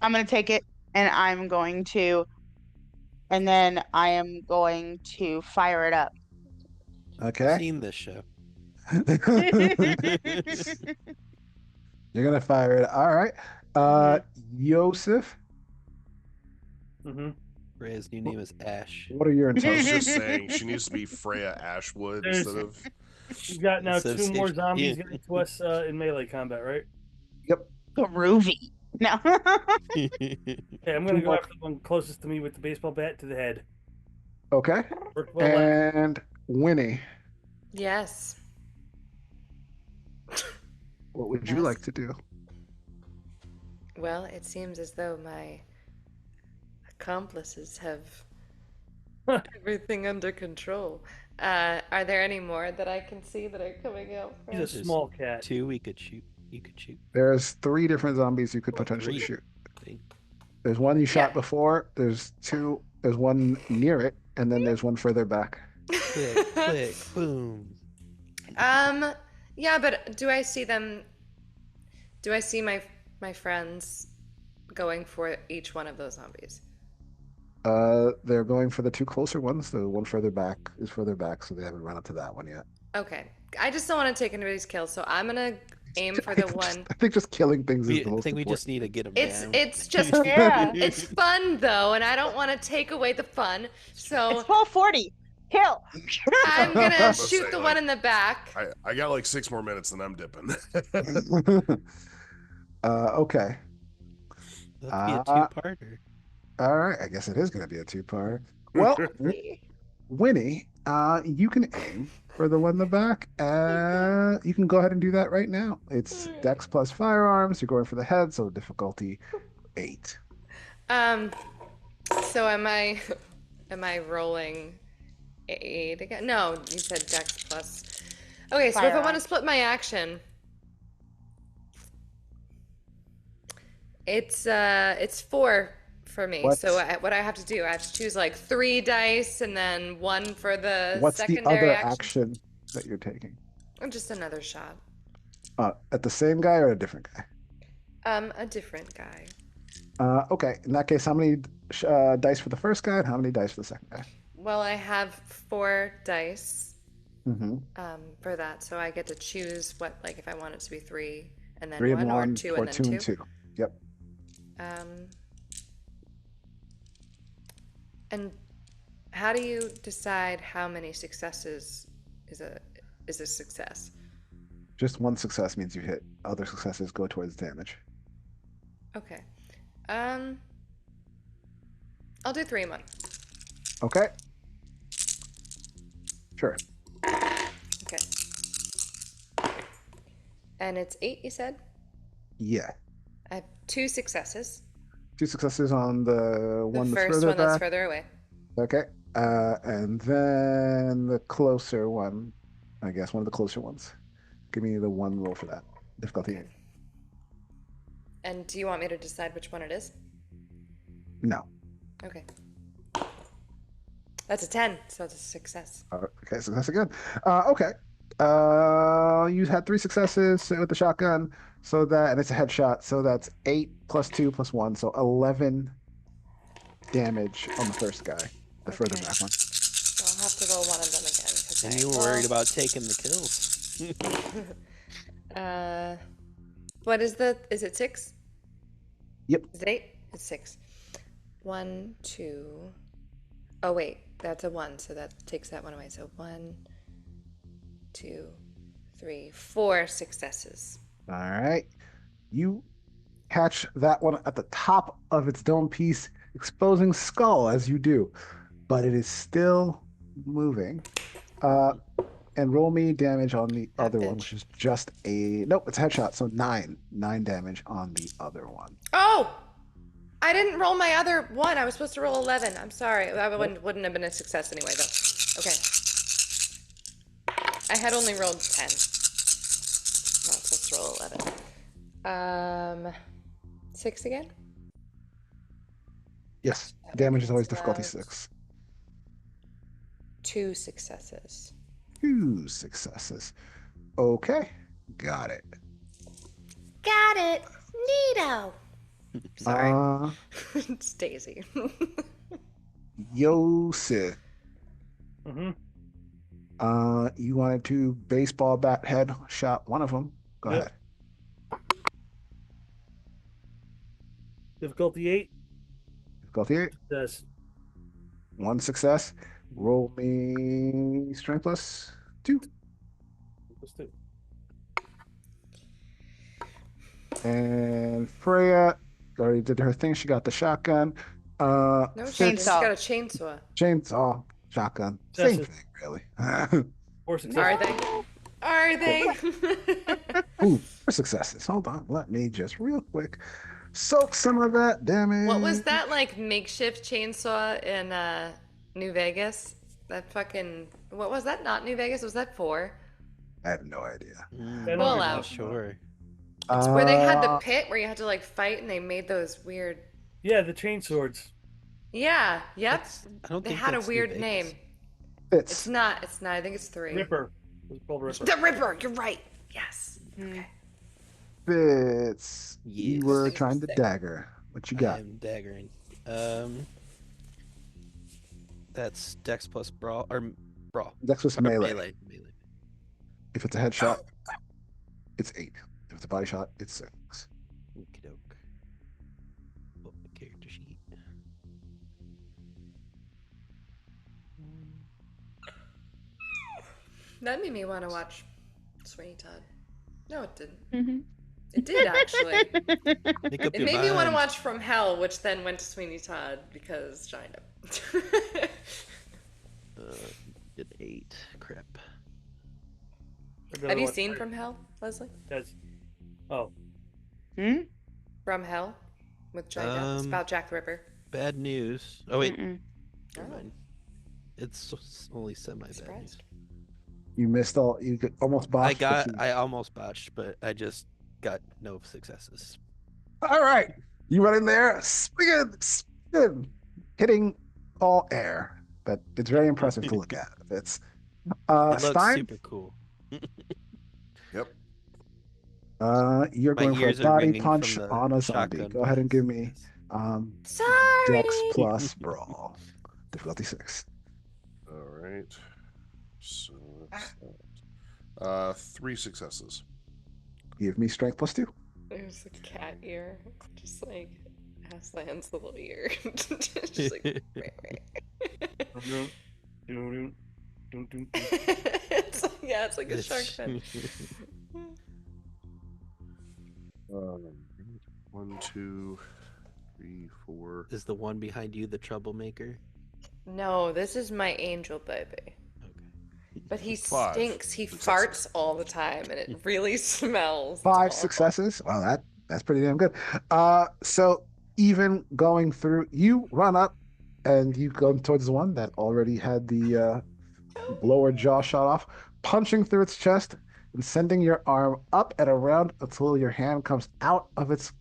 I'm gonna take it and then I am going to fire it up. Okay. Seen this show. You're gonna fire it. All right. Yosef, Mm-hmm. Freya's new name is Ash. what are your I was intelligence? just saying she needs to be Freya Ashwood There's- instead of. We've got now Instead of 2 more stage- zombies yeah. getting to us in melee combat, right? Groovy. No. Okay, I'm gonna go after the one closest to me with the baseball bat to the head. Okay. Worked well last- And Winnie, Yes. what would you Yes. like to do? Well, it seems as though my accomplices have everything under control. Are there any more that I can see that are coming out He's from? a small cat. 2 we could shoot. You could shoot. There's 3 different zombies you could potentially 3. shoot. See? There's one you shot Yeah. before. There's 2. There's one near it, and then there's one further back. Click, click, boom. Yeah, but do I see them? Do I see my friends going for each one of those zombies? They're going for the 2 closer ones. The one further back is further back, so they haven't run up to that one yet. Okay, I just don't want to take anybody's kill, so I'm gonna aim for the one. I think just killing things is I the most think we important. just need to get him It's down. it's just Yeah. it's fun though, and I don't want to take away the fun. It's So 12:40. Kill. I'm gonna Let's shoot say, the like, one in the back. I got like 6 more minutes and I'm dipping. Okay. That'd be a Uh, two-parter. All right. I guess it is going to be a 2-part. Well, Winnie, you can aim for the one in the back. You can go ahead and do that right now. It's Dex plus firearms. You're going for the head, so difficulty 8. So am I rolling 8 again? No, you said Dex plus. Okay, so if I want to Firearms. split my action, it's 4 for me. What's- So what I have to do, I have to choose like 3 dice and then 1 for the What's the secondary other action. action that you're taking? Or just another shot. At the same guy or a different guy? A different guy. Okay. In that case, how many dice for the first guy and how many dice for the second guy? Well, I have 4 dice Mm-hmm. for that, so I get to choose what, like, if I want it to be 3 and then 3 1, and 1 or 2 or and then 2 2. and 2. Yep. And how do you decide how many successes is a success? Just one success means you hit. Other successes go towards damage. Okay. I'll do 3 in 1. Okay. Sure. Okay. And it's 8, you said? Yeah. I have 2 successes. 2 successes on the one The that's first further one back. that's further away. Okay. And then the closer one, I guess, one of the closer ones. Give me the one roll for that. Difficulty. Okay. And do you want me to decide which one it is? No. Okay. That's a 10, so it's a success. Okay, success again. Okay. You had 3 successes with the shotgun, so that, and it's a headshot, so that's 8 plus 2 plus 1, so 11 damage on the first guy, the further Okay. back one. So I'll have to roll one of them again. 'cause And I you were rolled- worried about taking the kills. What is it 6? Yep. Is it 8? It's 6. 1, 2. Oh wait, that's a 1, so that takes that one away. So 1, 2, 3, 4 successes. All right. You catch that one at the top of its dome piece, exposing skull as you do, but it is still moving. And roll me damage on the That other one, bitch. which is just a nope. It's a headshot, so 9 damage on the other one. Oh! I didn't roll my other one. I was supposed to roll 11. I'm sorry. That wouldn't have been a success anyway, though. Okay. I had only rolled 10. Not supposed to roll 11. 6 again? Yes, That damage is always cancels difficulty out. 6. 2 successes. 2 successes. Okay, got it. Got it. Neato. Sorry. It's Daisy. Yosef. Mm-hmm. You wanted to baseball bat head shot one of them. Go Yep. ahead. Difficulty 8. Difficulty 8. Success. 1 success. Roll me strength plus 2. Plus 2. And Freya already did her thing. She got the shotgun. No, she's Chainsaw. got a chainsaw. Chainsaw, shotgun. That's Same it. thing, really. 4 successes. Are they? Are they? Ooh, 4 successes. Hold on. Let me just real quick soak some of that damage. What was that like makeshift chainsaw in New Vegas? That fucking what was that? Not New Vegas? Was that 4? I have no idea. I know Pull what you're out. talking about. Sure. It's where they had the Uh, pit where you had to like fight and they made those weird. Yeah, the chain swords. Yeah. Yep. I don't They think had a that's New weird Vegas. name. It's It's not. It's not. I think it's 3. Ripper. It's called Ripper. The Ripper. You're right. Yes. Hmm. Okay. Fitz. You Yes. were trying to dagger. What you I got? am daggering. That's Dex plus brawl or brawl. Dex was Or melee. melee. If it's a headshot, it's 8. If it's a body shot, it's 6. Okie doke. Pull up the character sheet. That made me want to watch Sweeney Todd. No, it didn't. Mm-hmm. It did actually. Make up It your made me want to mind. watch From Hell, which then went to Sweeney Todd because China. Did 8. Crap. Have you seen From Hell, Leslie? That's... Oh. Hmm? From Hell with Johnny Depp. It's about Jack the Ripper. Bad news. Oh wait, Mm-mm. never Oh. mind. It's only semi bad news. Surprised. You missed all. You could almost botched. but you- I almost botched, but I just got no successes. All right. You run in there, spin, hitting all air. But it's very impressive to look at. It's It looks Stein. super cool. Yep. You're My going for a ears are body ringing punch from the on a zombie. shotgun Go ahead and give me blasts. Sorry. Dex plus brawl. Difficulty 6. All right. So that's that. 3 successes. Give me strength plus 2. There's a cat ear, just like Aslan's little ear. Just like, it's like, yeah, it's like a shark fin. 1, 2, 3, 4. Is the one behind you the troublemaker? No, this is my angel baby. Okay. But he 5 stinks. He successes. farts all the time, and it really smells. It's 5 awful. successes. Well, that's pretty damn good. So even going through, you run up and you go towards the one that already had the lower jaw shot off, punching through its chest and sending your arm up and around until your hand comes out of its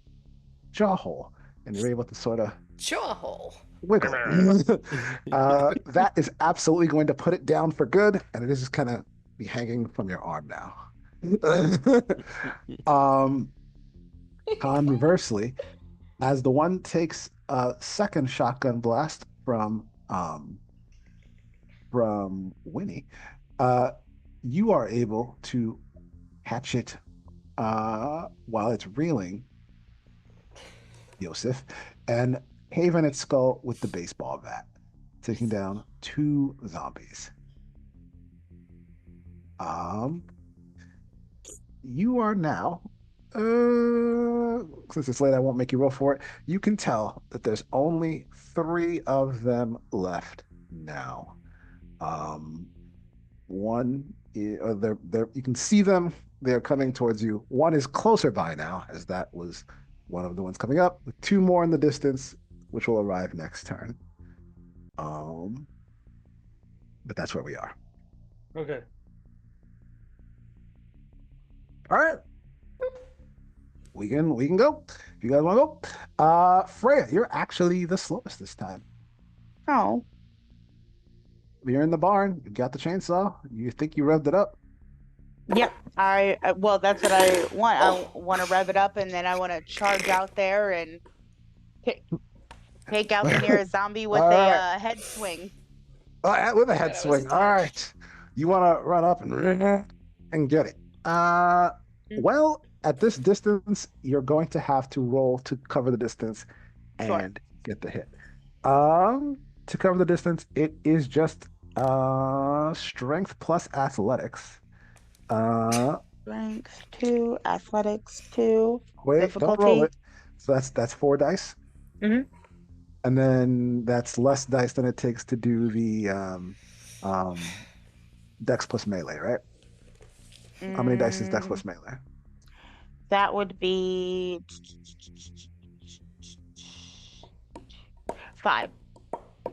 jaw hole, and you're able to sort of Jaw hole. wiggle. That is absolutely going to put it down for good, and it is just kind of be hanging from your arm now. Conversely, as the one takes a second shotgun blast from Winnie, you are able to catch it while it's reeling, Yosef, and haven its skull with the baseball bat, taking down 2 zombies. You are now, since it's late, I won't make you roll for it. You can tell that there's only 3 of them left now. One, they're you can see them. They're coming towards you. One is closer by now, as that was one of the ones coming up. With 2 more in the distance, which will arrive next turn. But that's where we are. Okay. All right. We can go. If you guys want to go. Freya, you're actually the slowest this time. Oh, You're in the barn. You got the chainsaw. You think you revved it up. yep. Well, that's what I want. I want to rev it up, and then I want to charge out there and take out the nearest zombie with All a right. head swing. With a head That was swing. All right. You want to run up and get it. Well, at this distance, you're going to have to roll to cover the distance and Sure. get the hit. To cover the distance, it is just strength plus athletics. Strength 2, athletics 2. Wait, don't roll Difficulty? it. So that's 4 dice. Mhm. And then that's less dice than it takes to do the dex plus melee, right? How many dice is dex plus melee? That would be 5.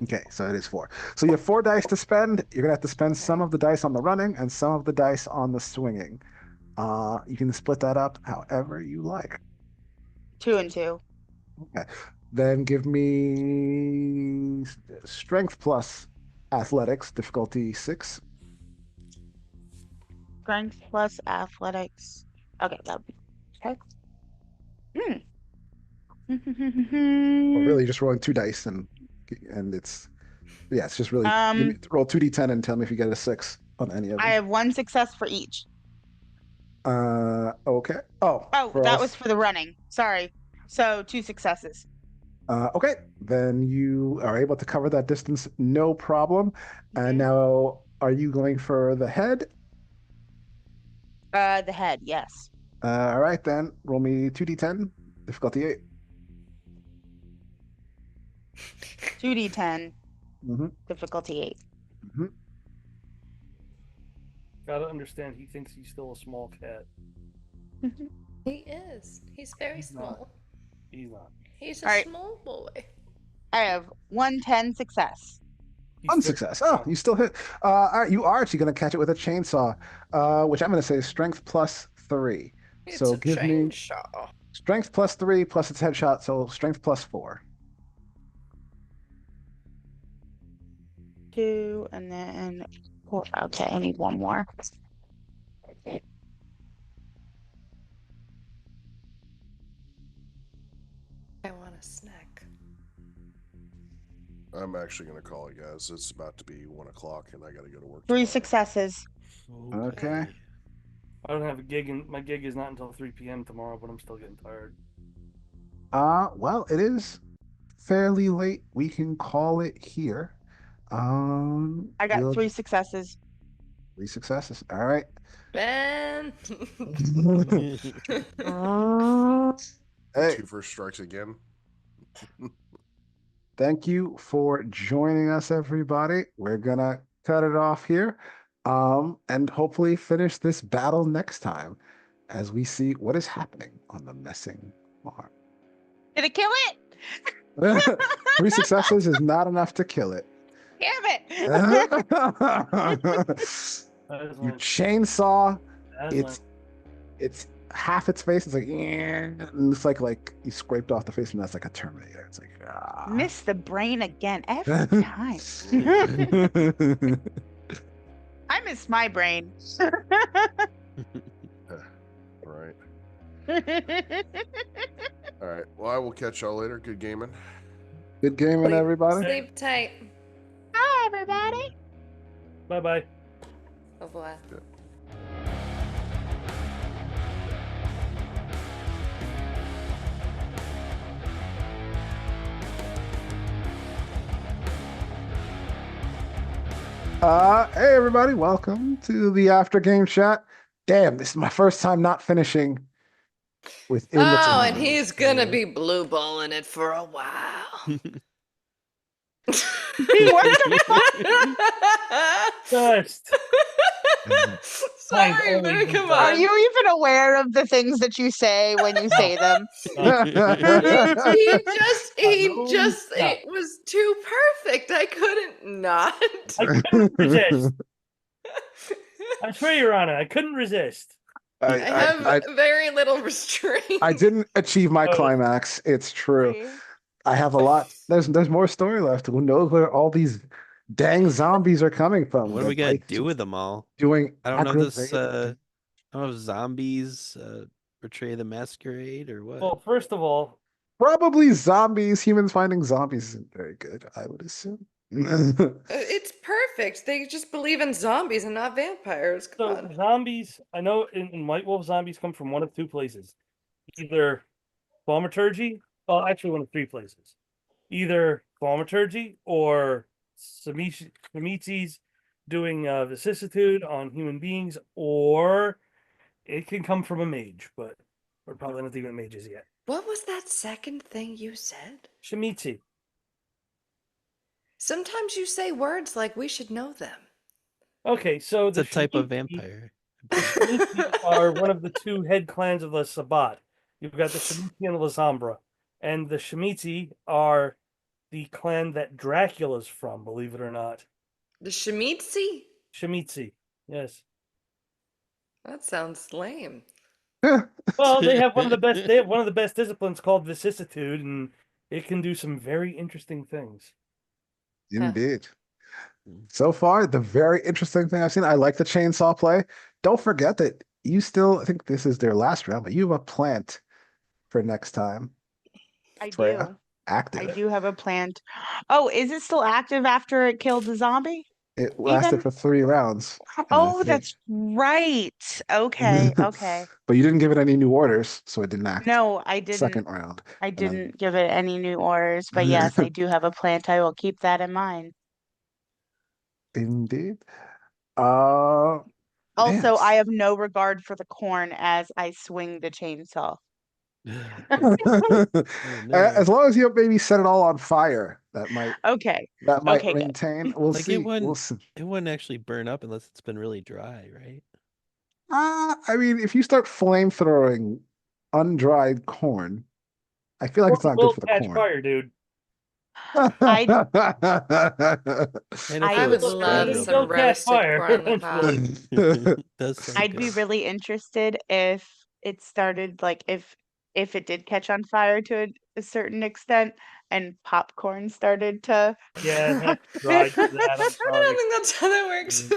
Okay, so it is 4. So you have 4 dice to spend. You're gonna have to spend some of the dice on the running and some of the dice on the swinging. You can split that up however you like. 2 and 2. Okay. Then give me strength plus athletics, difficulty 6. Strength plus athletics. Okay, that would be okay. Well, really, you're just rolling 2 dice, and it's just really roll 2d10 and tell me if you get a 6 on any of them. I have 1 success for each. Okay. Oh, for that us- was for the running. Sorry. So 2 successes. Okay, then you are able to cover that distance, no problem. And Mhm. now, are you going for the head? The head, yes. All right, then roll me 2d10, difficulty 8. 2d10, Mm-hmm. difficulty 8. Mm-hmm. Gotta understand, he thinks he's still a small cat. He is. He's very He's not. small. He's not. He's a All right. small boy. I have 110 success. He's One very success. small. Oh, you still hit. All right, you are actually going to catch it with a chainsaw, which I'm going to say is strength plus 3. It's So a give me chainsaw. strength plus 3 plus its headshot, so strength plus 4. 2 and then 4. Okay, I need 1 more. I want a snack. I'm actually going to call it, guys. It's about to be 1 o'clock, and I got to go to work. 3 tomorrow. successes. Okay. I don't have a gig, and my gig is not until 3 p.m. tomorrow, but I'm still getting tired. Well, it is fairly late. We can call it here. I got we'll- 3 successes. 3 successes. All right. Ben! Hey, 2 first strikes again. Thank you for joining us, everybody. We're gonna cut it off here, and hopefully finish this battle next time as we see what is happening on the Messing farm. Did it kill it? 3 successes is not enough to kill it. Damn it! You chainsaw That's it's half its face. It's like, yeah, and it's like you scraped off the face, and that's like a Terminator. It's like, ah. Miss the brain again every time. I miss my brain. Right. All right. Well, I will catch y'all later. Good gaming. Good gaming, everybody. Sleep tight. Hi, everybody. Bye bye. Au revoir. Hey everybody, welcome to the after game chat. Damn, this is my first time not finishing within the Oh, time. and he's gonna be blue balling it for a while. What the fuck? Just Sorry, Fine, but only come Are on. you even aware of the things that you say when you say them? It was too perfect. I couldn't not. I couldn't resist. I swear, Your Honor, I couldn't resist. I have very little restraint. I didn't achieve my climax. It's true. I have a lot. There's more story left. Who knows where all these dang zombies are coming from? What are we gonna do with them all? Doing I don't know this. aggravating- I don't know if zombies portray the masquerade or what. Well, first of all, Probably zombies. Humans finding zombies isn't very good, I would assume. It's perfect. They just believe in zombies and not vampires. Come so on. zombies, I know in White Wolf, zombies come from one of 2 places. Either thaumaturgy, well, actually one of 3 places. Either thaumaturgy or Semites doing vicissitude on human beings, or it can come from a mage, but we're probably not even mages yet. What was that second thing you said? Shemitzi. Sometimes you say words like we should know them. Okay, so It's a type of Shemitzi- vampire. The Shemitzi are one of the 2 head clans of the Sabbat. You've got the Shemitzi and the Lazambra. And the Shemitzi are the clan that Dracula's from, believe it or not. The Shemitzi? Shemitzi, yes. That sounds lame. Well, they have one of the best. They have one of the best disciplines called vicissitude, and it can do some very interesting things. Indeed. So far, the very interesting thing I've seen, I like the chainsaw play. Don't forget that you still, I think this is their last round, but you have a plant for next time. I Freya, do. active. I do have a plant. Oh, is it still active after it killed the zombie? It lasted Even- for 3 rounds. and I Oh, think- that's right. Okay, okay. But you didn't give it any new orders, so it didn't act. No, I didn't. Second round. I I'm- didn't give it any new orders, but yes, I do have a plant. I will keep that in mind. Indeed. Also, Man. I have no regard for the corn as I swing the chainsaw. As long as you don't maybe set it all on fire, that might Okay. Okay, good. maintain. We'll Like, see. it wouldn't- We'll see. It wouldn't actually burn up unless it's been really dry, right? I mean, if you start flamethrowing undried corn, I feel like it's not Will good for the catch corn. fire, dude. And if I it would was love spread some over- Don't catch roasted fire. corn on the cob. Does sound I'd be good. really interested if it started like if it did catch on fire to a certain extent and popcorn started to Yeah, that's dried for that. I'm I don't sorry. think that's how that works.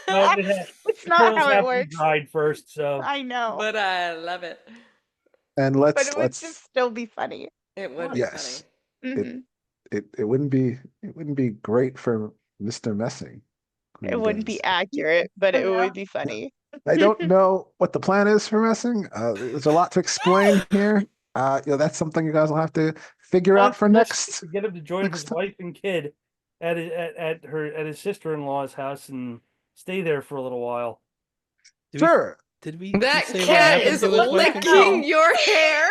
No, it has, It's the not kernels how have it to be works. dried first, so I know. But I love it. And But let's it would just still be funny. It would be Yes. funny. Mhm. it wouldn't be great for Mr. Messing. who It wouldn't be does- accurate, but it would be funny. I don't know what the plan is for Messing. There's a lot to explain here. That's something you guys will have to figure Well, out for let's next. get him to join next his time. wife and kid at his sister-in-law's house and stay there for a little while. Did we- Sure. Did we That say what cat happened is to his wife and licking kid? your hair.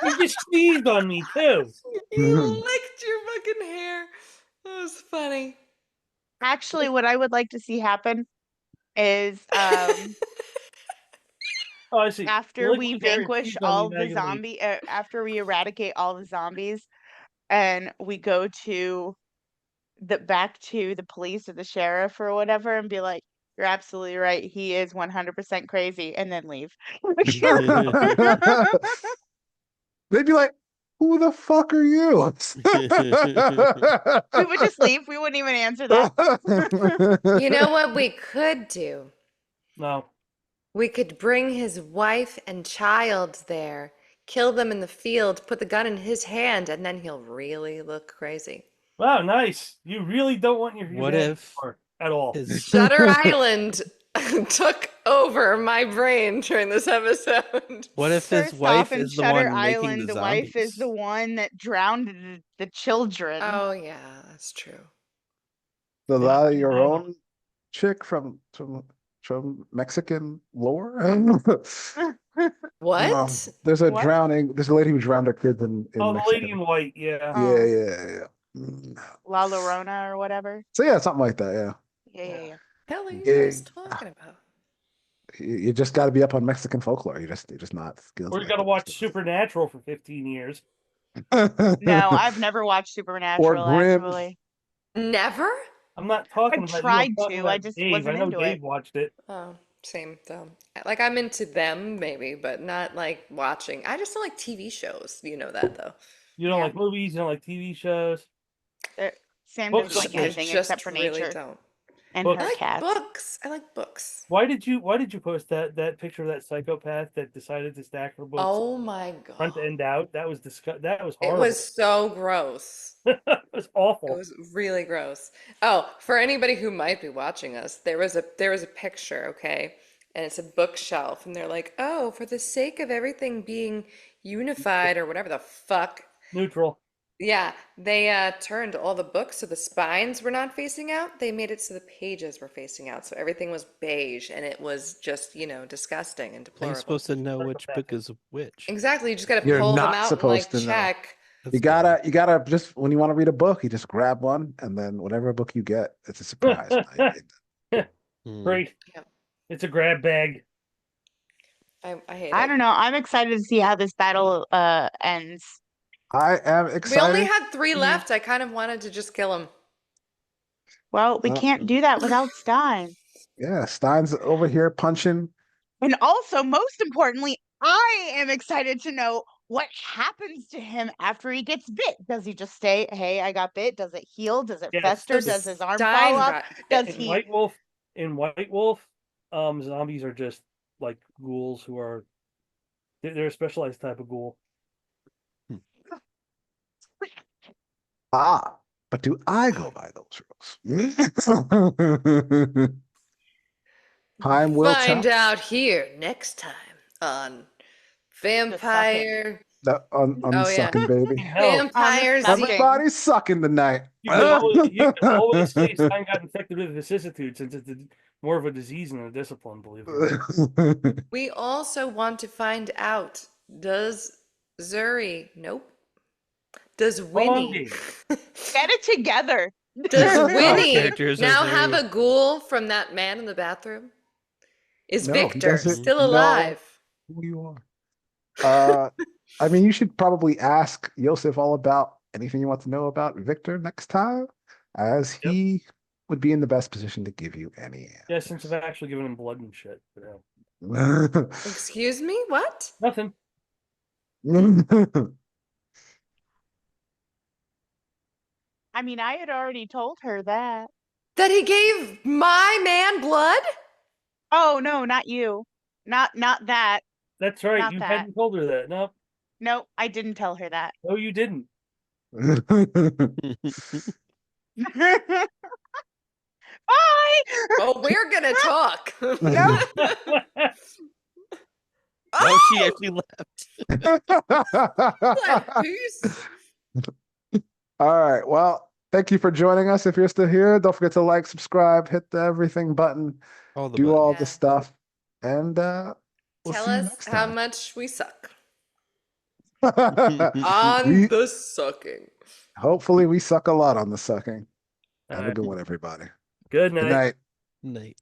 You just sneezed on me too. You licked your fucking hair. That was funny. Actually, what I would like to see happen is Oh, I see. after Like we when Jared vanquish sneezed on me, all now the you leave. zombie, after we eradicate all the zombies, and we go to back to the police or the sheriff or whatever, and be like, "You're absolutely right. He is 100% crazy," and then leave. They'd be like, "Who the fuck are you?" We would just leave. We wouldn't even answer that. You know what we could do? No. We could bring his wife and child there, kill them in the field, put the gun in his hand, and then he'll really look crazy. Wow, nice. You really don't want your What humanity if part at all. his Shutter Island took over my brain during this episode. what if his First wife off, in is the Shutter one making Island, the the wife is the zombies? one that drowned the children. Oh yeah, that's true. The Yeah, that your yeah. own chick from Mexican lore? What? There's a What? drowning. There's a lady who drowned her kids in Oh, the Mexico. lady in white, yeah. Oh. Yeah. La Llorona or whatever. So yeah, something like that. Yeah, Yeah. Hell are you Yeah. guys talking about? you just got to be up on Mexican folklore. You're just not skilled. Or you gotta watch Supernatural for 15 years. No, I've never watched Supernatural, Grimm. actually. Never? I'm not talking I've about tried you. I'm talking to, about I just Dave. wasn't I know into Dave it. watched it. Oh, same though. Like I'm into them maybe, but not like watching. I just don't like TV shows. You know that though. You don't Yeah. like movies, you don't like TV shows. Sam Books doesn't like I anything just except for really nature don't. and Books. I her like cats. books. I like books. Why did you post that picture of that psychopath that decided to stack her books Oh my front God. to end out? That was that was It horrible. was so gross. It was awful. It was really gross. Oh, for anybody who might be watching us, there was a picture, okay? And it's a bookshelf, and they're like, "Oh, for the sake of everything being unified or whatever the fuck." Neutral. Yeah, they turned all the books so the spines were not facing out. They made it so the pages were facing out, so everything was beige, and it was just, disgusting and How are you deplorable. supposed to know which book is which? Exactly, you just gotta You're pull them not out and supposed like to know. check. You gotta just when you want to read a book, you just grab one, and then whatever book you get, it's a surprise. Great. Yeah. It's a grab bag. I hate I it. don't know. I'm excited to see how this battle ends. I am We excited. only had 3 left. I kind of wanted to just kill him. Well, we can't do that without Stein. Yeah, Stein's over here punching. And also, most importantly, I am excited to know what happens to him after he gets bit. Does he just stay, "Hey, I got bit"? Does it heal? Does it Yes, fester? so Does his arm Stein fall off? got Does bitten. he? In White Wolf, zombies are just like ghouls who are they're a specialized type of ghoul. But do I go by those rules? Time will Find tell. out here next time on Vampire. On Oh, yeah. sucking, baby. Hell, Vampire sucking. Z. Everybody's sucking tonight. you can always say Stein got infected with vicissitude since it's more of a disease than a discipline, believe it or not. We also want to find out, does Zuri, nope. Does Winnie, Get it together. does Winnie characters are now very- have a ghoul from that man in the bathroom? Is No, he Victor doesn't. still No. alive? Who you are. I mean, you should probably ask Yosef all about anything you want to know about Victor next time, as he would be in the best position to give you any Yeah, since I've actually given him blood and shit. answers. Excuse me, what? Nothing. I mean, I had already told her that. That he gave my man blood? Oh no, not you. Not that. That's right. Not You that. hadn't told her that. No, No, I didn't tell her that. no, you didn't. Bye. Oh, we're gonna talk. No. Oh, she actually left. Peace. All right. Well, thank you for joining us. If you're still here, don't forget to like, subscribe, hit the everything button, All the do all Yeah. the stuff, and we'll Tell see you us next how time. much we suck. On We- the sucking. Hopefully, we suck a lot on the sucking. Have a Alright. good one, everybody. Good Good night. night. Night.